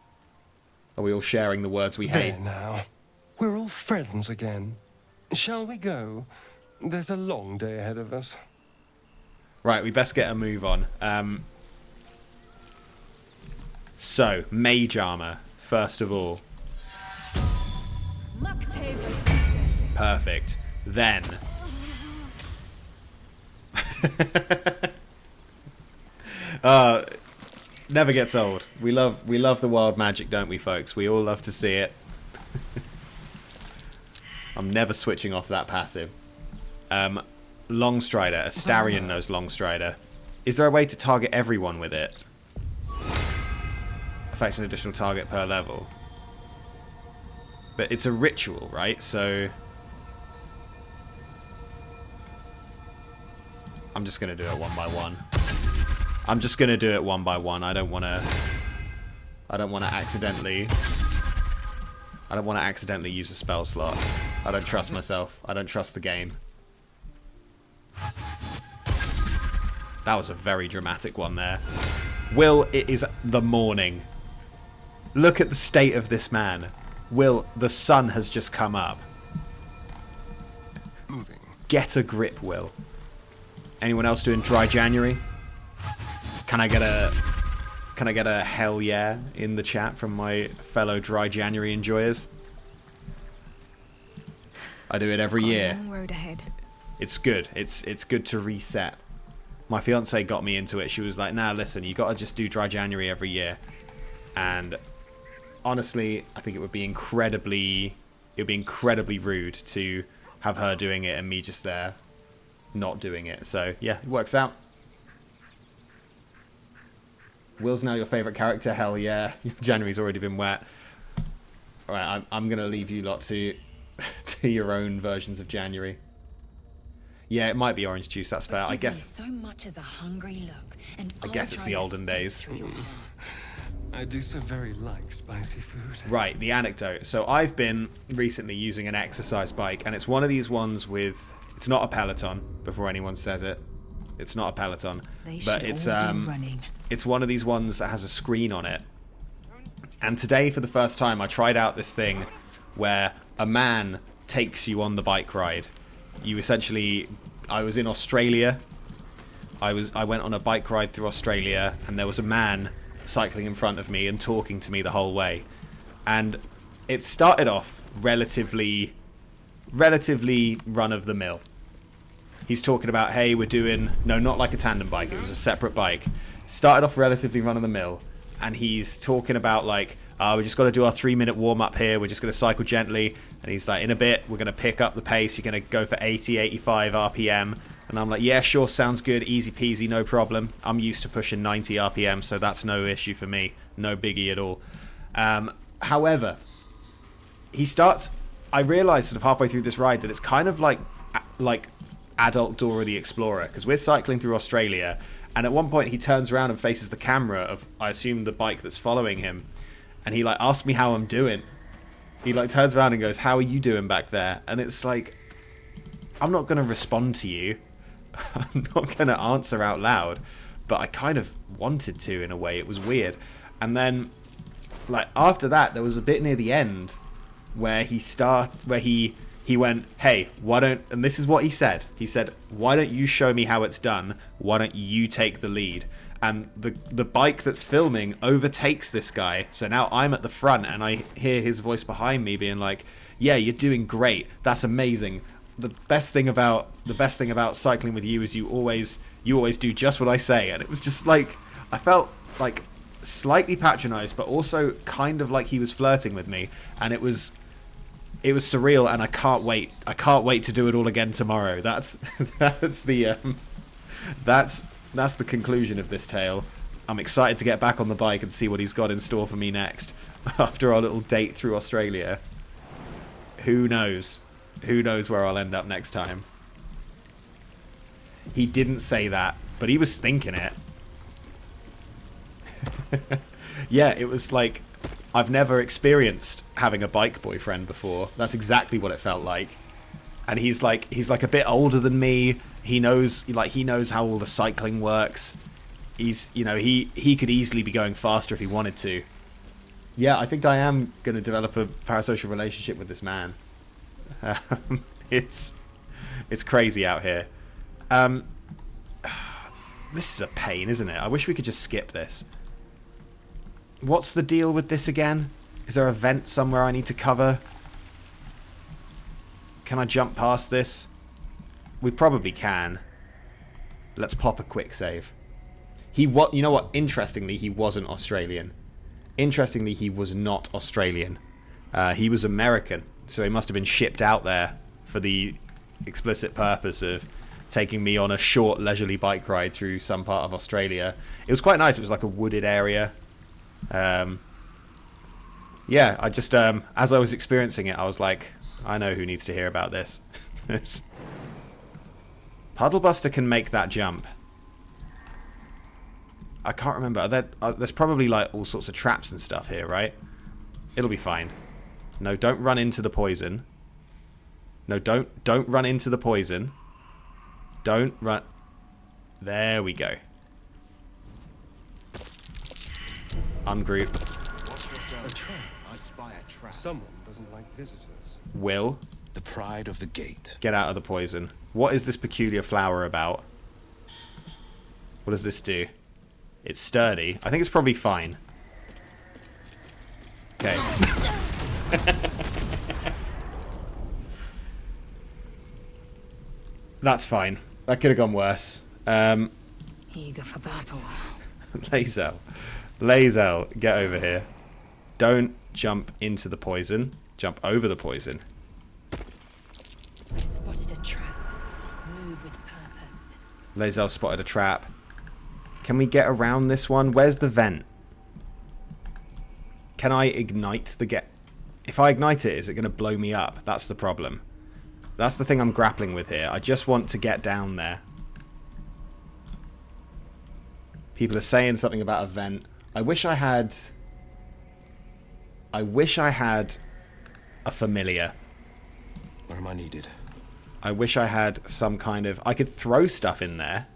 Are we all sharing the words we hate? There now. We're all friends again. Shall we go? There's a long day ahead of us. Right, we best get a move on. So, mage armor, first of all. Perfect. Then... never gets old. We love the wild magic, don't we, folks? We all love to see it. I'm never switching off that passive. Long Strider. Astarion knows Long Strider. Is there a way to target everyone with it? Affect an additional target per level. But it's a ritual, right? So... I'm just going to do it one by one. I'm just going to do it one by one. I don't want to accidentally... I don't want to accidentally use a spell slot. I don't trust myself. I don't trust the game. That was a very dramatic one there. Will, it is the morning. Look at the state of this man. Will, the sun has just come up. Moving. Get a grip, Will. Anyone else doing dry January? Can I get a hell yeah in the chat from my fellow Dry January enjoyers? I do it every year. Long road ahead. It's good. It's good to reset. My fiance got me into it. She was like, "Nah, listen, you got to just do Dry January every year." And honestly, I think it would be incredibly rude to have her doing it and me just there not doing it. So yeah, it works out. Will's now your favourite character? Hell yeah. January's already been wet. Alright, I'm going to leave you lot to your own versions of January. Yeah, it might be orange juice, that's fair. I guess so much as a hungry look, and I guess it's the olden days. I do so very like spicy food. Right, the anecdote. So I've been recently using an exercise bike, and it's one of these ones with... It's not a Peloton, before anyone says it. It's not a Peloton. But it's one of these ones that has a screen on it. And today, for the first time, I tried out this thing where a man takes you on the bike ride. You essentially... I was in Australia. I went on a bike ride through Australia, and there was a man cycling in front of me and talking to me the whole way. And it started off relatively run-of-the-mill. He's talking about, hey, we're doing... No, not like a tandem bike. It was a separate bike. Started off relatively run-of-the-mill. And he's talking about, like, we just got to do our 3-minute warm-up here. We're just going to cycle gently. And he's like, in a bit, we're going to pick up the pace. You're going to go for 80, 85 RPM. And I'm like, yeah, sure, sounds good. Easy peasy, no problem. I'm used to pushing 90 RPM, so that's no issue for me. No biggie at all. However, he starts... I realised sort of halfway through this ride that it's kind of like adult Dora the Explorer, because we're cycling through Australia, and at one point he turns around and faces the camera of, I assume, the bike that's following him, and he like asks me how I'm doing. He like turns around and goes, "How are you doing back there?" And it's like, I'm not going to respond to you. I'm not going to answer out loud, but I kind of wanted to in a way. It was weird. And then like after that, there was a bit near the end where he went, "Hey, why don't..." And this is what he said. He said, "Why don't you show me how it's done? Why don't you take the lead?" And the bike that's filming overtakes this guy. So now I'm at the front, and I hear his voice behind me being like, "Yeah, you're doing great. That's amazing. The best thing about cycling with you is you always do just what I say." And it was just like, I felt like slightly patronized, but also kind of like he was flirting with me, and it was surreal, and I can't wait to do it all again tomorrow. That's the conclusion of this tale. I'm excited to get back on the bike and see what he's got in store for me next after our little date through Australia. Who knows where I'll end up next time. He didn't say that, but he was thinking it. Yeah, it was like, I've never experienced having a bike boyfriend before. That's exactly what it felt like. And he's like a bit older than me. He knows how all the cycling works. He's, he could easily be going faster if he wanted to. Yeah, I think I am going to develop a parasocial relationship with this man. It's crazy out here. This is a pain, isn't it? I wish we could just skip this. What's the deal with this again? Is there a vent somewhere I need to cover? Can I jump past this? We probably can. Let's pop a quick save. You know what? Interestingly, he wasn't Australian. Interestingly, he was not Australian. He was American, so he must have been shipped out there for the explicit purpose of taking me on a short, leisurely bike ride through some part of Australia. It was quite nice. It was like a wooded area. Yeah, I just, as I was experiencing it, I was like, I know who needs to hear about this. Puddlebuster can make that jump. I can't remember. There's probably like all sorts of traps and stuff here, right? It'll be fine. No, don't run into the poison. No, don't run into the poison. Don't run. There we go. Ungroup. A trap. I spy a trap. Someone doesn't like visitors. Will. The pride of the gate. Get out of the poison. What is this peculiar flower about? What does this do? It's sturdy. I think it's probably fine. Okay. That's fine. That could have gone worse. Eager for battle. Lae'zel, get over here. Don't jump into the poison. Jump over the poison. I spotted a trap. Move with purpose. Lae'zel spotted a trap. Can we get around this one? Where's the vent? Can I ignite the If I ignite it, is it going to blow me up? That's the problem. That's the thing I'm grappling with here. I just want to get down there. People are saying something about a vent. I wish I had a familiar. Where am I needed? I wish I had some kind of... I could throw stuff in there.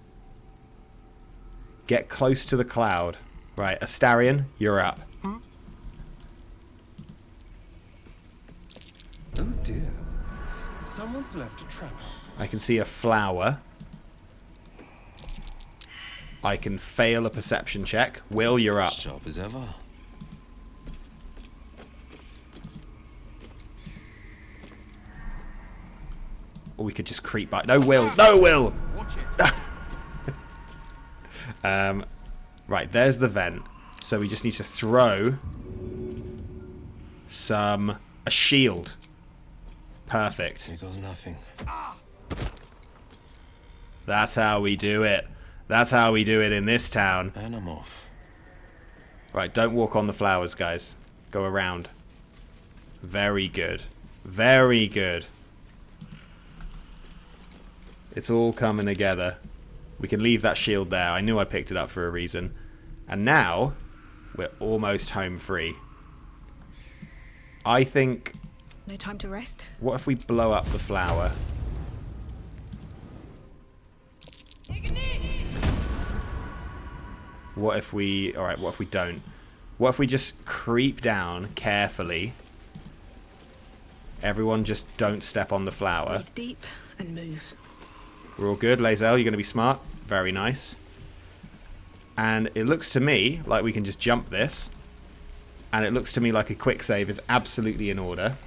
Get close to the cloud. Right, Astarion, you're up. Oh dear. Someone's left a trap. I can see a flower. I can fail a perception check. Will, you're up. Sharp as ever. Or we could just creep by. No, Will. No, Will! Watch it. Right, there's the vent. So we just need to throw a shield. Perfect. Here goes nothing. That's how we do it. That's how we do it in this town. And I'm off. Right, don't walk on the flowers, guys. Go around. Very good. Very good. It's all coming together. We can leave that shield there. I knew I picked it up for a reason. And now, we're almost home free. I think... No time to rest? What if we blow up the flower? What if we... Alright, what if we don't? What if we just creep down carefully? Everyone just don't step on the flower. Breathe deep and move. We're all good. Lae'zel, you're going to be smart. Very nice. And it looks to me like we can just jump this. And it looks to me like a quick save is absolutely in order.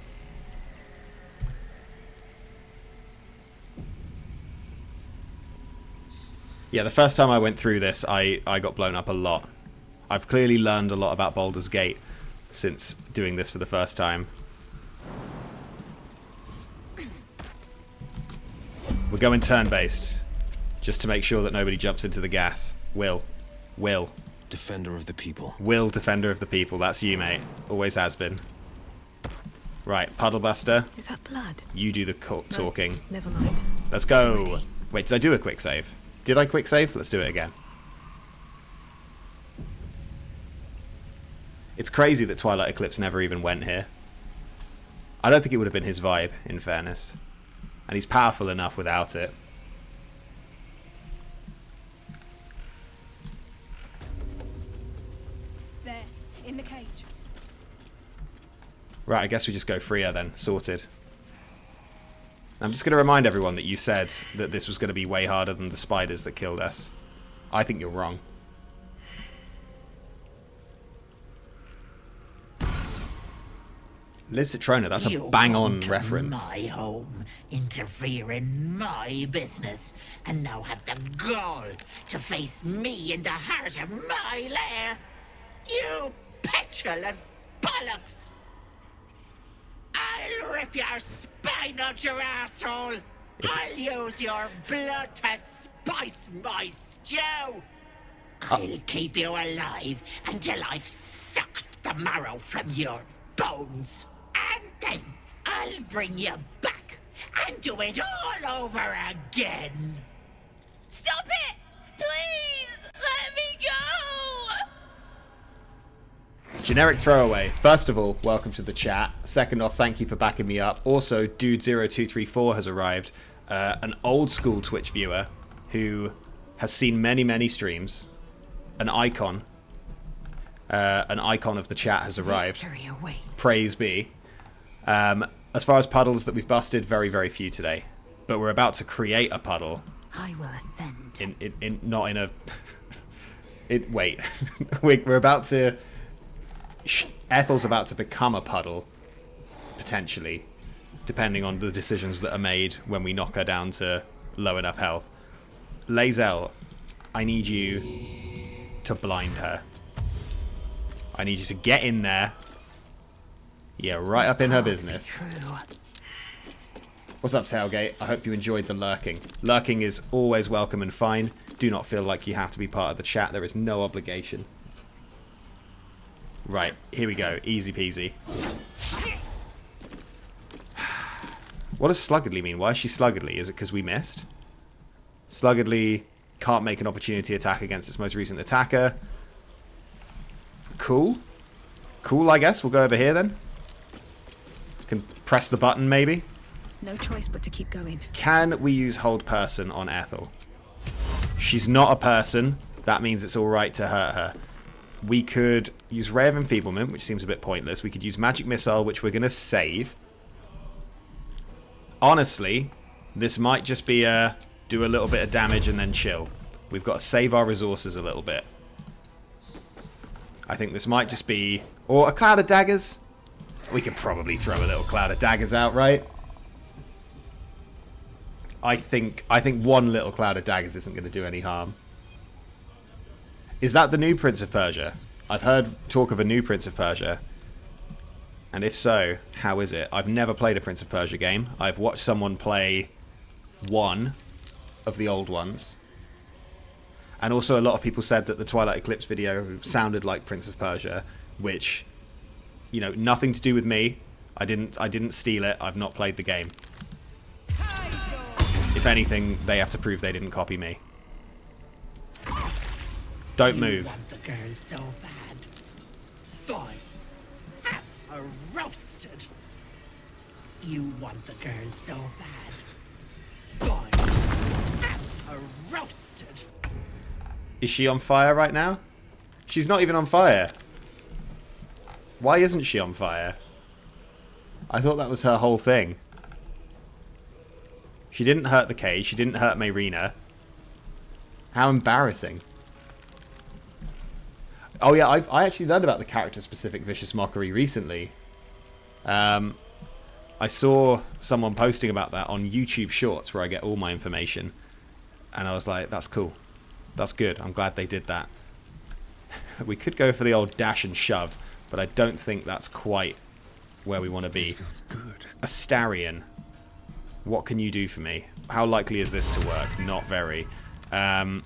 Yeah, the first time I went through this, I got blown up a lot. I've clearly learned a lot about Baldur's Gate since doing this for the first time. We're going turn-based, just to make sure that nobody jumps into the gas. Will. Defender of the people. Will, defender of the people. That's you, mate. Always has been. Right, Puddlebuster. Is that blood? You do the talking. No, never mind. Let's go. Ready. Wait, did I do a quick save? Did I quick save? Let's do it again. It's crazy that Twilight Eclipse never even went here. I don't think it would have been his vibe, in fairness. And he's powerful enough without it. There, in the cage. Right, I guess we just go freer then. Sorted. I'm just going to remind everyone that you said that this was going to be way harder than the spiders that killed us. I think you're wrong. Liz Citrona, that's a bang-on reference. My home, interfere in my business, and now have the gall to face me in the heart of my lair. You petulant bollocks! I'll rip your spine out your asshole. I'll use your blood to spice my stew. I'll keep you alive until I've sucked the marrow from your bones. And then I'll bring you back and do it all over again. Stop it! Please! Let me go! Generic throwaway. First of all, welcome to the chat. Second off, thank you for backing me up. Also, Dude0234 has arrived. An old school Twitch viewer who has seen many, many streams. An icon of the chat has arrived. Praise be. As far as puddles that we've busted, very, very few today. But we're about to create a puddle. I will ascend. Not in a Wait. We're about to... Ethel's about to become a puddle. Potentially. Depending on the decisions that are made when we knock her down to low enough health. Lae'zel, I need you to blind her. I need you to get in there. Yeah, right up in her business. What's up, Tailgate? I hope you enjoyed the lurking. Lurking is always welcome and fine. Do not feel like you have to be part of the chat. There is no obligation. Right, here we go. Easy peasy. What does sluggardly mean? Why is she sluggardly? Is it because we missed? Sluggardly can't make an opportunity attack against its most recent attacker. Cool. Cool, I guess. We'll go over here then. Can press the button, maybe. No choice but to keep going. Can we use hold person on Ethel? She's not a person. That means it's alright to hurt her. We could use Ray of Enfeeblement, which seems a bit pointless. We could use Magic Missile, which we're going to save. Honestly, this might just be a do a little bit of damage and then chill. We've got to save our resources a little bit. I think this might just be... Or a Cloud of Daggers. We could probably throw a little Cloud of Daggers out, right? I think one little Cloud of Daggers isn't going to do any harm. Is that the new Prince of Persia? I've heard talk of a new Prince of Persia. And if so, how is it? I've never played a Prince of Persia game. I've watched someone play one of the old ones. And also a lot of people said that the Twilight Eclipse video sounded like Prince of Persia, which, you know, nothing to do with me. I didn't steal it. I've not played the game. If anything, they have to prove they didn't copy me. Don't move. You want the girl so bad. Fine. Have her roasted. You want the girl so bad. Fine. Have her roasted. Is she on fire right now? She's not even on fire. Why isn't she on fire? I thought that was her whole thing. She didn't hurt the cage. She didn't hurt Mayrina. How embarrassing. Oh yeah, I actually learned about the character-specific Vicious Mockery recently. I saw someone posting about that on YouTube Shorts, where I get all my information. And I was like, that's cool. That's good. I'm glad they did that. We could go for the old dash and shove, but I don't think that's quite where we want to be. This feels good. Astarion. What can you do for me? How likely is this to work? Not very. I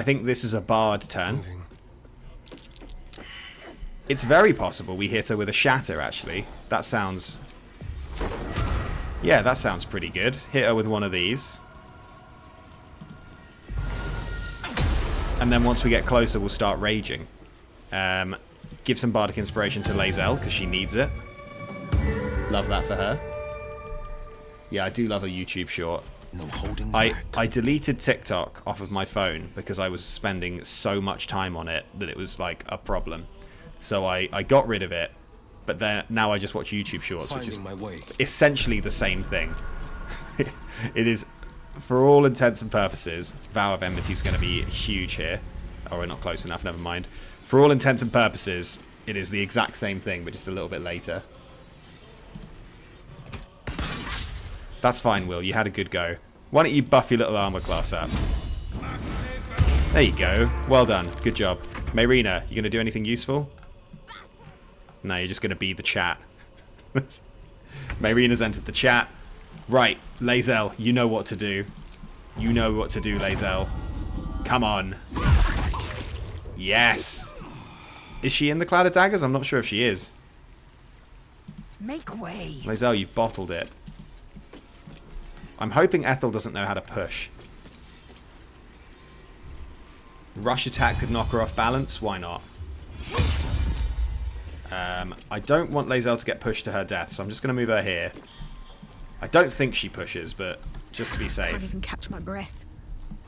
think this is a bard turn. It's very possible we hit her with a shatter, actually. That sounds... Yeah, that sounds pretty good. Hit her with one of these. And then once we get closer, we'll start raging. Give some bardic inspiration to Lae'zel, because she needs it. Love that for her. Yeah, I do love a YouTube short. No holding back. I deleted TikTok off of my phone because I was spending so much time on it that it was like a problem. So I got rid of it, but then now I just watch YouTube shorts, which is essentially the same thing. It is, for all intents and purposes, Vow of Enmity is going to be huge here. Oh, we're not close enough, never mind. For all intents and purposes, it is the exact same thing, but just a little bit later. That's fine, Will. You had a good go. Why don't you buff your little armor class up? There you go. Well done. Good job. Mayrina, you going to do anything useful? No, you're just going to be the chat. Mayrina's entered the chat. Right, Lae'zel, you know what to do. You know what to do, Lae'zel. Come on. Yes. Is she in the Cloud of Daggers? I'm not sure if she is. Make way. Lae'zel, you've bottled it. I'm hoping Ethel doesn't know how to push. Rush attack could knock her off balance. Why not? I don't want Lae'zel to get pushed to her death, so I'm just going to move her here. I don't think she pushes, but just to be safe. Can't even catch my breath.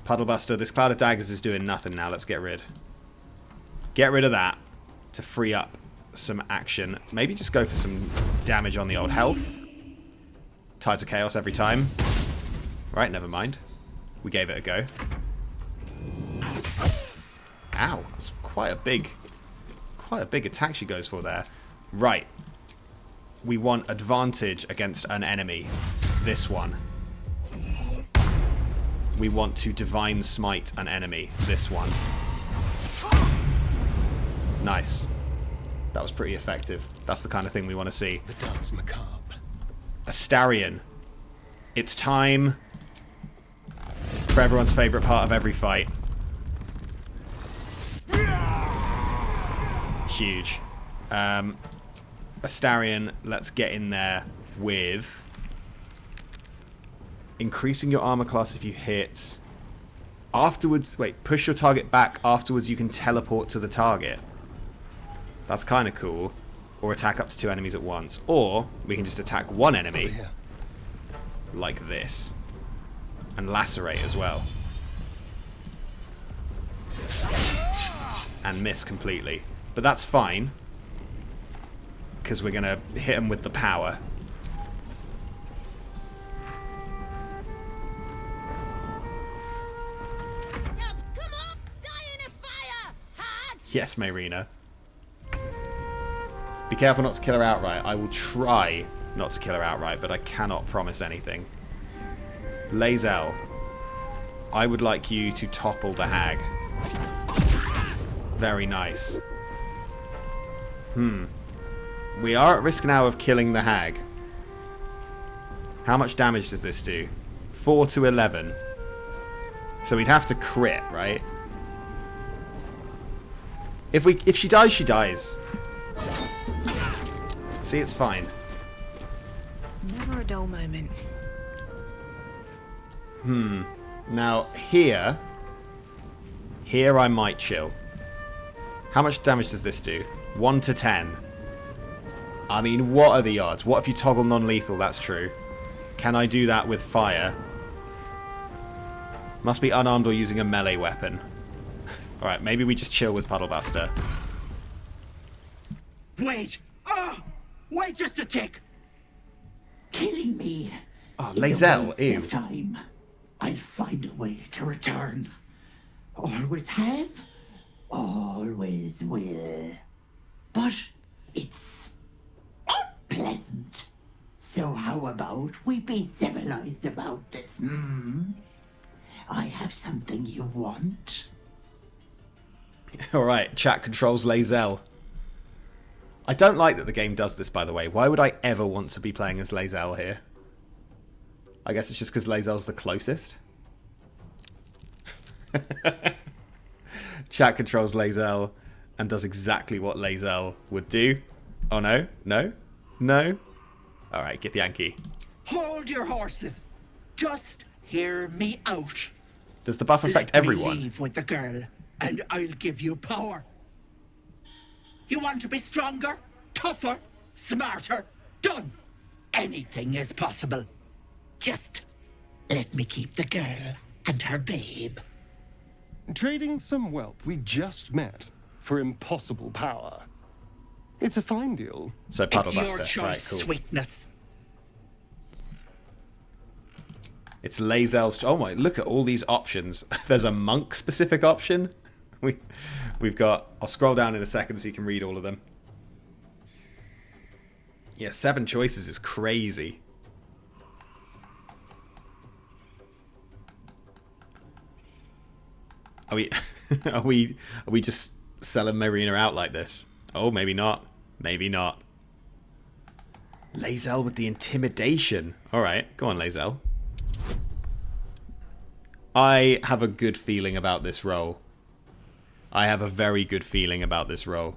Puddlebuster, this Cloud of Daggers is doing nothing now. Let's get rid. Get rid of that to free up some action. Maybe just go for some damage on the old health. Tides of Chaos every time. Right, never mind. We gave it a go. Ow, that's quite a big attack she goes for there. Right. We want advantage against an enemy. This one. We want to divine smite an enemy. This one. Nice. That was pretty effective. That's the kind of thing we want to see. The dance macabre. Astarion. It's time for everyone's favourite part of every fight. Huge. Astarion, let's get in there with increasing your armor class if you hit. Afterwards, wait, push your target back. Afterwards, you can teleport to the target. That's kind of cool. Or attack up to 2 enemies at once. Or we can just attack one enemy like this. And lacerate as well. And miss completely. But that's fine. Because we're going to hit them with the power. Yes, Mayrina. Be careful not to kill her outright. I will try not to kill her outright, but I cannot promise anything. Lae'zel, I would like you to topple the hag. Very nice. We are at risk now of killing the hag. How much damage does this do? 4 to 11. So we'd have to crit, right? If she dies, she dies. See, it's fine. Never a dull moment. Now, here I might chill. How much damage does this do? 1 to 10. I mean, what are the odds? What if you toggle non-lethal? That's true. Can I do that with fire? Must be unarmed or using a melee weapon. Alright, maybe we just chill with Puddlebuster. Wait! Wait just a tick! Killing me. Oh, Lae'zel, ew. Time. I'll find a way to return. Always have, always will. But it's unpleasant. So how about we be civilized about this, I have something you want. Alright, chat controls Lae'zel. I don't like that the game does this, by the way. Why would I ever want to be playing as Lae'zel here? I guess it's just because Lae'zel's the closest. Chat controls Lae'zel and does exactly what Lae'zel would do. Oh no, no, no. Alright, get the Yankee. Hold your horses. Just hear me out. Does the buff affect Let me everyone? leave with the girl, and I'll give you power. You want to be stronger, tougher, smarter? Done. Anything is possible. Just let me keep the girl and her babe. Trading some whelp we just met for impossible power. It's a fine deal. So It's your Puddlebuster. choice, Right, cool. sweetness. It's Lae'zel's... Oh my, look at all these options. There's a monk-specific option. We've got... I'll scroll down in a second so you can read all of them. Yeah, 7 choices is crazy. Are we... are we just selling Mayrina out like this? Oh, maybe not. Maybe not. Lae'zel with the intimidation. Alright, go on, Lae'zel. I have a good feeling about this role. I have a very good feeling about this role.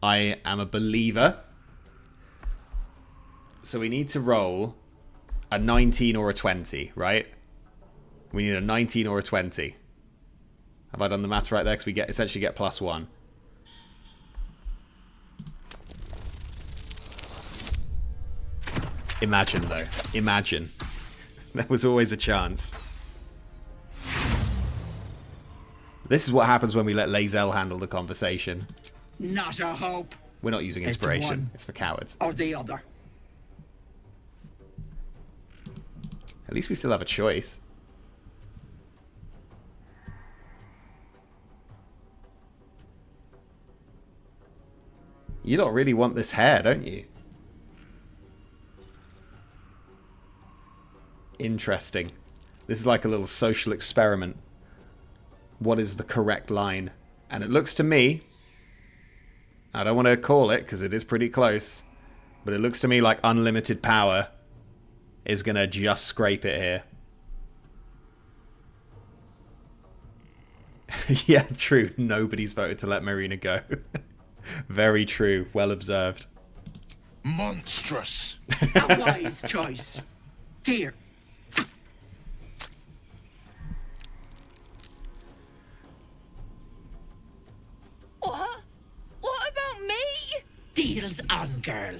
I am a believer. So we need to roll a 19 or a 20, right? We need a 19 or a 20. Have I done the maths right there? Because we essentially get +1. Imagine, though. Imagine. There was always a chance. This is what happens when we let Lae'zel handle the conversation. Not a hope. We're not using inspiration. It's for cowards. Or the other. At least we still have a choice. You don't really want this hair, don't you? Interesting. This is like a little social experiment. What is the correct line? And it looks to me, I don't want to call it because it is pretty close, but it looks to me like unlimited power is going to just scrape it here. Yeah, true. Nobody's voted to let Marina go. Very true. Well observed. Monstrous. A wise choice. Here. What? What about me? Deal's on, girl.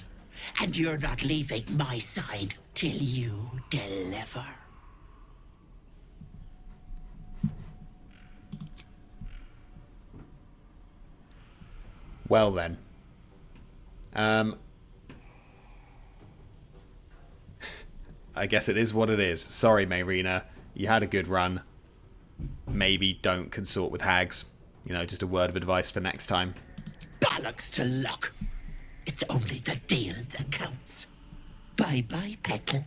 And you're not leaving my side till you deliver. Well then. I guess it is what it is. Sorry, Marina. You had a good run. Maybe don't consort with hags. You know, just a word of advice for next time. Bollocks to luck. It's only the deal that counts. Bye-bye, Petal.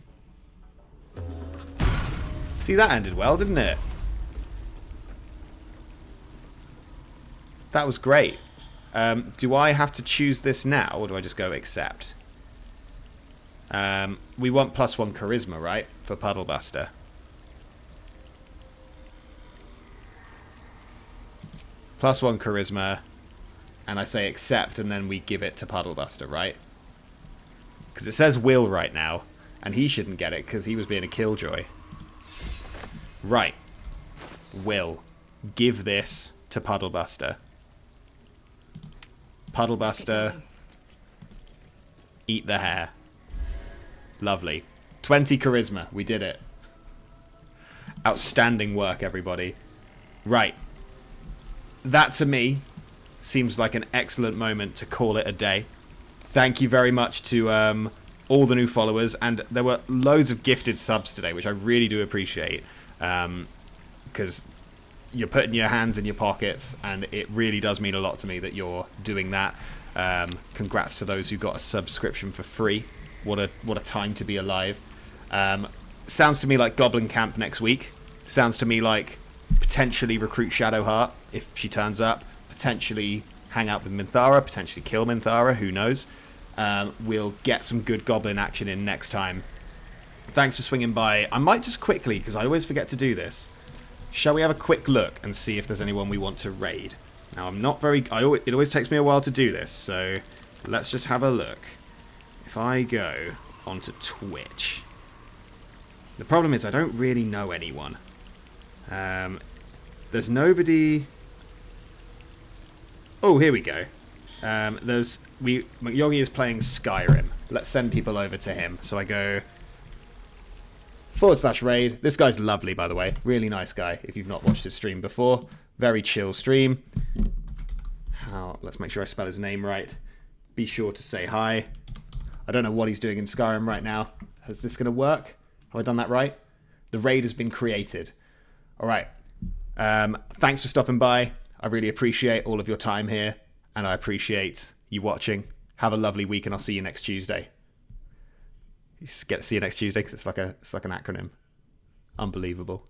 See, that ended well, didn't it? That was great. Do I have to choose this now, or do I just go accept? We want +1 charisma, right? For Puddlebuster. +1 charisma. And I say accept, and then we give it to Puddlebuster, right? Because it says will right now. And he shouldn't get it, because he was being a killjoy. Right. Will. Give this to Puddlebuster. Puddlebuster. Eat the hair. Lovely. 20 charisma. We did it. Outstanding work, everybody. Right. That, to me, seems like an excellent moment to call it a day. Thank you very much to all the new followers. And there were loads of gifted subs today, which I really do appreciate. Because you're putting your hands in your pockets, and it really does mean a lot to me that you're doing that. Congrats to those who got a subscription for free. What a time to be alive. Sounds to me like Goblin Camp next week. Sounds to me like potentially recruit Shadowheart if she turns up. Potentially hang out with Minthara. Potentially kill Minthara. Who knows? We'll get some good Goblin action in next time. Thanks for swinging by. I might just quickly, because I always forget to do this. Shall we have a quick look and see if there's anyone we want to raid? Now, I'm not very... it always takes me a while to do this, so let's just have a look. If I go onto Twitch... The problem is I don't really know anyone. There's nobody... Oh, here we go. Yogi is playing Skyrim. Let's send people over to him. So I go... /raid. This guy's lovely, by the way. Really nice guy, if you've not watched his stream before. Very chill stream. Let's make sure I spell his name right. Be sure to say hi. I don't know what he's doing in Skyrim right now. Is this going to work? Have I done that right? The raid has been created. All right. Thanks for stopping by. I really appreciate all of your time here, and I appreciate you watching. Have a lovely week, and I'll see you next Tuesday. See you next Tuesday because it's like an acronym. Unbelievable.